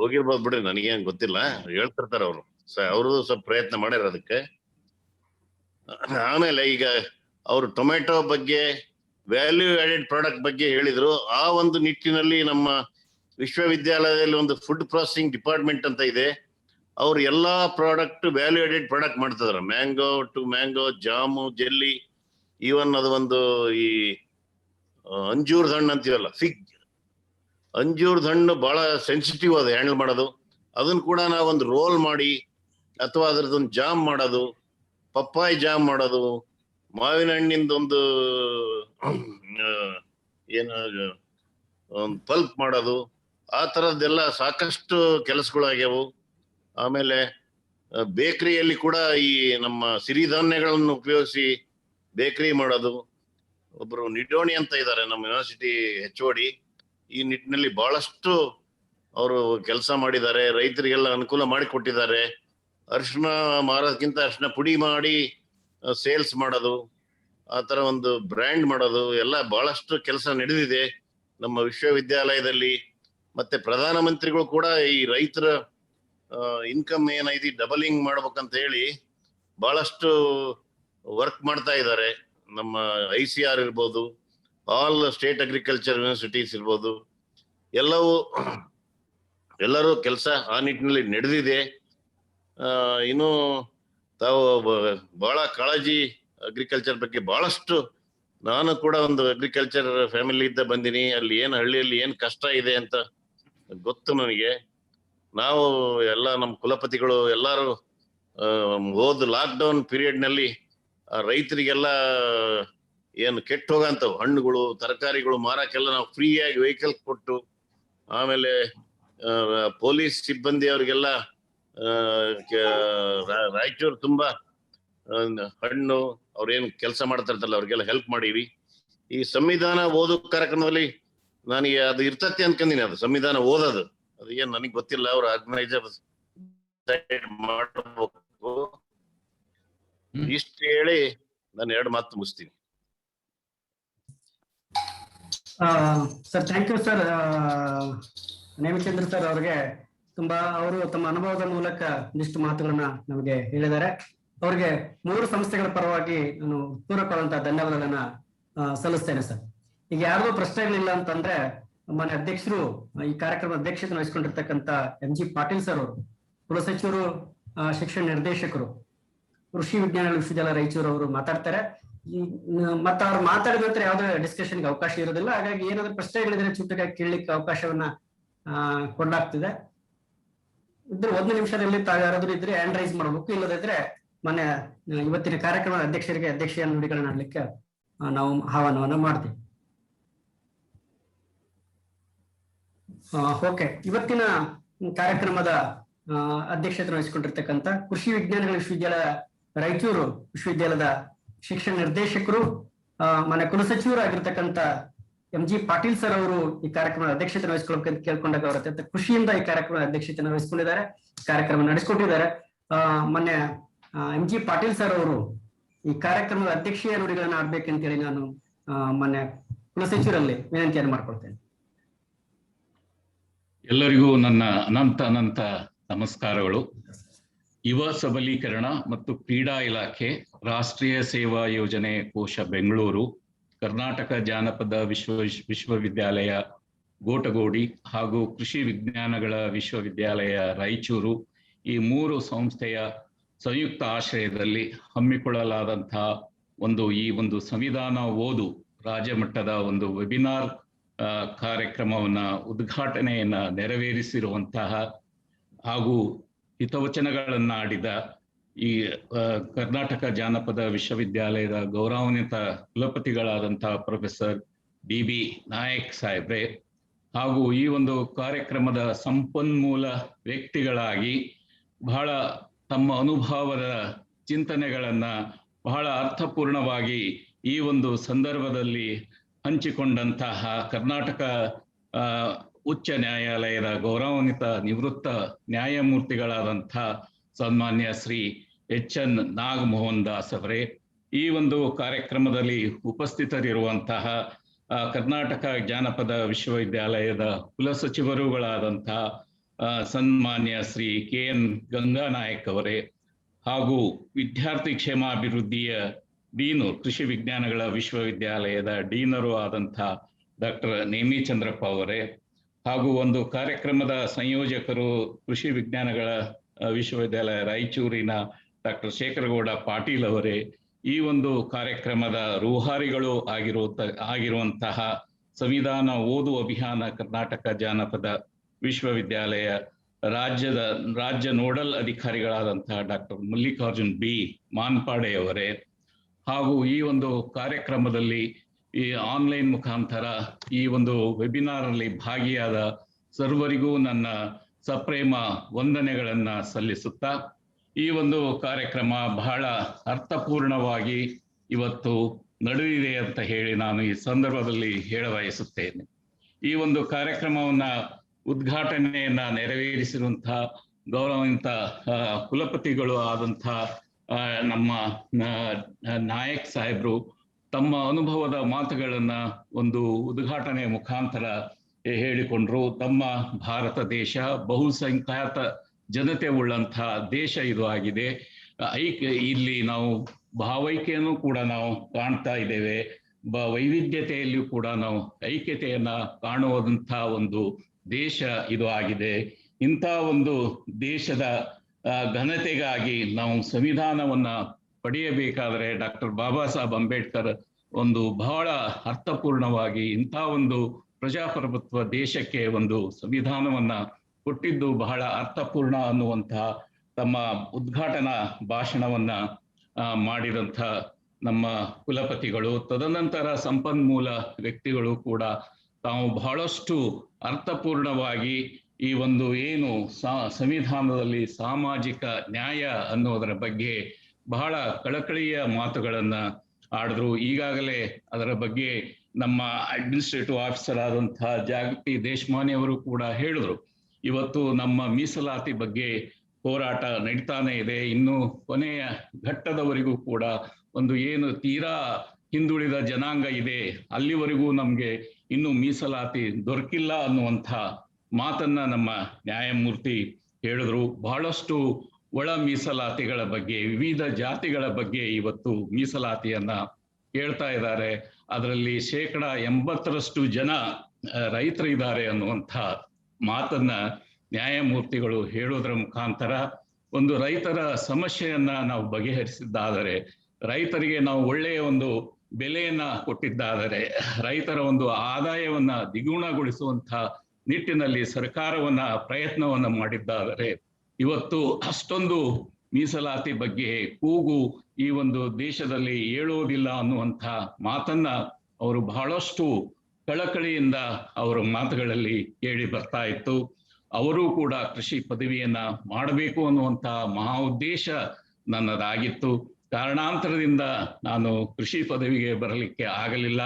ಹೋಗಿರ್ಬೋದು ಬಿಡ್ರಿ, ನನಗೇನ್ ಗೊತ್ತಿಲ್ಲ, ಹೇಳ್ತಿರ್ತಾರ ಅವರು. ಅವರು ಸ್ವಲ್ಪ ಪ್ರಯತ್ನ ಮಾಡ್ಯಾರ ಅದಕ್ಕೆ. ಆಮೇಲೆ ಈಗ ಅವರು ಟೊಮೆಟೊ ಬಗ್ಗೆ, ವ್ಯಾಲ್ಯೂ ಆಡೆಡ್ ಪ್ರಾಡಕ್ಟ್ ಬಗ್ಗೆ ಹೇಳಿದ್ರು. ಆ ಒಂದು ನಿಟ್ಟಿನಲ್ಲಿ ನಮ್ಮ ವಿಶ್ವವಿದ್ಯಾಲಯದಲ್ಲಿ ಒಂದು ಫುಡ್ ಪ್ರೊಸೆಸಿಂಗ್ ಡಿಪಾರ್ಟ್ಮೆಂಟ್ ಅಂತ ಇದೆ. ಅವ್ರು ಎಲ್ಲಾ ಪ್ರಾಡಕ್ಟ್ ವ್ಯಾಲ್ಯೂ ಆಡೆಡ್ ಪ್ರಾಡಕ್ಟ್ ಮಾಡ್ತಿದಾರೆ. Mango to mango, jam, jelly, even ಅದು ಒಂದು ಈ ಅಂಜೂರದ ಹಣ್ಣು ಅಂತೀವಲ್ಲ, ಫಿಗ್, ಅಂಜೂರದ ಹಣ್ಣು ಬಹಳ ಸೆನ್ಸಿಟಿವ್ ಅದು ಹ್ಯಾಂಡಲ್ ಮಾಡೋದು. ಅದನ್ನ ಕೂಡ ನಾವೊಂದು ರೋಲ್ ಮಾಡಿ ಅಥವಾ ಅದ್ರದ್ದೊಂದು ಜಾಮ್ ಮಾಡೋದು, ಪಪ್ಪಾಯಿ ಜಾಮ್ ಮಾಡೋದು, ಮಾವಿನ ಹಣ್ಣಿಂದ ಒಂದು ಏನು ಒಂದು ಪಲ್ಪ್ ಮಾಡೋದು, ಆ ತರದ್ದೆಲ್ಲ ಸಾಕಷ್ಟು ಕೆಲಸಗಳು ಆಗ್ಯಾವು. ಆಮೇಲೆ ಬೇಕರಿಯಲ್ಲಿ ಕೂಡ ಈ ನಮ್ಮ ಸಿರಿಧಾನ್ಯಗಳನ್ನು ಉಪಯೋಗಿಸಿ ಬೇಕರಿ ಮಾಡೋದು. ಒಬ್ರು ನಿಡೋಣಿ ಅಂತ ಇದ್ದಾರೆ ನಮ್ಮ ಯೂನಿವರ್ಸಿಟಿ HOD. ಈ ನಿಟ್ಟಿನಲ್ಲಿ ಬಹಳಷ್ಟು ಅವರು ಕೆಲಸ ಮಾಡಿದ್ದಾರೆ, ರೈತರಿಗೆಲ್ಲ ಅನುಕೂಲ ಮಾಡಿಕೊಟ್ಟಿದ್ದಾರೆ. ಅರಿಶಿನ ಮಾರೋದಕ್ಕಿಂತ ಅರಿಶಿನ ಪುಡಿ ಮಾಡಿ ಸೇಲ್ಸ್ ಮಾಡೋದು, ಆ ತರ ಒಂದು ಬ್ರ್ಯಾಂಡ್ ಮಾಡೋದು ಎಲ್ಲ ಬಹಳಷ್ಟು ಕೆಲಸ ನಡೆದಿದೆ ನಮ್ಮ ವಿಶ್ವವಿದ್ಯಾಲಯದಲ್ಲಿ. ಮತ್ತೆ ಪ್ರಧಾನಮಂತ್ರಿಗಳು ಕೂಡ ಈ ರೈತರ ಇನ್ಕಮ್ ಏನೈತಿ ಡಬಲಿಂಗ್ ಮಾಡ್ಬೇಕಂತ ಹೇಳಿ ಬಹಳಷ್ಟು ವರ್ಕ್ ಮಾಡ್ತಾ ಇದ್ದಾರೆ. ನಮ್ಮ ICR ಇರ್ಬೋದು, ಆಲ್ ಸ್ಟೇಟ್ ಅಗ್ರಿಕಲ್ಚರ್ ಯೂನಿವರ್ಸಿಟೀಸ್ ಇರ್ಬೋದು, ಎಲ್ಲರೂ ಕೆಲಸ ಆ ನಿಟ್ಟಿನಲ್ಲಿ ನಡೆದಿದೆ. ಇನ್ನು ತಾವು ಬಹಳ ಕಾಳಜಿ ಅಗ್ರಿಕಲ್ಚರ್ ಬಗ್ಗೆ ಬಹಳಷ್ಟು, ನಾನು ಕೂಡ ಒಂದು ಅಗ್ರಿಕಲ್ಚರ್ ಫ್ಯಾಮಿಲಿ ಇದ್ದ ಬಂದಿನಿ. ಅಲ್ಲಿ ಹಳ್ಳಿಯಲ್ಲಿ ಏನ್ ಕಷ್ಟ ಇದೆ ಅಂತ ಗೊತ್ತು ನನಗೆ. ನಾವು ಎಲ್ಲ ನಮ್ಮ ಕುಲಪತಿಗಳು ಎಲ್ಲಾರು ಹೋದ್ ಲಾಕ್ಡೌನ್ ಪೀರಿಯಡ್ ನಲ್ಲಿ ರೈತರಿಗೆಲ್ಲ ಏನು ಕೆಟ್ಟ ಹೋಗಂತವು ಹಣ್ಣುಗಳು ತರಕಾರಿಗಳು ಮಾರಕ್ಕೆಲ್ಲ ನಾವು ಫ್ರೀಯಾಗಿ ವೆಹಿಕಲ್ ಕೊಟ್ಟು, ಆಮೇಲೆ ಪೊಲೀಸ್ ಸಿಬ್ಬಂದಿ ಅವ್ರಿಗೆಲ್ಲ ರಾಯಚೂರು ತುಂಬಾ ಹಣ್ಣು ಅವ್ರೇನ್ ಕೆಲಸ ಮಾಡ್ತಾ ಇರ್ತಾರಲ್ಲ ಅವ್ರಿಗೆಲ್ಲ ಹೆಲ್ಪ್ ಮಾಡೀವಿ. ಈ ಸಂವಿಧಾನ ಓದೋ ಕಾರ್ಯಕ್ರಮದಲ್ಲಿ ನನಗೆ ಅದು ಇರ್ತತಿ ಅನ್ಕೊಂಡಿನಿ. ಅದು ಸಂವಿಧಾನ ಓದೋದು ಅದು ಏನ್ ನನಗ್ ಗೊತ್ತಿಲ್ಲ, ಅವ್ರ ಆರ್ಗನೈಸರ್ ಮಾಡಬೇಕು. ಇಷ್ಟು ಹೇಳಿ ನಾನು 2 ಮಾತು ಮುಗಿಸ್ತೀನಿ. Sir thank you sir. Nemichandra sir ಅವ್ರಿಗೆ ಅವರು ತಮ್ಮ ಅನುಭವದ ಮೂಲಕ ಒಂದಿಷ್ಟು ಮಾತುಗಳನ್ನ ನಮಗೆ ಹೇಳಿದ್ದಾರೆ. ಅವ್ರಿಗೆ 3 ಸಂಸ್ಥೆಗಳ ಪರವಾಗಿ ನಾನು ಪೂರಕವಾದಂತಹ ಧನ್ಯವಾದಗಳನ್ನ ಸಲ್ಲಿಸ್ತೇನೆ ಸರ್. ಈಗ ಯಾರಿಗೂ ಪ್ರಶ್ನೆಗಳಿಲ್ಲ ಅಂತಂದ್ರೆ ಮಾನ್ಯ ಅಧ್ಯಕ್ಷರು, ಈ ಕಾರ್ಯಕ್ರಮದ ಅಧ್ಯಕ್ಷತೆ ವಹಿಸಿಕೊಂಡಿರ್ತಕ್ಕಂಥ MG ಪಾಟೀಲ್ ಸರ್ ಅವರು, ಕುಲಸಚಿವರು, ಶಿಕ್ಷಣ ನಿರ್ದೇಶಕರು, ಕೃಷಿ ವಿಜ್ಞಾನಗಳ ವಿಶ್ವವಿದ್ಯಾಲಯ ರಾಯಚೂರು ಅವರು ಮಾತಾಡ್ತಾರೆ. ಮತ್ತೆ ಅವ್ರು ಮಾತಾಡಿದ ನಂತರ ಯಾವುದೇ ಡಿಸ್ಕಷನ್ಗೆ ಅವಕಾಶ ಇರೋದಿಲ್ಲ. ಹಾಗಾಗಿ ಏನಾದ್ರು ಪ್ರಶ್ನೆಗಳಿದ್ರೆ ಚುಟುಕಾಗಿ ಕೇಳಲಿಕ್ಕೆ ಅವಕಾಶವನ್ನ ಕೊಡಲಾಗ್ತಿದೆ. ಇದ್ರೆ 1 ನಿಮಿಷದಲ್ಲಿ ತಾವು ಯಾರಾದ್ರೂ ಇದ್ರೆ ಹ್ಯಾಂಡ್ ರೈಸ್ ಮಾಡಬೇಕು, ಇಲ್ಲದಿದ್ರೆ ಮೊನ್ನೆ ಇವತ್ತಿನ ಕಾರ್ಯಕ್ರಮದ ಅಧ್ಯಕ್ಷರಿಗೆ ಅಧ್ಯಕ್ಷೀಯ ನುಡಿಗಳನ್ನ ಆಡ್ಲಿಕ್ಕೆ ನಾವು ಆಹ್ವಾನವನ್ನ ಮಾಡ್ತೀವಿ. ಓಕೆ, ಇವತ್ತಿನ ಕಾರ್ಯಕ್ರಮದ ಅಧ್ಯಕ್ಷತೆ ವಹಿಸಿಕೊಂಡಿರ್ತಕ್ಕಂಥ ಕೃಷಿ ವಿಜ್ಞಾನಗಳ ವಿಶ್ವವಿದ್ಯಾಲಯ ರಾಯಚೂರು ವಿಶ್ವವಿದ್ಯಾಲಯದ ಶಿಕ್ಷಣ ನಿರ್ದೇಶಕರು, ಮನೆ ಕುಲಸಚಿವರು ಆಗಿರ್ತಕ್ಕಂಥ MG ಪಾಟೀಲ್ ಸರ್ ಅವರು ಈ ಕಾರ್ಯಕ್ರಮದ ಅಧ್ಯಕ್ಷತೆ ವಹಿಸ್ಕೊಳ್ಬೇಕಂತ ಕೇಳ್ಕೊಂಡಾಗ ಅವರ ಅತ್ಯಂತ ಖುಷಿಯಿಂದ ಈ ಕಾರ್ಯಕ್ರಮದ ಅಧ್ಯಕ್ಷತೆಯನ್ನು ವಹಿಸ್ಕೊಂಡಿದ್ದಾರೆ, ಕಾರ್ಯಕ್ರಮ ನಡೆಸಿಕೊಟ್ಟಿದ್ದಾರೆ. ಮೊನ್ನೆ MG ಪಾಟೀಲ್ ಸರ್ ಅವರು ಈ ಕಾರ್ಯಕ್ರಮದ ಅಧ್ಯಕ್ಷೀಯ ನುಡಿಗಳನ್ನ ಆಡ್ಬೇಕಂತೇಳಿ ನಾನು ಮೊನ್ನೆ ಕುಲಸಚಿವರಲ್ಲಿ ವಿನಂತಿಯನ್ನು ಮಾಡ್ಕೊಳ್ತೇನೆ. ಎಲ್ಲರಿಗೂ ನನ್ನ ಅನಂತ ನಮಸ್ಕಾರಗಳು. ಯುವ ಸಬಲೀಕರಣ ಮತ್ತು ಕ್ರೀಡಾ ಇಲಾಖೆ, ರಾಷ್ಟ್ರೀಯ ಸೇವಾ ಯೋಜನೆ ಕೋಶ ಬೆಂಗಳೂರು, ಕರ್ನಾಟಕ ಜಾನಪದ ವಿಶ್ವವಿದ್ಯಾಲಯ ಗೋಟಗೋಡಿ ಹಾಗೂ ಕೃಷಿ ವಿಜ್ಞಾನಗಳ ವಿಶ್ವವಿದ್ಯಾಲಯ ರಾಯಚೂರು, ಈ 3 ಸಂಸ್ಥೆಯ ಸಂಯುಕ್ತ ಆಶ್ರಯದಲ್ಲಿ ಹಮ್ಮಿಕೊಳ್ಳಲಾದಂತಹ ಈ ಒಂದು ಸಂವಿಧಾನ ಓದು ರಾಜ್ಯ ಮಟ್ಟದ ಒಂದು ವೆಬಿನಾರ್ ಕಾರ್ಯಕ್ರಮವನ್ನ ಉದ್ಘಾಟನೆಯನ್ನ ನೆರವೇರಿಸಿರುವಂತಹ ಹಾಗೂ ಹಿತವಚನಗಳನ್ನ ಆಡಿದ ಈ ಕರ್ನಾಟಕ ಜಾನಪದ ವಿಶ್ವವಿದ್ಯಾಲಯದ ಗೌರವಾನ್ವಿತ ಕುಲಪತಿಗಳಾದಂತಹ ಪ್ರೊಫೆಸರ್ DB ನಾಯಕ್ ಸಾಹೇಬ್ರೆ, ಹಾಗೂ ಈ ಒಂದು ಕಾರ್ಯಕ್ರಮದ ಸಂಪನ್ಮೂಲ ವ್ಯಕ್ತಿಗಳಾಗಿ ಬಹಳ ತಮ್ಮ ಅನುಭವದ ಚಿಂತನೆಗಳನ್ನ ಬಹಳ ಅರ್ಥಪೂರ್ಣವಾಗಿ ಈ ಒಂದು ಸಂದರ್ಭದಲ್ಲಿ ಹಂಚಿಕೊಂಡಂತಹ ಕರ್ನಾಟಕ ಉಚ್ಚ ನ್ಯಾಯಾಲಯದ ಗೌರವಾನ್ವಿತ ನಿವೃತ್ತ ನ್ಯಾಯಮೂರ್ತಿಗಳಾದಂತಹ ಸನ್ಮಾನ್ಯ ಶ್ರೀ HN ನಾಗಮೋಹನ್ ದಾಸ್ ಅವರೇ, ಈ ಒಂದು ಕಾರ್ಯಕ್ರಮದಲ್ಲಿ ಉಪಸ್ಥಿತರಿರುವಂತಹ ಕರ್ನಾಟಕ ಜಾನಪದ ವಿಶ್ವವಿದ್ಯಾಲಯದ ಕುಲಸಚಿವರುಗಳಾದಂತಹ ಸನ್ಮಾನ್ಯ ಶ್ರೀ KN ಗಂಗಾನಾಯಕ್ ಅವರೇ, ಹಾಗೂ ವಿದ್ಯಾರ್ಥಿ ಕ್ಷೇಮಾಭಿವೃದ್ಧಿಯ ಡೀನು, ಕೃಷಿ ವಿಜ್ಞಾನಗಳ ವಿಶ್ವವಿದ್ಯಾಲಯದ ಡೀನರು ಆದಂತಹ ಡಾಕ್ಟರ್ ನೇಮಿಚಂದ್ರಪ್ಪ ಅವರೇ, ಹಾಗೂ ಒಂದು ಕಾರ್ಯಕ್ರಮದ ಸಂಯೋಜಕರು ಕೃಷಿ ವಿಜ್ಞಾನಗಳ ವಿಶ್ವವಿದ್ಯಾಲಯ ರಾಯಚೂರಿನ ಡಾಕ್ಟರ್ ಶೇಖರಗೌಡ ಪಾಟೀಲ್ ಅವರೇ, ಈ ಒಂದು ಕಾರ್ಯಕ್ರಮದ ರೂಹಾರಿಗಳು ಆಗಿರುವಂತಹ ಸಂವಿಧಾನ ಓದು ಅಭಿಯಾನ ಕರ್ನಾಟಕ ಜಾನಪದ ವಿಶ್ವವಿದ್ಯಾಲಯ ರಾಜ್ಯ ನೋಡಲ್ ಅಧಿಕಾರಿಗಳಾದಂತಹ ಡಾಕ್ಟರ್ ಮಲ್ಲಿಕಾರ್ಜುನ್ B ಮಾನ್ಪಾಡೆ ಅವರೇ, ಹಾಗೂ ಈ ಒಂದು ಕಾರ್ಯಕ್ರಮದಲ್ಲಿ ಈ ಆನ್ಲೈನ್ ಮುಖಾಂತರ ಈ ಒಂದು ವೆಬಿನಾರ್ ಅಲ್ಲಿ ಭಾಗಿಯಾದ ಸರ್ವರಿಗೂ ನನ್ನ ಸಪ್ರೇಮ ವಂದನೆಗಳನ್ನ ಸಲ್ಲಿಸುತ್ತಾ ಈ ಒಂದು ಕಾರ್ಯಕ್ರಮ ಬಹಳ ಅರ್ಥಪೂರ್ಣವಾಗಿ ಇವತ್ತು ನಡೆದಿದೆ ಅಂತ ಹೇಳಿ ನಾನು ಈ ಸಂದರ್ಭದಲ್ಲಿ ಹೇಳಬಯಸುತ್ತೇನೆ. ಈ ಒಂದು ಕಾರ್ಯಕ್ರಮವನ್ನ ಉದ್ಘಾಟನೆಯನ್ನ ನೆರವೇರಿಸಿರುವಂತಹ ಗೌರವಾನ್ವಿತ ಕುಲಪತಿಗಳು ಆದಂತಹ ನಮ್ಮ ನಾಯಕ್ ಸಾಹೇಬ್ರು ತಮ್ಮ ಅನುಭವದ ಮಾತುಗಳನ್ನ ಒಂದು ಉದ್ಘಾಟನೆ ಮುಖಾಂತರ ಹೇಳಿಕೊಂಡ್ರು. ತಮ್ಮ ಭಾರತ ದೇಶ ಬಹುಸಂಖ್ಯಾತ ಜನತೆ ಉಳ್ಳಂತಹ ದೇಶ ಇದು ಆಗಿದೆ. ಇಲ್ಲಿ ನಾವು ಭಾವೈಕ್ಯನೂ ಕೂಡ ನಾವು ಕಾಣ್ತಾ ಇದ್ದೇವೆ. ವೈವಿಧ್ಯತೆಯಲ್ಲಿಯೂ ಕೂಡ ನಾವು ಐಕ್ಯತೆಯನ್ನ ಕಾಣುವಂತಹ ಒಂದು ದೇಶ ಇದು ಆಗಿದೆ. ಇಂಥ ಒಂದು ದೇಶದ ಘನತೆಗಾಗಿ ನಾವು ಸಂವಿಧಾನವನ್ನ ಪಡೆಯಬೇಕಾದರೆ ಡಾಕ್ಟರ್ ಬಾಬಾ ಸಾಹೇಬ್ ಅಂಬೇಡ್ಕರ್ ಒಂದು ಬಹಳ ಅರ್ಥಪೂರ್ಣವಾಗಿ ಇಂಥ ಒಂದು ಪ್ರಜಾಪ್ರಭುತ್ವ ದೇಶಕ್ಕೆ ಒಂದು ಸಂವಿಧಾನವನ್ನ ಕೊಟ್ಟಿದ್ದು ಬಹಳ ಅರ್ಥಪೂರ್ಣ ಅನ್ನುವಂತಹ ತಮ್ಮ ಉದ್ಘಾಟನಾ ಭಾಷಣವನ್ನ ಮಾಡಿದಂಥ ನಮ್ಮ ಕುಲಪತಿಗಳು, ತದನಂತರ ಸಂಪನ್ಮೂಲ ವ್ಯಕ್ತಿಗಳು ಕೂಡ ತಾವು ಬಹಳಷ್ಟು ಅರ್ಥಪೂರ್ಣವಾಗಿ ಈ ಒಂದು ಏನು ಸಂವಿಧಾನದಲ್ಲಿ ಸಾಮಾಜಿಕ ನ್ಯಾಯ ಅನ್ನೋದರ ಬಗ್ಗೆ ಬಹಳ ಕಳಕಳಿಯ ಮಾತುಗಳನ್ನ ಆಡಿದ್ರು. ಈಗಾಗಲೇ ಅದರ ಬಗ್ಗೆ ನಮ್ಮ ಅಡ್ಮಿನಿಸ್ಟ್ರೇಟಿವ್ ಆಫೀಸರ್ ಆದಂತಹ ಜಾಗೃತಿ ದೇಶಮಾನೆ ಅವರು ಕೂಡ ಹೇಳಿದ್ರು. ಇವತ್ತು ನಮ್ಮ ಮೀಸಲಾತಿ ಬಗ್ಗೆ ಹೋರಾಟ ನಡೀತಾನೆ ಇದೆ. ಇನ್ನು ಕೊನೆಯ ಘಟ್ಟದವರೆಗೂ ಕೂಡ ಒಂದು ಏನು ತೀರಾ ಹಿಂದುಳಿದ ಜನಾಂಗ ಇದೆ ಅಲ್ಲಿವರೆಗೂ ನಮ್ಗೆ ಇನ್ನು ಮೀಸಲಾತಿ ದೊರಕಿಲ್ಲ ಅನ್ನುವಂಥ ಮಾತನ್ನ ನಮ್ಮ ನ್ಯಾಯಮೂರ್ತಿ ಹೇಳಿದ್ರು. ಬಹಳಷ್ಟು ಒಳ ಮೀಸಲಾತಿಗಳ ಬಗ್ಗೆ, ವಿವಿಧ ಜಾತಿಗಳ ಬಗ್ಗೆ ಇವತ್ತು ಮೀಸಲಾತಿಯನ್ನ ಕೇಳ್ತಾ ಇದ್ದಾರೆ. ಅದರಲ್ಲಿ 80% ಜನ ರೈತರಿದ್ದಾರೆ ಅನ್ನುವಂಥ ಮಾತನ್ನ ನ್ಯಾಯಮೂರ್ತಿಗಳು ಹೇಳೋದ್ರ ಮುಖಾಂತರ ಒಂದು ರೈತರ ಸಮಸ್ಯೆಯನ್ನ ನಾವು ಬಗೆಹರಿಸಿದ್ದಾದರೆ, ರೈತರಿಗೆ ನಾವು ಒಳ್ಳೆಯ ಒಂದು ಬೆಲೆಯನ್ನ ಕೊಟ್ಟಿದ್ದಾದರೆ, ರೈತರ ಒಂದು ಆದಾಯವನ್ನ ದ್ವಿಗುಣಗೊಳಿಸುವಂತ ನಿಟ್ಟಿನಲ್ಲಿ ಸರ್ಕಾರವನ್ನ ಪ್ರಯತ್ನವನ್ನ ಮಾಡಿದ್ದಾದರೆ, ಇವತ್ತು ಅಷ್ಟೊಂದು ಮೀಸಲಾತಿ ಬಗ್ಗೆ ಕೂಗು ಈ ಒಂದು ದೇಶದಲ್ಲಿ ಏಳೋದಿಲ್ಲ ಅನ್ನುವಂಥ ಮಾತನ್ನ ಅವರು ಬಹಳಷ್ಟು ಕಳಕಳಿಯಿಂದ ಅವರ ಮಾತುಗಳಲ್ಲಿ ಕೇಳಿ ಬರ್ತಾ ಇತ್ತು. ಅವರು ಕೂಡ ಕೃಷಿ ಪದವಿಯನ್ನ ಮಾಡಬೇಕು ಅನ್ನುವಂಥ ಮಹಾ ಉದ್ದೇಶ ನನ್ನದಾಗಿತ್ತು. ಕಾರಣಾಂತರದಿಂದ ನಾನು ಕೃಷಿ ಪದವಿಗೆ ಬರಲಿಕ್ಕೆ ಆಗಲಿಲ್ಲ.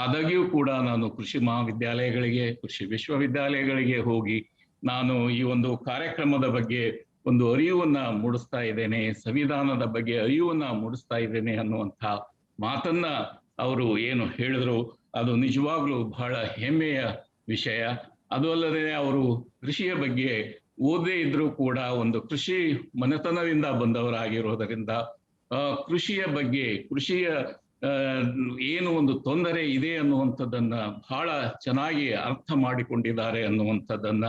ಆದಾಗ್ಯೂ ಕೂಡ ನಾನು ಕೃಷಿ ಮಹಾವಿದ್ಯಾಲಯಗಳಿಗೆ, ಕೃಷಿ ವಿಶ್ವವಿದ್ಯಾಲಯಗಳಿಗೆ ಹೋಗಿ ನಾನು ಈ ಒಂದು ಕಾರ್ಯಕ್ರಮದ ಬಗ್ಗೆ ಒಂದು ಅರಿವನ್ನ ಮೂಡಿಸ್ತಾ ಇದ್ದೇನೆ, ಸಂವಿಧಾನದ ಬಗ್ಗೆ ಅರಿವನ್ನ ಮೂಡಿಸ್ತಾ ಇದ್ದೇನೆ ಅನ್ನುವಂಥ ಮಾತನ್ನ ಅವರು ಏನು ಹೇಳಿದ್ರು ಅದು ನಿಜವಾಗ್ಲೂ ಬಹಳ ಹೆಮ್ಮೆಯ ವಿಷಯ. ಅದು ಅಲ್ಲದೆ ಅವರು ಕೃಷಿಯ ಬಗ್ಗೆ ಓದೇ ಇದ್ರೂ ಕೂಡ ಒಂದು ಕೃಷಿ ಮನೆತನದಿಂದ ಬಂದವರಾಗಿರೋದರಿಂದ ಕೃಷಿಯ ಬಗ್ಗೆ, ಕೃಷಿಯ ಏನು ಒಂದು ತೊಂದರೆ ಇದೆ ಅನ್ನುವಂಥದ್ದನ್ನ ಬಹಳ ಚೆನ್ನಾಗಿ ಅರ್ಥ ಮಾಡಿಕೊಂಡಿದ್ದಾರೆ ಅನ್ನುವಂಥದ್ದನ್ನ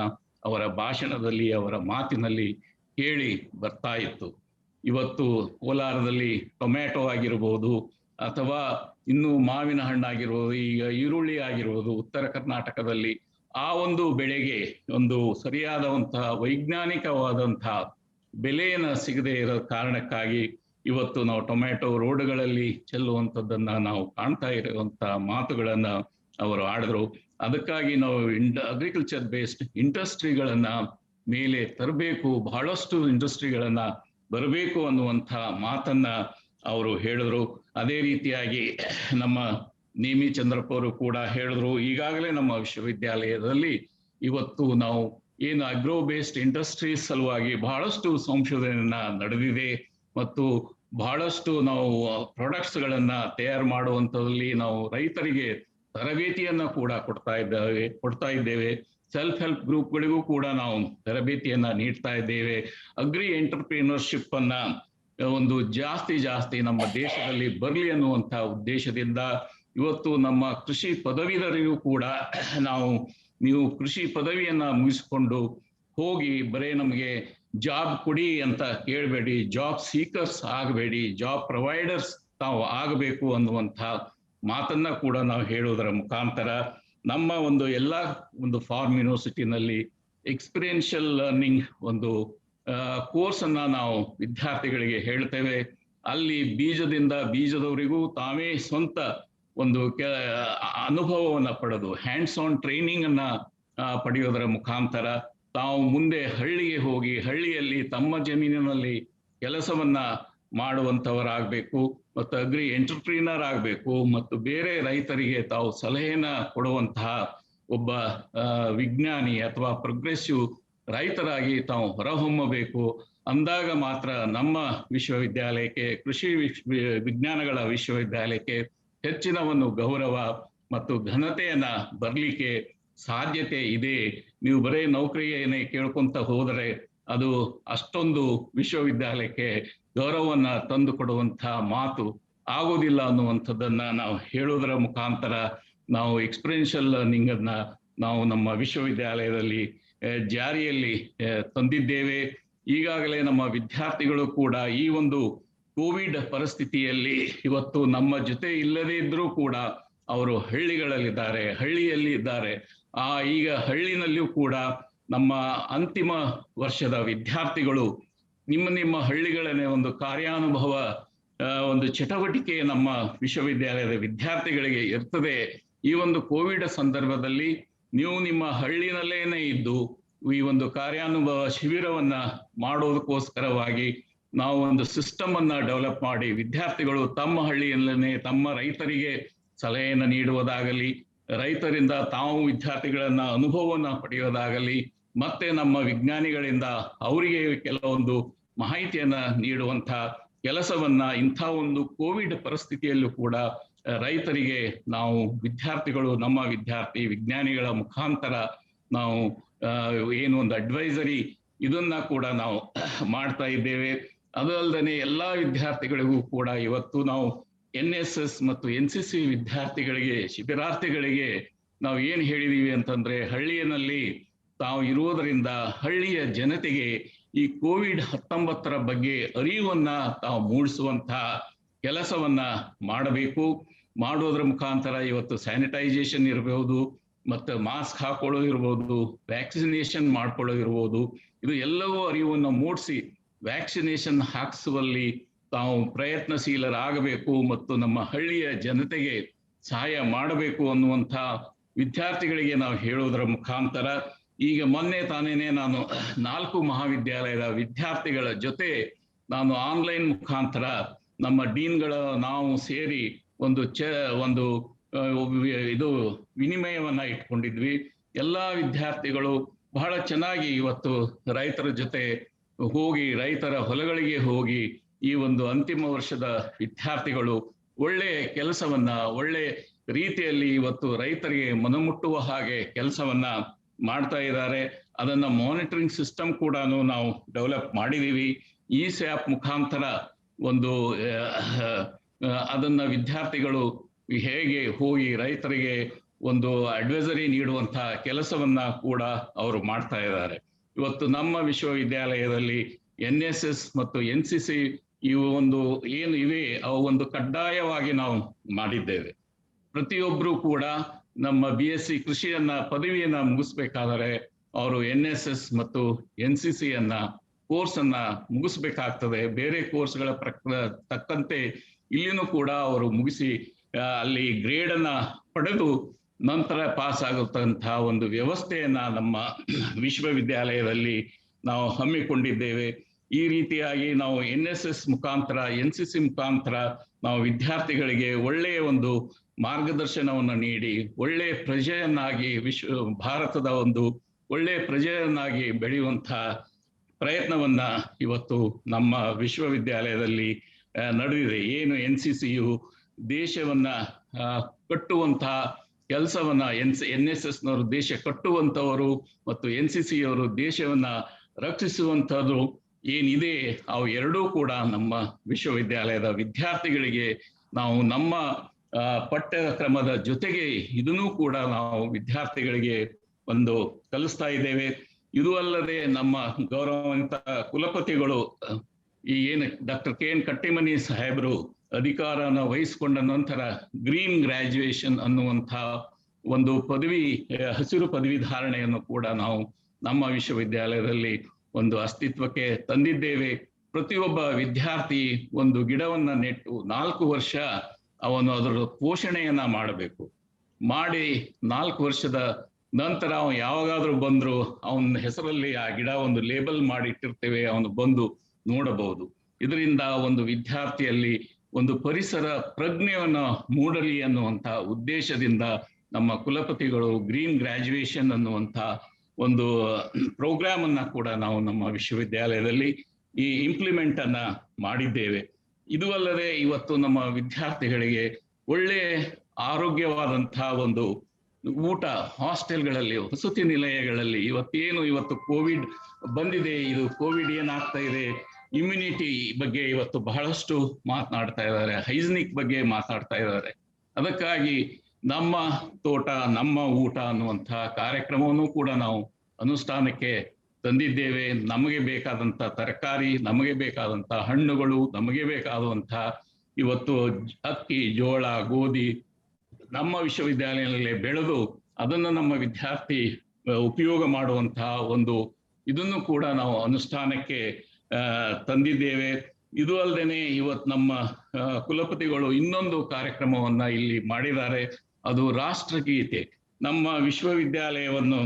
ಅವರ ಭಾಷಣದಲ್ಲಿ, ಅವರ ಮಾತಿನಲ್ಲಿ ಕೇಳಿ ಬರ್ತಾ ಇತ್ತು. ಇವತ್ತು ಕೋಲಾರದಲ್ಲಿ ಟೊಮ್ಯಾಟೊ ಆಗಿರ್ಬೋದು ಅಥವಾ ಇನ್ನು ಮಾವಿನ ಹಣ್ಣಾಗಿರ್ಬೋದು, ಈಗ ಈರುಳ್ಳಿ ಆಗಿರ್ಬೋದು, ಉತ್ತರ ಕರ್ನಾಟಕದಲ್ಲಿ ಆ ಒಂದು ಬೆಳೆಗೆ ಒಂದು ಸರಿಯಾದಂತಹ ವೈಜ್ಞಾನಿಕವಾದಂತಹ ಬೆಲೆಯನ್ನು ಸಿಗದೆ ಇರೋ ಕಾರಣಕ್ಕಾಗಿ ಇವತ್ತು ನಾವು ಟೊಮ್ಯಾಟೊ ರೋಡ್ಗಳಲ್ಲಿ ಚೆಲ್ಲುವಂಥದ್ದನ್ನ ನಾವು ಕಾಣ್ತಾ ಇರುವಂತಹ ಮಾತುಗಳನ್ನ ಅವರು ಆಡಿದ್ರು. ಅದಕ್ಕಾಗಿ ನಾವು ಅಗ್ರಿಕಲ್ಚರ್ ಬೇಸ್ಡ್ ಇಂಡಸ್ಟ್ರಿಗಳನ್ನ ಮೇಲೆ ತರಬೇಕು, ಬಹಳಷ್ಟು ಇಂಡಸ್ಟ್ರಿಗಳನ್ನ ಬರಬೇಕು ಅನ್ನುವಂಥ ಮಾತನ್ನ ಅವರು ಹೇಳಿದ್ರು. ಅದೇ ರೀತಿಯಾಗಿ ನಮ್ಮ ನೇಮಿ ಚಂದ್ರಪ್ಪ ಅವರು ಕೂಡ ಹೇಳಿದ್ರು. ಈಗಾಗಲೇ ನಮ್ಮ ವಿಶ್ವವಿದ್ಯಾಲಯದಲ್ಲಿ ಇವತ್ತು ನಾವು ಏನು ಅಗ್ರೋ ಬೇಸ್ಡ್ ಇಂಡಸ್ಟ್ರೀಸ್ ಸಲುವಾಗಿ ಬಹಳಷ್ಟು ಸಂಶೋಧನೆಯನ್ನ ನಡೆದಿದೆ ಮತ್ತು ಬಹಳಷ್ಟು ನಾವು ಪ್ರಾಡಕ್ಟ್ಸ್ಗಳನ್ನ ತಯಾರು ಮಾಡುವಂಥದ್ರಲ್ಲಿ ನಾವು ರೈತರಿಗೆ ತರಬೇತಿಯನ್ನ ಕೂಡ ಕೊಡ್ತಾ ಇದ್ದೇವೆ. ಸೆಲ್ಫ್ ಹೆಲ್ಪ್ ಗ್ರೂಪ್ಗಳಿಗೂ ಕೂಡ ನಾವು ತರಬೇತಿಯನ್ನ ನೀಡ್ತಾ ಇದ್ದೇವೆ. ಅಗ್ರಿ ಎಂಟರ್ಪ್ರಿನರ್ಶಿಪ್ ಅನ್ನ ಒಂದು ಜಾಸ್ತಿ ನಮ್ಮ ದೇಶದಲ್ಲಿ ಬರಲಿ ಅನ್ನುವಂಥ ಉದ್ದೇಶದಿಂದ ಇವತ್ತು ನಮ್ಮ ಕೃಷಿ ಪದವೀಧರಿಗೂ ಕೂಡ ನೀವು ಕೃಷಿ ಪದವಿಯನ್ನ ಮುಗಿಸಿಕೊಂಡು ಹೋಗಿ ಬರೇ ನಮಗೆ ಜಾಬ್ ಕೊಡಿ ಅಂತ ಕೇಳಬೇಡಿ, ಜಾಬ್ ಸೀಕರ್ಸ್ ಆಗಬೇಡಿ, ಜಾಬ್ ಪ್ರೊವೈಡರ್ಸ್ ತಾವು ಆಗಬೇಕು ಅನ್ನುವಂಥ ಮಾತನ್ನ ಕೂಡ ನಾವು ಹೇಳೋದರ ಮುಖಾಂತರ ನಮ್ಮ ಒಂದು ಎಲ್ಲ ಒಂದು ಫಾರ್ಮ್ ಯೂನಿವರ್ಸಿಟಿನಲ್ಲಿ ಎಕ್ಸ್ಪೀರಿಯನ್ಷಿಯಲ್ ಲರ್ನಿಂಗ್ ಒಂದು ಕೋರ್ಸ್ ಅನ್ನ ನಾವು ವಿದ್ಯಾರ್ಥಿಗಳಿಗೆ ಹೇಳ್ತೇವೆ. ಅಲ್ಲಿ ಬೀಜದವರೆಗೂ ತಾವೇ ಸ್ವಂತ ಒಂದು ಅನುಭವವನ್ನ ಪಡೆದು ಹ್ಯಾಂಡ್ಸ್ ಆನ್ ಟ್ರೈನಿಂಗ್ ಅನ್ನ ಪಡೆಯೋದರ ಮುಖಾಂತರ ತಾವು ಮುಂದೆ ಹಳ್ಳಿಗೆ ಹೋಗಿ ಹಳ್ಳಿಯಲ್ಲಿ ತಮ್ಮ ಜಮೀನಿನಲ್ಲಿ ಕೆಲಸವನ್ನ ಮಾಡುವಂತವರಾಗಬೇಕು ಮತ್ತು ಅಗ್ರಿ ಎಂಟರ್ಪ್ರೀನರ್ ಆಗಬೇಕು ಮತ್ತು ಬೇರೆ ರೈತರಿಗೆ ತಾವು ಸಲಹೆನ ಕೊಡುವಂತಹ ಒಬ್ಬ ವಿಜ್ಞಾನಿ ಅಥವಾ ಪ್ರೋಗ್ರೆಸಿವ್ ರೈತರಾಗಿ ತಾವು ಹೊರಹೊಮ್ಮಬೇಕು. ಅಂದಾಗ ಮಾತ್ರ ನಮ್ಮ ವಿಶ್ವವಿದ್ಯಾಲಯಕ್ಕೆ, ಕೃಷಿ ವಿಜ್ಞಾನಗಳ ವಿಶ್ವವಿದ್ಯಾಲಯಕ್ಕೆ ಹೆಚ್ಚಿನ ಒಂದು ಗೌರವ ಮತ್ತು ಘನತೆಯನ್ನ ಬರಲಿಕ್ಕೆ ಸಾಧ್ಯತೆ ಇದೆ. ನೀವು ಬರೇ ನೌಕರಿಯನ್ನೇ ಕೇಳ್ಕೊಂತ ಹೋದರೆ ಅದು ಅಷ್ಟೊಂದು ವಿಶ್ವವಿದ್ಯಾಲಯಕ್ಕೆ ಗೌರವವನ್ನ ತಂದು ಕೊಡುವಂತಹ ಮಾತು ಆಗೋದಿಲ್ಲ ಅನ್ನುವಂಥದ್ದನ್ನ ನಾವು ಹೇಳೋದರ ಮುಖಾಂತರ ನಾವು ಎಕ್ಸ್ಪೀರಿಯನ್ಷಿಯಲ್ ಲರ್ನಿಂಗ್ ಅನ್ನ ನಾವು ನಮ್ಮ ವಿಶ್ವವಿದ್ಯಾಲಯದಲ್ಲಿ ಜಾರಿಯಲ್ಲಿ ತಂದಿದ್ದೇವೆ. ಈಗಾಗಲೇ ನಮ್ಮ ವಿದ್ಯಾರ್ಥಿಗಳು ಕೂಡ ಈ ಒಂದು ಕೋವಿಡ್ ಪರಿಸ್ಥಿತಿಯಲ್ಲಿ ಇವತ್ತು ನಮ್ಮ ಜೊತೆ ಇಲ್ಲದೇ ಇದ್ರೂ ಕೂಡ ಅವರು ಹಳ್ಳಿಯಲ್ಲಿ ಇದ್ದಾರೆ. ಈಗ ಹಳ್ಳಿನಲ್ಲಿಯೂ ಕೂಡ ನಮ್ಮ ಅಂತಿಮ ವರ್ಷದ ವಿದ್ಯಾರ್ಥಿಗಳು ನಿಮ್ಮ ಹಳ್ಳಿಗಳನ್ನೇ ಒಂದು ಕಾರ್ಯಾನುಭವ ಒಂದು ಚಟುವಟಿಕೆ ನಮ್ಮ ವಿಶ್ವವಿದ್ಯಾಲಯದ ವಿದ್ಯಾರ್ಥಿಗಳಿಗೆ ಇರ್ತದೆ. ಈ ಒಂದು ಕೋವಿಡ್ ಸಂದರ್ಭದಲ್ಲಿ ನೀವು ನಿಮ್ಮ ಹಳ್ಳಿನಲ್ಲೇನೆ ಇದ್ದು ಈ ಒಂದು ಕಾರ್ಯಾನುಭವ ಶಿಬಿರವನ್ನ ಮಾಡೋದಕ್ಕೋಸ್ಕರವಾಗಿ ನಾವು ಒಂದು ಸಿಸ್ಟಮ್ ಅನ್ನ ಡೆವಲಪ್ ಮಾಡಿ ವಿದ್ಯಾರ್ಥಿಗಳು ತಮ್ಮ ಹಳ್ಳಿಯಲ್ಲೇ ತಮ್ಮ ರೈತರಿಗೆ ಸಲಹೆಯನ್ನು ನೀಡುವುದಾಗಲಿ, ರೈತರಿಂದ ತಾವು ವಿದ್ಯಾರ್ಥಿಗಳನ್ನ ಅನುಭವವನ್ನ ಪಡೆಯೋದಾಗಲಿ, ಮತ್ತೆ ನಮ್ಮ ವಿಜ್ಞಾನಿಗಳಿಂದ ಅವರಿಗೆ ಕೆಲವೊಂದು ಮಾಹಿತಿಯನ್ನ ನೀಡುವಂತ ಕೆಲಸವನ್ನ ಇಂಥ ಒಂದು ಕೋವಿಡ್ ಪರಿಸ್ಥಿತಿಯಲ್ಲೂ ಕೂಡ ರೈತರಿಗೆ ನಾವು ವಿದ್ಯಾರ್ಥಿಗಳು ನಮ್ಮ ವಿಜ್ಞಾನಿಗಳ ಮುಖಾಂತರ ನಾವು ಏನು ಒಂದು ಅಡ್ವೈಸರಿ ಇದನ್ನ ಕೂಡ ನಾವು ಮಾಡ್ತಾ ಇದ್ದೇವೆ. ಅದಲ್ಲದೆ ಎಲ್ಲಾ ವಿದ್ಯಾರ್ಥಿಗಳಿಗೂ ಕೂಡ ಇವತ್ತು ನಾವು NSS ಮತ್ತು NCC ವಿದ್ಯಾರ್ಥಿಗಳಿಗೆ ಶಿಬಿರಾರ್ಥಿಗಳಿಗೆ ನಾವು ಏನ್ ಹೇಳಿದೀವಿ ಅಂತಂದ್ರೆ, ಹಳ್ಳಿಯಲ್ಲಿ ತಾವು ಇರುವುದರಿಂದ ಹಳ್ಳಿಯ ಜನತೆಗೆ ಈ COVID-19 ಬಗ್ಗೆ ಅರಿವನ್ನ ತಾವು ಮೂಡಿಸುವಂತಹ ಕೆಲಸವನ್ನ ಮಾಡಬೇಕು. ಮಾಡೋದ್ರ ಮುಖಾಂತರ ಇವತ್ತು ಸ್ಯಾನಿಟೈಸೇಷನ್ ಇರಬಹುದು, ಮತ್ತೆ ಮಾಸ್ಕ್ ಹಾಕೊಳ್ಳೋದಿರ್ಬೋದು, ವ್ಯಾಕ್ಸಿನೇಷನ್ ಮಾಡ್ಕೊಳ್ಳೋದಿರ್ಬೋದು, ಇದು ಎಲ್ಲವೂ ಅರಿವನ್ನು ಮೂಡಿಸಿ ವ್ಯಾಕ್ಸಿನೇಷನ್ ಹಾಕಿಸುವಲ್ಲಿ ತಾವು ಪ್ರಯತ್ನಶೀಲರಾಗಬೇಕು ಮತ್ತು ನಮ್ಮ ಹಳ್ಳಿಯ ಜನತೆಗೆ ಸಹಾಯ ಮಾಡಬೇಕು ಅನ್ನುವಂಥ ವಿದ್ಯಾರ್ಥಿಗಳಿಗೆ ನಾವು ಹೇಳೋದರ ಮುಖಾಂತರ ಈಗ ಮೊನ್ನೆ ತಾನೇನೆ ನಾನು 4 ಮಹಾವಿದ್ಯಾಲಯದ ವಿದ್ಯಾರ್ಥಿಗಳ ಜೊತೆ ನಾನು ಆನ್ಲೈನ್ ಮುಖಾಂತರ ನಮ್ಮ ಡೀನ್ಗಳ ನಾವು ಸೇರಿ ಒಂದು ಇದು ವಿನಿಮಯವನ್ನ ಇಟ್ಕೊಂಡಿದ್ವಿ. ಎಲ್ಲಾ ವಿದ್ಯಾರ್ಥಿಗಳು ಬಹಳ ಚೆನ್ನಾಗಿ ಇವತ್ತು ರೈತರ ಜೊತೆ ಹೋಗಿ ರೈತರ ಹೊಲಗಳಿಗೆ ಹೋಗಿ ಈ ಒಂದು ಅಂತಿಮ ವರ್ಷದ ವಿದ್ಯಾರ್ಥಿಗಳು ಒಳ್ಳೆ ಕೆಲಸವನ್ನ ಒಳ್ಳೆ ರೀತಿಯಲ್ಲಿ ಇವತ್ತು ರೈತರಿಗೆ ಮನಮುಟ್ಟುವ ಹಾಗೆ ಕೆಲಸವನ್ನ ಮಾಡ್ತಾ ಇದ್ದಾರೆ. ಅದನ್ನ ಮಾನಿಟರಿಂಗ್ ಸಿಸ್ಟಮ್ ಕೂಡ ನಾವು ಡೆವಲಪ್ ಮಾಡಿದೀವಿ. ಈ ಸ್ಯಾಪ್ ಮುಖಾಂತರ ಒಂದು ಅದನ್ನ ವಿದ್ಯಾರ್ಥಿಗಳು ಹೇಗೆ ಹೋಗಿ ರೈತರಿಗೆ ಒಂದು ಅಡ್ವೈಸರಿ ನೀಡುವಂತಹ ಕೆಲಸವನ್ನ ಕೂಡ ಅವರು ಮಾಡ್ತಾ ಇದ್ದಾರೆ. ಇವತ್ತು ನಮ್ಮ ವಿಶ್ವವಿದ್ಯಾಲಯದಲ್ಲಿ NSS ಮತ್ತು NCC ಇವು ಏನು ಇವೆ ಅವು ಒಂದು ಕಡ್ಡಾಯವಾಗಿ ನಾವು ಮಾಡಿದ್ದೇವೆ. ಪ್ರತಿಯೊಬ್ಬರು ಕೂಡ ನಮ್ಮ BSc ಕೃಷಿಯನ್ನ ಪದವಿಯನ್ನ ಮುಗಿಸ್ಬೇಕಾದರೆ ಅವರು NSS ಮತ್ತು NCC ಕೋರ್ಸ್ ಅನ್ನ ಮುಗಿಸ್ಬೇಕಾಗ್ತದೆ. ಬೇರೆ ಕೋರ್ಸ್ಗಳ ತಕ್ಕಂತೆ ಇಲ್ಲಿನೂ ಕೂಡ ಅವರು ಮುಗಿಸಿ ಅಲ್ಲಿ ಗ್ರೇಡ್ ಅನ್ನ ಪಡೆದು ನಂತರ ಪಾಸ್ ಆಗುತ್ತಂತಹ ಒಂದು ವ್ಯವಸ್ಥೆಯನ್ನ ನಮ್ಮ ವಿಶ್ವವಿದ್ಯಾಲಯದಲ್ಲಿ ನಾವು ಹಮ್ಮಿಕೊಂಡಿದ್ದೇವೆ. ಈ ರೀತಿಯಾಗಿ ನಾವು NSS ಮುಖಾಂತರ NCC ಮುಖಾಂತರ ನಾವು ವಿದ್ಯಾರ್ಥಿಗಳಿಗೆ ಒಳ್ಳೆಯ ಒಂದು ಮಾರ್ಗದರ್ಶನವನ್ನು ನೀಡಿ ಒಳ್ಳೆಯ ಪ್ರಜೆಯನ್ನಾಗಿ ಭಾರತದ ಒಂದು ಒಳ್ಳೆಯ ಪ್ರಜೆಯನ್ನಾಗಿ ಬೆಳೆಯುವಂತಹ ಪ್ರಯತ್ನವನ್ನ ಇವತ್ತು ನಮ್ಮ ವಿಶ್ವವಿದ್ಯಾಲಯದಲ್ಲಿ ನಡೆದಿದೆ. ಏನು NCCಯು ದೇಶವನ್ನ ಕಟ್ಟುವಂತಹ ಕೆಲಸವನ್ನ NSSನವರು ದೇಶ ಕಟ್ಟುವಂತವರು ಮತ್ತು NCCಯವರು ದೇಶವನ್ನ ರಕ್ಷಿಸುವಂತಹದ್ದು ಏನಿದೆ ಅವು ಎರಡೂ ಕೂಡ ನಮ್ಮ ವಿಶ್ವವಿದ್ಯಾಲಯದ ವಿದ್ಯಾರ್ಥಿಗಳಿಗೆ ನಾವು ನಮ್ಮ ಪಠ್ಯಕ್ರಮದ ಜೊತೆಗೆ ಇದನ್ನೂ ಕೂಡ ನಾವು ವಿದ್ಯಾರ್ಥಿಗಳಿಗೆ ಒಂದು ಕಲಿಸ್ತಾ ಇದ್ದೇವೆ. ಇದು ಅಲ್ಲದೆ ನಮ್ಮ ಗೌರವಾನ್ವಿತ ಕುಲಪತಿಗಳು ಈ ಏನು ಡಾಕ್ಟರ್ KN ಕಟ್ಟಿಮನಿ ಸಾಹೇಬರು ಅಧಿಕಾರನ ವಹಿಸಿಕೊಂಡ ನಂತರ ಗ್ರೀನ್ ಗ್ರಾಜುಯೇಷನ್ ಅನ್ನುವಂಥ ಒಂದು ಹಸಿರು ಪದವಿ ಧಾರಣೆಯನ್ನು ಕೂಡ ನಾವು ನಮ್ಮ ವಿಶ್ವವಿದ್ಯಾಲಯದಲ್ಲಿ ಒಂದು ಅಸ್ತಿತ್ವಕ್ಕೆ ತಂದಿದ್ದೇವೆ. ಪ್ರತಿಯೊಬ್ಬ ವಿದ್ಯಾರ್ಥಿ ಒಂದು ಗಿಡವನ್ನ ನೆಟ್ಟು 4 ವರ್ಷ ಅವನು ಅದರ ಪೋಷಣೆಯನ್ನ ಮಾಡಬೇಕು. ಮಾಡಿ 4 ವರ್ಷದ ನಂತರ ಅವನು ಯಾವಾಗಾದ್ರೂ ಬಂದ್ರು ಅವನ ಹೆಸರಲ್ಲಿ ಆ ಗಿಡ ಒಂದು ಲೇಬಲ್ ಮಾಡಿ ಇಟ್ಟಿರ್ತೇವೆ, ಅವನು ಬಂದು ನೋಡಬಹುದು. ಇದರಿಂದ ಒಂದು ವಿದ್ಯಾರ್ಥಿಯಲ್ಲಿ ಒಂದು ಪರಿಸರ ಪ್ರಜ್ಞೆಯನ್ನು ಮೂಡಲಿ ಅನ್ನುವಂಥ ಉದ್ದೇಶದಿಂದ ನಮ್ಮ ಕುಲಪತಿಗಳು ಗ್ರೀನ್ ಗ್ರಾಜುಯೇಷನ್ ಅನ್ನುವಂಥ ಒಂದು ಪ್ರೋಗ್ರಾಮ್ ಅನ್ನ ಕೂಡ ನಾವು ನಮ್ಮ ವಿಶ್ವವಿದ್ಯಾಲಯದಲ್ಲಿ ಈ ಇಂಪ್ಲಿಮೆಂಟ್ ಅನ್ನ ಮಾಡಿದ್ದೇವೆ. ಇದು ಅಲ್ಲದೆ ಇವತ್ತು ನಮ್ಮ ವಿದ್ಯಾರ್ಥಿಗಳಿಗೆ ಒಳ್ಳೆ ಆರೋಗ್ಯವಾದಂತಹ ಒಂದು ಊಟ ಹಾಸ್ಟೆಲ್ಗಳಲ್ಲಿ, ವಸತಿ ನಿಲಯಗಳಲ್ಲಿ ಇವತ್ತು ಕೋವಿಡ್ ಬಂದಿದೆ, ಇದು ಕೋವಿಡ್ ಏನಾಗ್ತಾ ಇದೆ, ಇಮ್ಯುನಿಟಿ ಬಗ್ಗೆ ಇವತ್ತು ಬಹಳಷ್ಟು ಮಾತನಾಡ್ತಾ ಇದ್ದಾರೆ, ಹೈಜಿನಿಕ್ ಬಗ್ಗೆ ಮಾತಾಡ್ತಾ ಇದ್ದಾರೆ. ಅದಕ್ಕಾಗಿ ನಮ್ಮ ತೋಟ ನಮ್ಮ ಊಟ ಅನ್ನುವಂತಹ ಕಾರ್ಯಕ್ರಮವನ್ನು ಕೂಡ ನಾವು ಅನುಷ್ಠಾನಕ್ಕೆ ತಂದಿದ್ದೇವೆ. ನಮಗೆ ಬೇಕಾದಂತ ತರಕಾರಿ, ನಮಗೆ ಬೇಕಾದಂತ ಹಣ್ಣುಗಳು, ನಮಗೆ ಬೇಕಾದಂತಹ ಇವತ್ತು ಅಕ್ಕಿ, ಜೋಳ, ಗೋಧಿ ನಮ್ಮ ವಿಶ್ವವಿದ್ಯಾಲಯದಲ್ಲಿ ಬೆಳೆದು ಅದನ್ನು ನಮ್ಮ ವಿದ್ಯಾರ್ಥಿ ಉಪಯೋಗ ಮಾಡುವಂತಹ ಒಂದು ಇದನ್ನು ಕೂಡ ನಾವು ಅನುಷ್ಠಾನಕ್ಕೆ ತಂದಿದ್ದೇವೆ. ಇದು ಅಲ್ಲದೆ ಇವತ್ತು ನಮ್ಮ ಕುಲಪತಿಗಳು ಇನ್ನೊಂದು ಕಾರ್ಯಕ್ರಮವನ್ನ ಇಲ್ಲಿ ಮಾಡಿದ್ದಾರೆ, ಅದು ರಾಷ್ಟ್ರಗೀತೆ. ನಮ್ಮ ವಿಶ್ವವಿದ್ಯಾಲಯವನ್ನು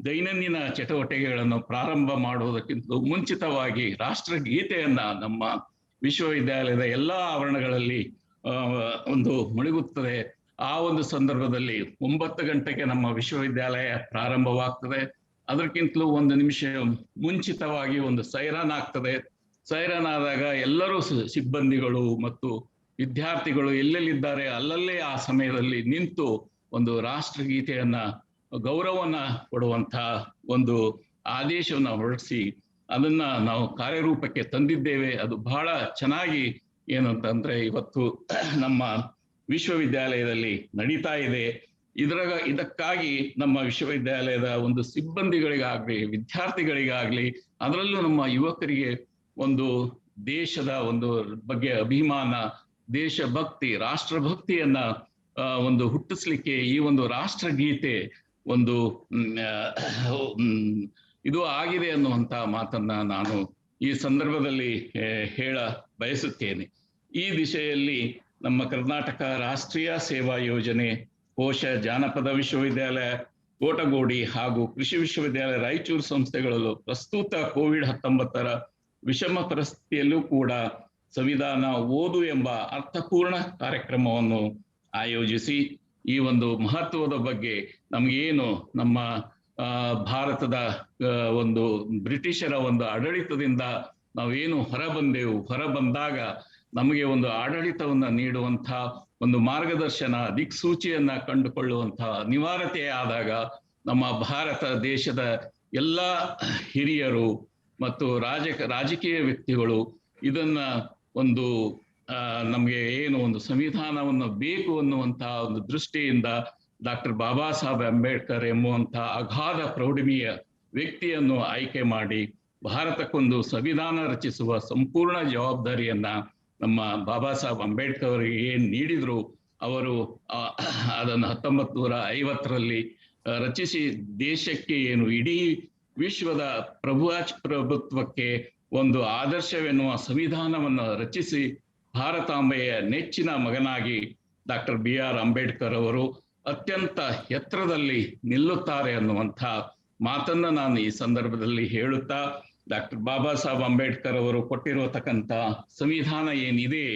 ದೈನಂದಿನ ಚಟುವಟಿಕೆಗಳನ್ನು ಪ್ರಾರಂಭ ಮಾಡುವುದಕ್ಕಿಂತ ಮುಂಚಿತವಾಗಿ ರಾಷ್ಟ್ರಗೀತೆಯನ್ನ ನಮ್ಮ ವಿಶ್ವವಿದ್ಯಾಲಯದ ಎಲ್ಲಾ ಆವರಣಗಳಲ್ಲಿ ಒಂದು ಮೊಳಗುತ್ತದೆ. ಆ ಒಂದು ಸಂದರ್ಭದಲ್ಲಿ 9 ಗಂಟೆಗೆ ನಮ್ಮ ವಿಶ್ವವಿದ್ಯಾಲಯ ಪ್ರಾರಂಭವಾಗ್ತದೆ. ಅದಕ್ಕಿಂತಲೂ 1 ನಿಮಿಷ ಮುಂಚಿತವಾಗಿ ಒಂದು ಸೈರನ್ ಆಗ್ತದೆ. ಸೈರನ್ ಆದಾಗ ಎಲ್ಲರೂ ಸಿಬ್ಬಂದಿಗಳು ಮತ್ತು ವಿದ್ಯಾರ್ಥಿಗಳು ಎಲ್ಲೆಲ್ಲಿದ್ದಾರೆ ಅಲ್ಲಲ್ಲೇ ಆ ಸಮಯದಲ್ಲಿ ನಿಂತು ಒಂದು ರಾಷ್ಟ್ರಗೀತೆಯನ್ನ ಗೌರವನ ಕೊಡುವಂತ ಒಂದು ಆದೇಶವನ್ನ ಹೊರಡಿಸಿ ಅದನ್ನ ನಾವು ಕಾರ್ಯರೂಪಕ್ಕೆ ತಂದಿದ್ದೇವೆ. ಅದು ಬಹಳ ಚೆನ್ನಾಗಿ ಏನಂತಂದ್ರೆ ಇವತ್ತು ನಮ್ಮ ವಿಶ್ವವಿದ್ಯಾಲಯದಲ್ಲಿ ನಡೀತಾ ಇದೆ. ಇದಕ್ಕಾಗಿ ನಮ್ಮ ವಿಶ್ವವಿದ್ಯಾಲಯದ ಒಂದು ಸಿಬ್ಬಂದಿಗಳಿಗಾಗ್ಲಿ, ವಿದ್ಯಾರ್ಥಿಗಳಿಗಾಗ್ಲಿ, ಅದರಲ್ಲೂ ನಮ್ಮ ಯುವಕರಿಗೆ ಒಂದು ದೇಶದ ಒಂದು ಬಗ್ಗೆ ಅಭಿಮಾನ, ದೇಶಭಕ್ತಿ, ರಾಷ್ಟ್ರಭಕ್ತಿಯನ್ನ ಒಂದು ಹುಟ್ಟಿಸ್ಲಿಕ್ಕೆ ಈ ಒಂದು ರಾಷ್ಟ್ರಗೀತೆ ಒಂದು ಇದು ಆಗಿದೆ ಅನ್ನುವಂತ ಮಾತನ್ನ ನಾನು ಈ ಸಂದರ್ಭದಲ್ಲಿ ಹೇಳ ಬಯಸುತ್ತೇನೆ. ಈ ದಿಶೆಯಲ್ಲಿ ನಮ್ಮ ಕರ್ನಾಟಕ ರಾಷ್ಟ್ರೀಯ ಸೇವಾ ಯೋಜನೆ, ಕೋಶ, ಜಾನಪದ ವಿಶ್ವವಿದ್ಯಾಲಯ ಕೋಟಗೋಡಿ ಹಾಗೂ ಕೃಷಿ ವಿಶ್ವವಿದ್ಯಾಲಯ ರಾಯಚೂರು ಸಂಸ್ಥೆಗಳಲ್ಲೂ ಪ್ರಸ್ತುತ ಕೋವಿಡ್-19 ವಿಷಮ ಪರಿಸ್ಥಿತಿಯಲ್ಲೂ ಕೂಡ ಸಂವಿಧಾನ ಓದು ಎಂಬ ಅರ್ಥಪೂರ್ಣ ಕಾರ್ಯಕ್ರಮವನ್ನು ಆಯೋಜಿಸಿ ಈ ಒಂದು ಮಹತ್ವದ ಬಗ್ಗೆ ನಮಗೇನು ನಮ್ಮ ಭಾರತದ ಒಂದು ಬ್ರಿಟಿಷರ ಒಂದು ಆಡಳಿತದಿಂದ ನಾವೇನು ಹೊರಬಂದಾಗ ನಮಗೆ ಒಂದು ಆಡಳಿತವನ್ನ ನೀಡುವಂಥ ಒಂದು ಮಾರ್ಗದರ್ಶನ, ದಿಕ್ಸೂಚಿಯನ್ನ ಕಂಡುಕೊಳ್ಳುವಂತಹ ಅನಿವಾರ್ಯತೆ ಆದಾಗ ನಮ್ಮ ಭಾರತ ದೇಶದ ಎಲ್ಲ ಹಿರಿಯರು ಮತ್ತು ರಾಜಕೀಯ ವ್ಯಕ್ತಿಗಳು ಇದನ್ನ ಒಂದು ನಮಗೆ ಏನು ಒಂದು ಸಂವಿಧಾನವನ್ನು ಬೇಕು ಅನ್ನುವಂತಹ ಒಂದು ದೃಷ್ಟಿಯಿಂದ ಡಾಕ್ಟರ್ ಬಾಬಾ ಸಾಹೇಬ್ ಅಂಬೇಡ್ಕರ್ ಎಂಬುವಂತಹ ಅಗಾಧ ಪ್ರೌಢಿಮೆಯ ವ್ಯಕ್ತಿಯನ್ನು ಆಯ್ಕೆ ಮಾಡಿ ಭಾರತಕ್ಕೊಂದು ಸಂವಿಧಾನ ರಚಿಸುವ ಸಂಪೂರ್ಣ ಜವಾಬ್ದಾರಿಯನ್ನ ನಮ್ಮ ಬಾಬಾ ಸಾಹೇಬ್ ಅಂಬೇಡ್ಕರ್ ಅವರಿಗೆ ಏನ್ ನೀಡಿದ್ರು, ಅವರು ಅದನ್ನು 1950ರಲ್ಲಿ ರಚಿಸಿ ದೇಶಕ್ಕೆ ಏನು ಇಡೀ ವಿಶ್ವದ ಪ್ರಭುತ್ವಕ್ಕೆ ಒಂದು ಆದರ್ಶವೆನ್ನುವ ಸಂವಿಧಾನವನ್ನು ರಚಿಸಿ ಭಾರತಾಂಬೆಯ ನೆಚ್ಚಿನ ಮಗನಾಗಿ ಡಾಕ್ಟರ್ BR ಅಂಬೇಡ್ಕರ್ ಅವರು ಅತ್ಯಂತ ಎತ್ತರದಲ್ಲಿ ನಿಲ್ಲುತ್ತಾರೆ ಅನ್ನುವಂಥ ಮಾತನ್ನ ನಾನು ಈ ಸಂದರ್ಭದಲ್ಲಿ ಹೇಳುತ್ತಾ, ಡಾಕ್ಟರ್ ಬಾಬಾ ಸಾಹೇಬ್ ಅಂಬೇಡ್ಕರ್ ಅವರು ಕೊಟ್ಟಿರತಕ್ಕಂಥ ಸಂವಿಧಾನ ಏನಿದೆ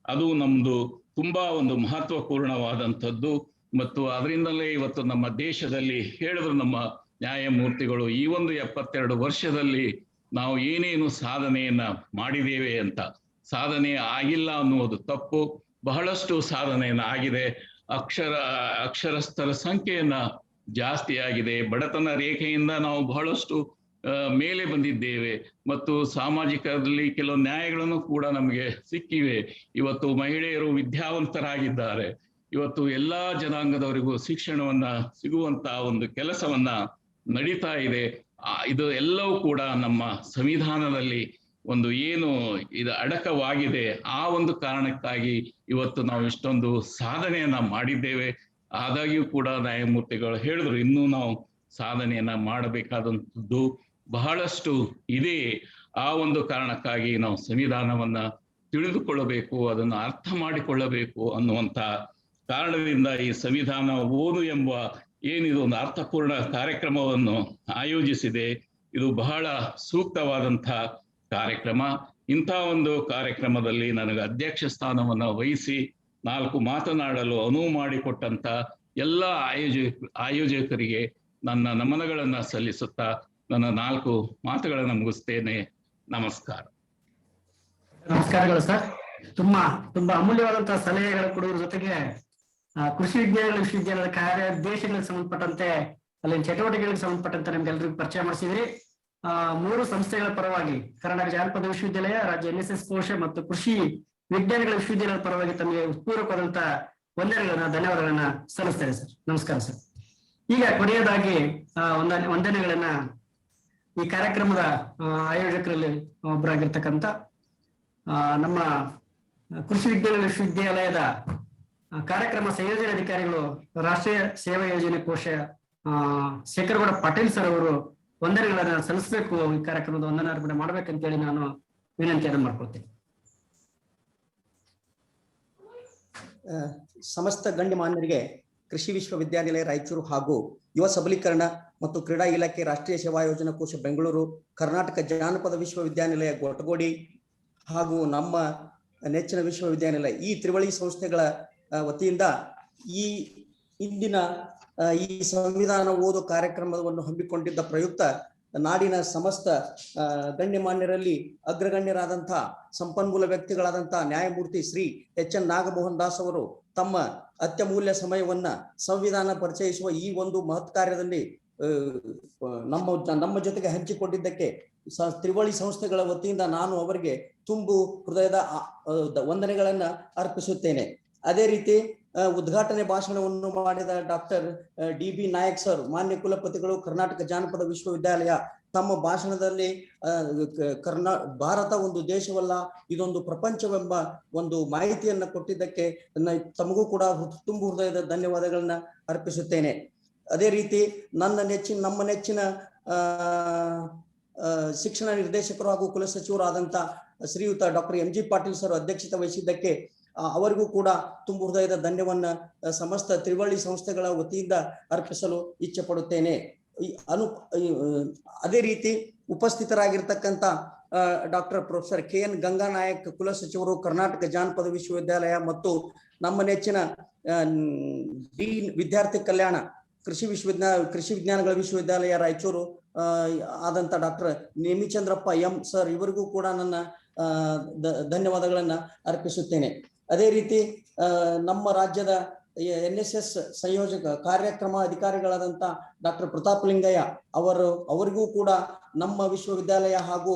ಅದು ನಮ್ದು ತುಂಬಾ ಒಂದು ಮಹತ್ವಪೂರ್ಣವಾದಂಥದ್ದು. ಮತ್ತು ಅದರಿಂದಲೇ ಇವತ್ತು ನಮ್ಮ ದೇಶದಲ್ಲಿ ಹೇಳಿದ್ರು ನಮ್ಮ ನ್ಯಾಯಮೂರ್ತಿಗಳು, ಈ ಒಂದು 72 ವರ್ಷದಲ್ಲಿ ನಾವು ಏನೇನು ಸಾಧನೆಯನ್ನ ಮಾಡಿದ್ದೇವೆ ಅಂತ. ಸಾಧನೆ ಆಗಿಲ್ಲ ಅನ್ನುವುದು ತಪ್ಪು, ಬಹಳಷ್ಟು ಸಾಧನೆಯನ್ನ ಆಗಿದೆ. ಅಕ್ಷರಸ್ಥರ ಸಂಖ್ಯೆಯನ್ನ ಜಾಸ್ತಿ ಆಗಿದೆ. ಬಡತನ ರೇಖೆಯಿಂದ ನಾವು ಬಹಳಷ್ಟು ಮೇಲೆ ಬಂದಿದ್ದೇವೆ ಮತ್ತು ಸಾಮಾಜಿಕದಲ್ಲಿ ಕೆಲವು ನ್ಯಾಯಗಳನ್ನು ಕೂಡ ನಮಗೆ ಸಿಕ್ಕಿವೆ. ಇವತ್ತು ಮಹಿಳೆಯರು ವಿದ್ಯಾವಂತರಾಗಿದ್ದಾರೆ. ಇವತ್ತು ಎಲ್ಲಾ ಜನಾಂಗದವರಿಗೂ ಶಿಕ್ಷಣವನ್ನ ಸಿಗುವಂತ ಒಂದು ಕೆಲಸವನ್ನ ನಡೀತಾ ಇದೆ. ಇದು ಎಲ್ಲವೂ ಕೂಡ ನಮ್ಮ ಸಂವಿಧಾನದಲ್ಲಿ ಒಂದು ಏನು ಇದು ಅಡಕವಾಗಿದೆ. ಆ ಒಂದು ಕಾರಣಕ್ಕಾಗಿ ಇವತ್ತು ನಾವು ಇಷ್ಟೊಂದು ಸಾಧನೆಯನ್ನ ಮಾಡಿದ್ದೇವೆ. ಆದಾಗ್ಯೂ ಕೂಡ ನ್ಯಾಯಮೂರ್ತಿಗಳು ಹೇಳಿದ್ರು, ಇನ್ನೂ ನಾವು ಸಾಧನೆಯನ್ನ ಮಾಡಬೇಕಾದಂಥದ್ದು ಬಹಳಷ್ಟು ಇದೆ. ಆ ಒಂದು ಕಾರಣಕ್ಕಾಗಿ ನಾವು ಸಂವಿಧಾನವನ್ನ ತಿಳಿದುಕೊಳ್ಳಬೇಕು, ಅದನ್ನು ಅರ್ಥ ಮಾಡಿಕೊಳ್ಳಬೇಕು ಅನ್ನುವಂಥ ಕಾರಣದಿಂದ ಈ ಸಂವಿಧಾನ ಓದು ಎಂಬ ಏನಿದು ಒಂದು ಅರ್ಥಪೂರ್ಣ ಕಾರ್ಯಕ್ರಮವನ್ನು ಆಯೋಜಿಸಿದೆ. ಇದು ಬಹಳ ಸೂಕ್ತವಾದಂಥ ಕಾರ್ಯಕ್ರಮ. ಇಂಥ ಒಂದು ಕಾರ್ಯಕ್ರಮದಲ್ಲಿ ನನಗೆ ಅಧ್ಯಕ್ಷ ಸ್ಥಾನವನ್ನು ವಹಿಸಿ 4 ಮಾತನಾಡಲು ಅನುವು ಮಾಡಿಕೊಟ್ಟಂತ ಎಲ್ಲ ಆಯೋಜಕರಿಗೆ ನನ್ನ ನಮನಗಳನ್ನು ಸಲ್ಲಿಸುತ್ತಾ ನನ್ನ 4 ಮಾತುಗಳನ್ನು ಮುಗಿಸ್ತೇನೆ. ನಮಸ್ಕಾರ. ನಮಸ್ಕಾರಗಳು ಸರ್. ತುಂಬಾ ಅಮೂಲ್ಯವಾದಂತಹ ಸಲಹೆಗಳು ಕೊಡುವುದ್ರ ಜೊತೆಗೆ ಕೃಷಿ ವಿಶ್ವವಿದ್ಯಾಲಯದ ಕಾರ್ಯದೇಶಗಳಿಗೆ ಸಂಬಂಧಪಟ್ಟಂತೆ ಅಲ್ಲಿನ ಚಟುವಟಿಕೆಗಳಿಗೆ ಸಂಬಂಧಪಟ್ಟಂತೆ ನಮ್ಗೆಲ್ರಿಗೂ ಪರಿಚಯ ಮಾಡಿಸಿದ್ರಿ. 3 ಸಂಸ್ಥೆಗಳ ಪರವಾಗಿ ಕರ್ನಾಟಕ ಜಾನಪದ ವಿಶ್ವವಿದ್ಯಾಲಯ, ರಾಜ್ಯ NSS ಕೋಶ ಮತ್ತು ಕೃಷಿ ವಿಜ್ಞಾನಗಳ ವಿಶ್ವವಿದ್ಯಾಲಯದ ಪರವಾಗಿ ತಮಗೆ ಪೂರ್ವಕವಾದಂತಹ ಧನ್ಯವಾದಗಳನ್ನ ಸಲ್ಲಿಸ್ತೇನೆ ಸರ್. ನಮಸ್ಕಾರ ಸರ್. ಈಗ ಕೊನೆಯದಾಗಿ ವಂದನೆಗಳನ್ನ ಈ ಕಾರ್ಯಕ್ರಮದ ಆಯೋಜಕರಲ್ಲಿ ಒಬ್ಬರಾಗಿರ್ತಕ್ಕಂಥ ನಮ್ಮ ಕೃಷಿ ವಿಜ್ಞಾನ ವಿಶ್ವವಿದ್ಯಾಲಯದ ಕಾರ್ಯಕ್ರಮ ಸಂಯೋಜನೆ ಅಧಿಕಾರಿಗಳು, ರಾಷ್ಟ್ರೀಯ ಸೇವಾ ಯೋಜನೆ ಕೋಶ ಶೇಖರಗೌಡ ಪಾಟೀಲ್ ಸರ್ ಅವರು ವಂದನೆಗಳನ್ನ ಸಲ್ಲಿಸಬೇಕು, ಈ ಕಾರ್ಯಕ್ರಮದ ವಂದನಾರ್ಪಣೆ ಮಾಡ್ಬೇಕಂತೇಳಿ ನಾನು ವಿನಂತಿಯನ್ನು ಮಾಡ್ಕೊಳ್ತೇನೆ. ಸಮಸ್ತ ಗಣ್ಯಮಾನ್ಯರಿಗೆ ಕೃಷಿ ವಿಶ್ವವಿದ್ಯಾನಿಲಯ ರಾಯಚೂರು ಹಾಗೂ ಯುವ ಸಬಲೀಕರಣ ಮತ್ತು ಕ್ರೀಡಾ ಇಲಾಖೆ, ರಾಷ್ಟ್ರೀಯ ಸೇವಾ ಯೋಜನಾ ಕೋಶ ಬೆಂಗಳೂರು, ಕರ್ನಾಟಕ ಜಾನಪದ ವಿಶ್ವವಿದ್ಯಾನಿಲಯ ಗೊಟಗೋಡಿ ಹಾಗೂ ನಮ್ಮ ನೆಚ್ಚಿನ ವಿಶ್ವವಿದ್ಯಾನಿಲಯ ಈ ತ್ರಿವಳಿ ಸಂಸ್ಥೆಗಳ ವತಿಯಿಂದ ಈ ಇಂದಿನ ಈ ಸಂವಿಧಾನ ಓದು ಕಾರ್ಯಕ್ರಮವನ್ನು ಹಮ್ಮಿಕೊಂಡಿದ್ದ ಪ್ರಯುಕ್ತ ನಾಡಿನ ಸಮಸ್ತ ಗಣ್ಯಮಾನ್ಯರಲ್ಲಿ ಅಗ್ರಗಣ್ಯರಾದಂತಹ ಸಂಪನ್ಮೂಲ ವ್ಯಕ್ತಿಗಳಾದಂತಹ ನ್ಯಾಯಮೂರ್ತಿ ಶ್ರೀ HN ನಾಗಮೋಹನ್ ದಾಸ್ ಅವರು ತಮ್ಮ ಅತ್ಯಮೂಲ್ಯ ಸಮಯವನ್ನ ಸಂವಿಧಾನ ಪರಿಚಯಿಸುವ ಈ ಒಂದು ಮಹತ್ ಕಾರ್ಯದಲ್ಲಿ ನಮ್ಮ ಜೊತೆಗೆ ಹಂಚಿಕೊಂಡಿದ್ದಕ್ಕೆ ತ್ರಿವಳಿ ಸಂಸ್ಥೆಗಳ ವತಿಯಿಂದ ನಾನು ಅವರಿಗೆ ತುಂಬು ಹೃದಯದ ವಂದನೆಗಳನ್ನ ಅರ್ಪಿಸುತ್ತೇನೆ. ಅದೇ ರೀತಿ ಉದ್ಘಾಟನೆ ಭಾಷಣವನ್ನು ಮಾಡಿದ ಡಾಕ್ಟರ್ DB ನಾಯಕ್ ಸರ್, ಮಾನ್ಯ ಕುಲಪತಿಗಳು, ಕರ್ನಾಟಕ ಜಾನಪದ ವಿಶ್ವವಿದ್ಯಾಲಯ, ತಮ್ಮ ಭಾಷಣದಲ್ಲಿ ಭಾರತ ಒಂದು ದೇಶವಲ್ಲ, ಇದೊಂದು ಪ್ರಪಂಚವೆಂಬ ಒಂದು ಮಾಹಿತಿಯನ್ನ ಕೊಟ್ಟಿದ್ದಕ್ಕೆ ತಮಗೂ ಕೂಡ ತುಂಬು ಹೃದಯದ ಧನ್ಯವಾದಗಳನ್ನ ಅರ್ಪಿಸುತ್ತೇನೆ. ಅದೇ ರೀತಿ ನಮ್ಮ ನೆಚ್ಚಿನ ಶಿಕ್ಷಣ ನಿರ್ದೇಶಕರು ಹಾಗೂ ಕುಲಸಚಿವರಾದಂತ ಶ್ರೀಯುತ ಡಾಕ್ಟರ್ MG ಪಾಟೀಲ್ ಸರ್ ಅಧ್ಯಕ್ಷತೆ ವಹಿಸಿದ್ದಕ್ಕೆ ಅವರಿಗೂ ಕೂಡ ತುಂಬು ಹೃದಯದ ಧನ್ಯವನ್ನ ಸಮಸ್ತ ತ್ರಿವಳಿ ಸಂಸ್ಥೆಗಳ ವತಿಯಿಂದ ಅರ್ಪಿಸಲು ಇಚ್ಛೆ ಪಡುತ್ತೇನೆ. ಅದೇ ರೀತಿ ಉಪಸ್ಥಿತರಾಗಿರ್ತಕ್ಕಂಥ ಡಾಕ್ಟರ್ ಪ್ರೊಫೆಸರ್ KN ಗಂಗಾನಾಯಕ್ ಕುಲಸಚಿವರು, ಕರ್ನಾಟಕ ಜಾನಪದ ವಿಶ್ವವಿದ್ಯಾಲಯ ಮತ್ತು ನಮ್ಮ ನೆಚ್ಚಿನ ಡೀನ್ ವಿದ್ಯಾರ್ಥಿ ಕಲ್ಯಾಣ ಕೃಷಿ ವಿಜ್ಞಾನಗಳ ವಿಶ್ವವಿದ್ಯಾಲಯ ರಾಯಚೂರು ಆದಂತ ಡಾಕ್ಟರ್ ನೇಮಿಚಂದ್ರಪ್ಪ M ಸರ್, ಇವರಿಗೂ ಕೂಡ ನನ್ನ ಧನ್ಯವಾದಗಳನ್ನ ಅರ್ಪಿಸುತ್ತೇನೆ. ಅದೇ ರೀತಿ ನಮ್ಮ ರಾಜ್ಯದ NSS ಸಂಯೋಜಕ ಕಾರ್ಯಕ್ರಮ ಅಧಿಕಾರಿಗಳಾದಂತ ಡಾಕ್ಟರ್ ಪ್ರತಾಪ್ ಲಿಂಗಯ್ಯ ಅವರಿಗೂ ಕೂಡ ನಮ್ಮ ವಿಶ್ವವಿದ್ಯಾಲಯ ಹಾಗೂ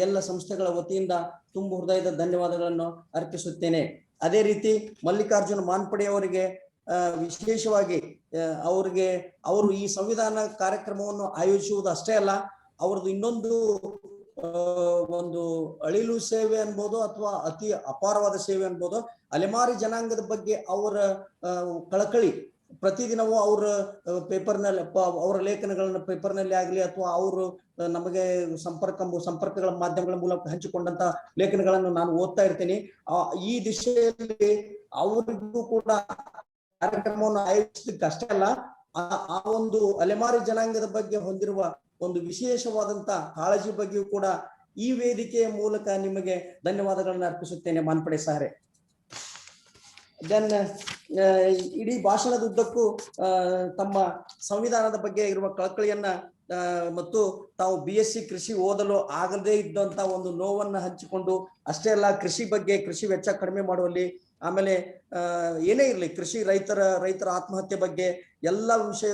ಎಲ್ಲ ಸಂಸ್ಥೆಗಳ ವತಿಯಿಂದ ತುಂಬು ಹೃದಯದ ಧನ್ಯವಾದಗಳನ್ನು ಅರ್ಪಿಸುತ್ತೇನೆ. ಅದೇ ರೀತಿ ಮಲ್ಲಿಕಾರ್ಜುನ ಮಾನ್ಪಡೆ ಅವರಿಗೆ ವಿಶೇಷವಾಗಿ ಅವರು ಈ ಸಂವಿಧಾನ ಕಾರ್ಯಕ್ರಮವನ್ನು ಆಯೋಜಿಸುವುದು ಅಷ್ಟೇ ಅಲ್ಲ, ಅವ್ರದ್ದು ಇನ್ನೊಂದು ಒಂದು ಅಳಿಲು ಸೇವೆ ಅನ್ಬೋದು ಅಥವಾ ಅತಿ ಅಪಾರವಾದ ಸೇವೆ ಅನ್ಬೋದು. ಅಲೆಮಾರಿ ಜನಾಂಗದ ಬಗ್ಗೆ ಅವರ ಕಳಕಳಿ ಪ್ರತಿದಿನವೂ ಅವರ ಪೇಪರ್ನಲ್ಲಿ ಅವರ ಲೇಖನಗಳನ್ನ ಪೇಪರ್ನಲ್ಲಿ ಆಗಲಿ ಅಥವಾ ಅವರು ನಮಗೆ ಸಂಪರ್ಕಗಳ ಮಾಧ್ಯಮಗಳ ಮೂಲಕ ಹಂಚಿಕೊಂಡಂತ ಲೇಖನಗಳನ್ನು ನಾನು ಓದ್ತಾ ಇರ್ತೀನಿ. ಈ ದಿಶೆಯಲ್ಲಿ ಅವರಿಗೂ ಕೂಡ ಕಾರ್ಯಕ್ರಮವನ್ನು ಆಯೋಜಿಸಲಿಕ್ಕೆ ಅಷ್ಟೇ ಅಲ್ಲ, ಆ ಒಂದು ಅಲೆಮಾರಿ ಜನಾಂಗದ ಬಗ್ಗೆ ಹೊಂದಿರುವ ಒಂದು ವಿಶೇಷವಾದಂತ ಕಾಳಜಿ ಬಗ್ಗೆಯೂ ಕೂಡ ಈ ವೇದಿಕೆಯ ಮೂಲಕ ನಿಮಗೆ ಧನ್ಯವಾದಗಳನ್ನ ಅರ್ಪಿಸುತ್ತೇನೆ ಮಾನ್ಪಡೆ ಸಾರೆ. ಇಡೀ ಭಾಷಣದ ಉದ್ದಕ್ಕೂ ತಮ್ಮ ಸಂವಿಧಾನದ ಬಗ್ಗೆ ಇರುವ ಕಳಕಳಿಯನ್ನ ಮತ್ತು ತಾವು BSc ಕೃಷಿ ಓದಲು ಆಗದೇ ಇದ್ದಂತ ಒಂದು ನೋವನ್ನ ಹಂಚಿಕೊಂಡು ಅಷ್ಟೇ ಅಲ್ಲ, ಕೃಷಿ ಬಗ್ಗೆ ಕೃಷಿ ವೆಚ್ಚ ಕಡಿಮೆ ಮಾಡುವಲ್ಲಿ, ಆಮೇಲೆ ಏನೇ ಇರಲಿ ರೈತರ ಆತ್ಮಹತ್ಯೆ ಬಗ್ಗೆ ಎಲ್ಲ ವಿಷಯ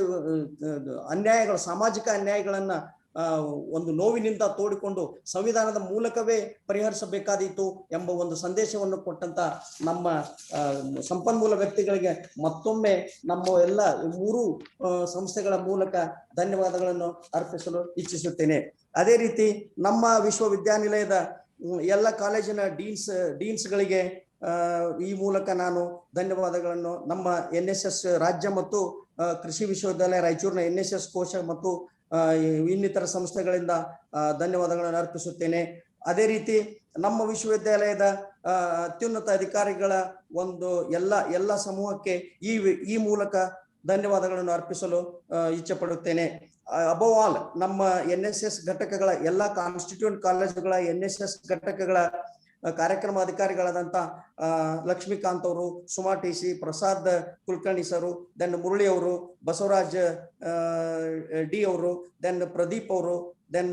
ಅನ್ಯಾಯಗಳು, ಸಾಮಾಜಿಕ ಅನ್ಯಾಯಗಳನ್ನ ಒಂದು ನೋವಿನಿಂದ ತೋಡಿಕೊಂಡು ಸಂವಿಧಾನದ ಮೂಲಕವೇ ಪರಿಹರಿಸಬೇಕಾದೀತು ಎಂಬ ಒಂದು ಸಂದೇಶವನ್ನು ಕೊಟ್ಟಂತ ನಮ್ಮ ಸಂಪನ್ಮೂಲ ವ್ಯಕ್ತಿಗಳಿಗೆ ಮತ್ತೊಮ್ಮೆ ನಮ್ಮ ಎಲ್ಲ 3 ಸಂಸ್ಥೆಗಳ ಮೂಲಕ ಧನ್ಯವಾದಗಳನ್ನು ಅರ್ಪಿಸಲು ಇಚ್ಛಿಸುತ್ತೇನೆ. ಅದೇ ರೀತಿ ನಮ್ಮ ವಿಶ್ವವಿದ್ಯಾನಿಲಯದ ಎಲ್ಲ ಕಾಲೇಜಿನ ಡೀನ್ಸ್ಗಳಿಗೆ ಈ ಮೂಲಕ ನಾನು ಧನ್ಯವಾದಗಳನ್ನು, ನಮ್ಮ NSS ರಾಜ್ಯ ಮತ್ತು ಕೃಷಿ ವಿಶ್ವವಿದ್ಯಾಲಯ ರಾಯಚೂರಿನ NSS ಕೋಶ ಮತ್ತು ಇನ್ನಿತರ ಸಂಸ್ಥೆಗಳಿಂದ ಧನ್ಯವಾದಗಳನ್ನು ಅರ್ಪಿಸುತ್ತೇನೆ. ಅದೇ ರೀತಿ ನಮ್ಮ ವಿಶ್ವವಿದ್ಯಾಲಯದ ಅತ್ಯುನ್ನತ ಅಧಿಕಾರಿಗಳ ಒಂದು ಎಲ್ಲ ಸಮೂಹಕ್ಕೆ ಈ ಮೂಲಕ ಧನ್ಯವಾದಗಳನ್ನು ಅರ್ಪಿಸಲು ಇಚ್ಛೆ ಪಡುತ್ತೇನೆ. ಅಬೌವ್ ಆಲ್ ನಮ್ಮ NSS ಘಟಕಗಳ ಎಲ್ಲ ಕಾನ್ಸ್ಟಿಟ್ಯೂಂಟ್ ಕಾಲೇಜುಗಳ NSS ಘಟಕಗಳ ಕಾರ್ಯಕ್ರಮ ಅಧಿಕಾರಿಗಳಾದಂತ ಲಕ್ಷ್ಮೀಕಾಂತ್ ಅವರು, ಸುಮಾ TC, ಪ್ರಸಾದ್ ಕುಲಕರ್ಣಿ ಸರು, ದೆನ್ ಮುರಳಿ ಅವರು, ಬಸವರಾಜ್ D ಅವರು, ದೆನ್ ಪ್ರದೀಪ್ ಅವರು, ದೆನ್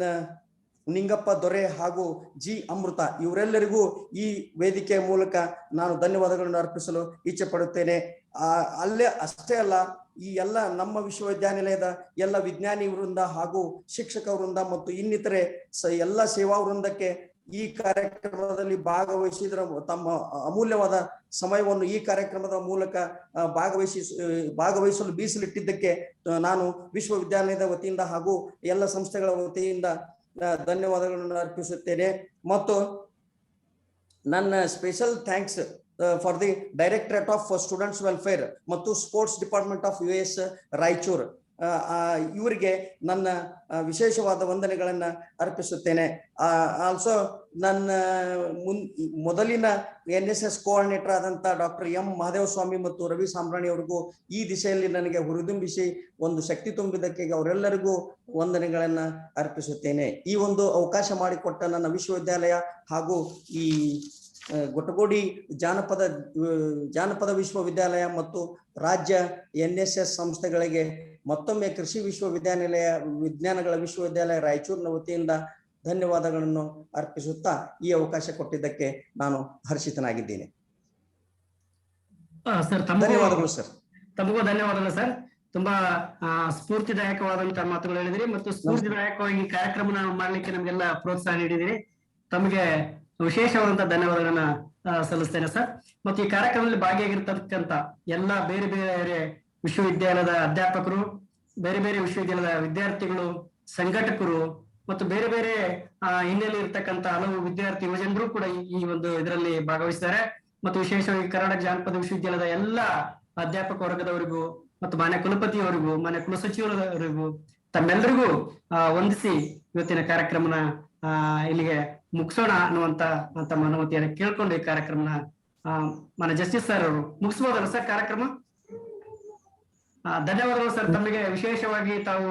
ನಿಂಗಪ್ಪ ದೊರೆ ಹಾಗೂ G ಅಮೃತ, ಇವರೆಲ್ಲರಿಗೂ ಈ ವೇದಿಕೆಯ ಮೂಲಕ ನಾನು ಧನ್ಯವಾದಗಳನ್ನು ಅರ್ಪಿಸಲು ಇಚ್ಛೆ ಪಡುತ್ತೇನೆ. ಅಲ್ಲೇ ಅಷ್ಟೇ ಅಲ್ಲ, ಈ ಎಲ್ಲ ನಮ್ಮ ವಿಶ್ವವಿದ್ಯಾನಿಲಯದ ಎಲ್ಲ ವಿಜ್ಞಾನಿ ವೃಂದ ಹಾಗೂ ಶಿಕ್ಷಕ ವೃಂದ ಮತ್ತು ಇನ್ನಿತರೆ ಎಲ್ಲ ಸೇವಾ ವೃಂದಕ್ಕೆ ಈ ಕಾರ್ಯಕ್ರಮದಲ್ಲಿ ಭಾಗವಹಿಸಿದ್ರ ತಮ್ಮ ಅಮೂಲ್ಯವಾದ ಸಮಯವನ್ನು ಈ ಕಾರ್ಯಕ್ರಮದ ಮೂಲಕ ಭಾಗವಹಿಸಲು ಮೀಸಲಿಟ್ಟಿದ್ದಕ್ಕೆ ನಾನು ವಿಶ್ವವಿದ್ಯಾಲಯದ ವತಿಯಿಂದ ಹಾಗೂ ಎಲ್ಲ ಸಂಸ್ಥೆಗಳ ವತಿಯಿಂದ ಧನ್ಯವಾದಗಳನ್ನು ಅರ್ಪಿಸುತ್ತೇನೆ. ಮತ್ತು ನನ್ನ special thanks for the directorate of students welfare ಮತ್ತು sports department of US Raichur, ಇವರಿಗೆ ನನ್ನ ವಿಶೇಷವಾದ ವಂದನೆಗಳನ್ನ ಅರ್ಪಿಸುತ್ತೇನೆ. ಆಲ್ಸೋ ನನ್ನ ಮೊದಲಿನ NSS ಕೋಆರ್ಡಿನೇಟರ್ ಆದಂತ ಡಾಕ್ಟರ್ M ಮಹದೇವಸ್ವಾಮಿ ಮತ್ತು ರವಿ ಸಾಂಬ್ರಾಣಿ ಅವರಿಗೂ ಈ ದಿಶೆಯಲ್ಲಿ ನನಗೆ ಹುರಿದುಂಬಿಸಿ ಒಂದು ಶಕ್ತಿ ತುಂಬಿದ್ದಕ್ಕೆ ಅವರೆಲ್ಲರಿಗೂ ವಂದನೆಗಳನ್ನ ಅರ್ಪಿಸುತ್ತೇನೆ. ಈ ಒಂದು ಅವಕಾಶ ಮಾಡಿಕೊಟ್ಟ ನನ್ನ ವಿಶ್ವವಿದ್ಯಾಲಯ ಹಾಗೂ ಈ ಗೊಟಗೋಡಿ ಜಾನಪದ ವಿಶ್ವವಿದ್ಯಾಲಯ ಮತ್ತು ರಾಜ್ಯ NSS ಸಂಸ್ಥೆಗಳಿಗೆ ಮತ್ತೊಮ್ಮೆ ಕೃಷಿ ವಿಶ್ವವಿದ್ಯಾನಿಲಯ ವಿಜ್ಞಾನಗಳ ವಿಶ್ವವಿದ್ಯಾಲಯ ರಾಯಚೂರಿನ ವತಿಯಿಂದ ಧನ್ಯವಾದಗಳನ್ನು ಅರ್ಪಿಸುತ್ತಾ ಈ ಅವಕಾಶ ಕೊಟ್ಟಿದ್ದಕ್ಕೆ ನಾನು ಹರ್ಷಿತನಾಗಿದ್ದೇನೆ. ಸರ್, ಧನ್ಯವಾದಗಳು ಸರ್. ತಮಗೂ ಧನ್ಯವಾದಗಳು ಸರ್. ತುಂಬಾ ಸ್ಫೂರ್ತಿದಾಯಕವಾದಂತಹ ಮಾತುಗಳು ಹೇಳಿದಿರಿ ಮತ್ತು ಸ್ಫೂರ್ತಿದಾಯಕವಾಗಿ ಈ ಕಾರ್ಯಕ್ರಮ ಮಾಡ್ಲಿಕ್ಕೆ ನಮ್ಗೆಲ್ಲ ಪ್ರೋತ್ಸಾಹ ನೀಡಿದಿರಿ. ತಮಗೆ ವಿಶೇಷವಾದಂತಹ ಧನ್ಯವಾದಗಳನ್ನ ಸಲ್ಲಿಸ್ತೇನೆ ಸರ್. ಮತ್ತು ಈ ಕಾರ್ಯಕ್ರಮದಲ್ಲಿ ಭಾಗಿಯಾಗಿರ್ತಕ್ಕಂಥ ಎಲ್ಲ ಬೇರೆ ಬೇರೆ ವಿಶ್ವವಿದ್ಯಾಲಯದ ಅಧ್ಯಾಪಕರು, ಬೇರೆ ಬೇರೆ ವಿಶ್ವವಿದ್ಯಾಲಯದ ವಿದ್ಯಾರ್ಥಿಗಳು, ಸಂಘಟಕರು ಮತ್ತು ಬೇರೆ ಬೇರೆ ಹಿನ್ನೆಲೆ ಇರ್ತಕ್ಕಂಥ ಹಲವು ವಿದ್ಯಾರ್ಥಿ ಯುವಜನರು ಕೂಡ ಈ ಒಂದು ಇದರಲ್ಲಿ ಭಾಗವಹಿಸಿದ್ದಾರೆ. ಮತ್ತು ವಿಶೇಷವಾಗಿ ಕರ್ನಾಟಕ ಜಾನಪದ ವಿಶ್ವವಿದ್ಯಾಲಯದ ಎಲ್ಲ ಅಧ್ಯಾಪಕ ವರ್ಗದವರಿಗೂ ಮತ್ತು ಮಾನ್ಯ ಕುಲಪತಿಯವರಿಗೂ, ಮಾನ್ಯ ಕುಲಸಚಿವರವರಿಗೂ ತಮ್ಮೆಲ್ಲರಿಗೂ ವಂದಿಸಿ ಇವತ್ತಿನ ಕಾರ್ಯಕ್ರಮನ ಇಲ್ಲಿಗೆ ಮುಗಿಸೋಣ ಅನ್ನುವಂತ ತಮ್ಮ ಅನುಮತಿಯನ್ನು ಕೇಳ್ಕೊಂಡು ಈ ಕಾರ್ಯಕ್ರಮನ ಮಾನ್ಯ ಜಸ್ಟಿಸ್ ಸರ್ ಅವರು ಮುಗಿಸ್ಬೋದಲ್ಲ ಸರ್ ಕಾರ್ಯಕ್ರಮ? ಧನ್ಯವಾದಗಳು ಸರ್. ತಮಗೆ ವಿಶೇಷವಾಗಿ ತಾವು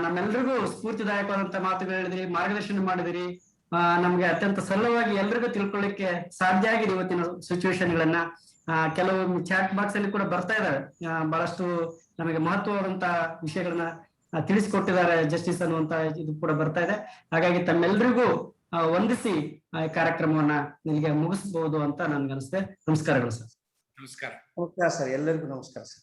ನಮ್ಮೆಲ್ಲರಿಗೂ ಸ್ಫೂರ್ತಿದಾಯಕವಾದಂತ ಮಾತುಗಳು ಹೇಳಿದ್ರಿ, ಮಾರ್ಗದರ್ಶನ ಮಾಡಿದಿರಿ. ನಮ್ಗೆ ಅತ್ಯಂತ ಸರಳವಾಗಿ ಎಲ್ರಿಗೂ ತಿಳ್ಕೊಳ್ಳಿಕ್ಕೆ ಸಾಧ್ಯ ಆಗಿದೆ ಇವತ್ತಿನ ಸಿಚುವೇಶನ್ ಗಳನ್ನ. ಕೆಲವು ಚಾಟ್ ಬಾಕ್ಸ್ ಅಲ್ಲಿ ಕೂಡ ಬರ್ತಾ ಇದಾವೆ, ಬಹಳಷ್ಟು ನಮಗೆ ಮಹತ್ವವಾದಂತ ವಿಷಯಗಳನ್ನ ತಿಳಿಸಿಕೊಟ್ಟಿದ್ದಾರೆ ಜಸ್ಟಿಸ್ ಅನ್ನುವಂತ ಇದು ಕೂಡ ಬರ್ತಾ ಇದೆ. ಹಾಗಾಗಿ ತಮ್ಮೆಲ್ಲರಿಗೂ ವಂದಿಸಿ ಕಾರ್ಯಕ್ರಮವನ್ನ ನಿಮಗೆ ಮುಗಿಸಬಹುದು ಅಂತ ನನ್ಗೆ ಅನಿಸುತ್ತೆ. ನಮಸ್ಕಾರಗಳು ಸರ್. ನಮಸ್ಕಾರ. ನಮಸ್ಕಾರ ಸರ್, ಎಲ್ಲರಿಗೂ ನಮಸ್ಕಾರ ಸರ್.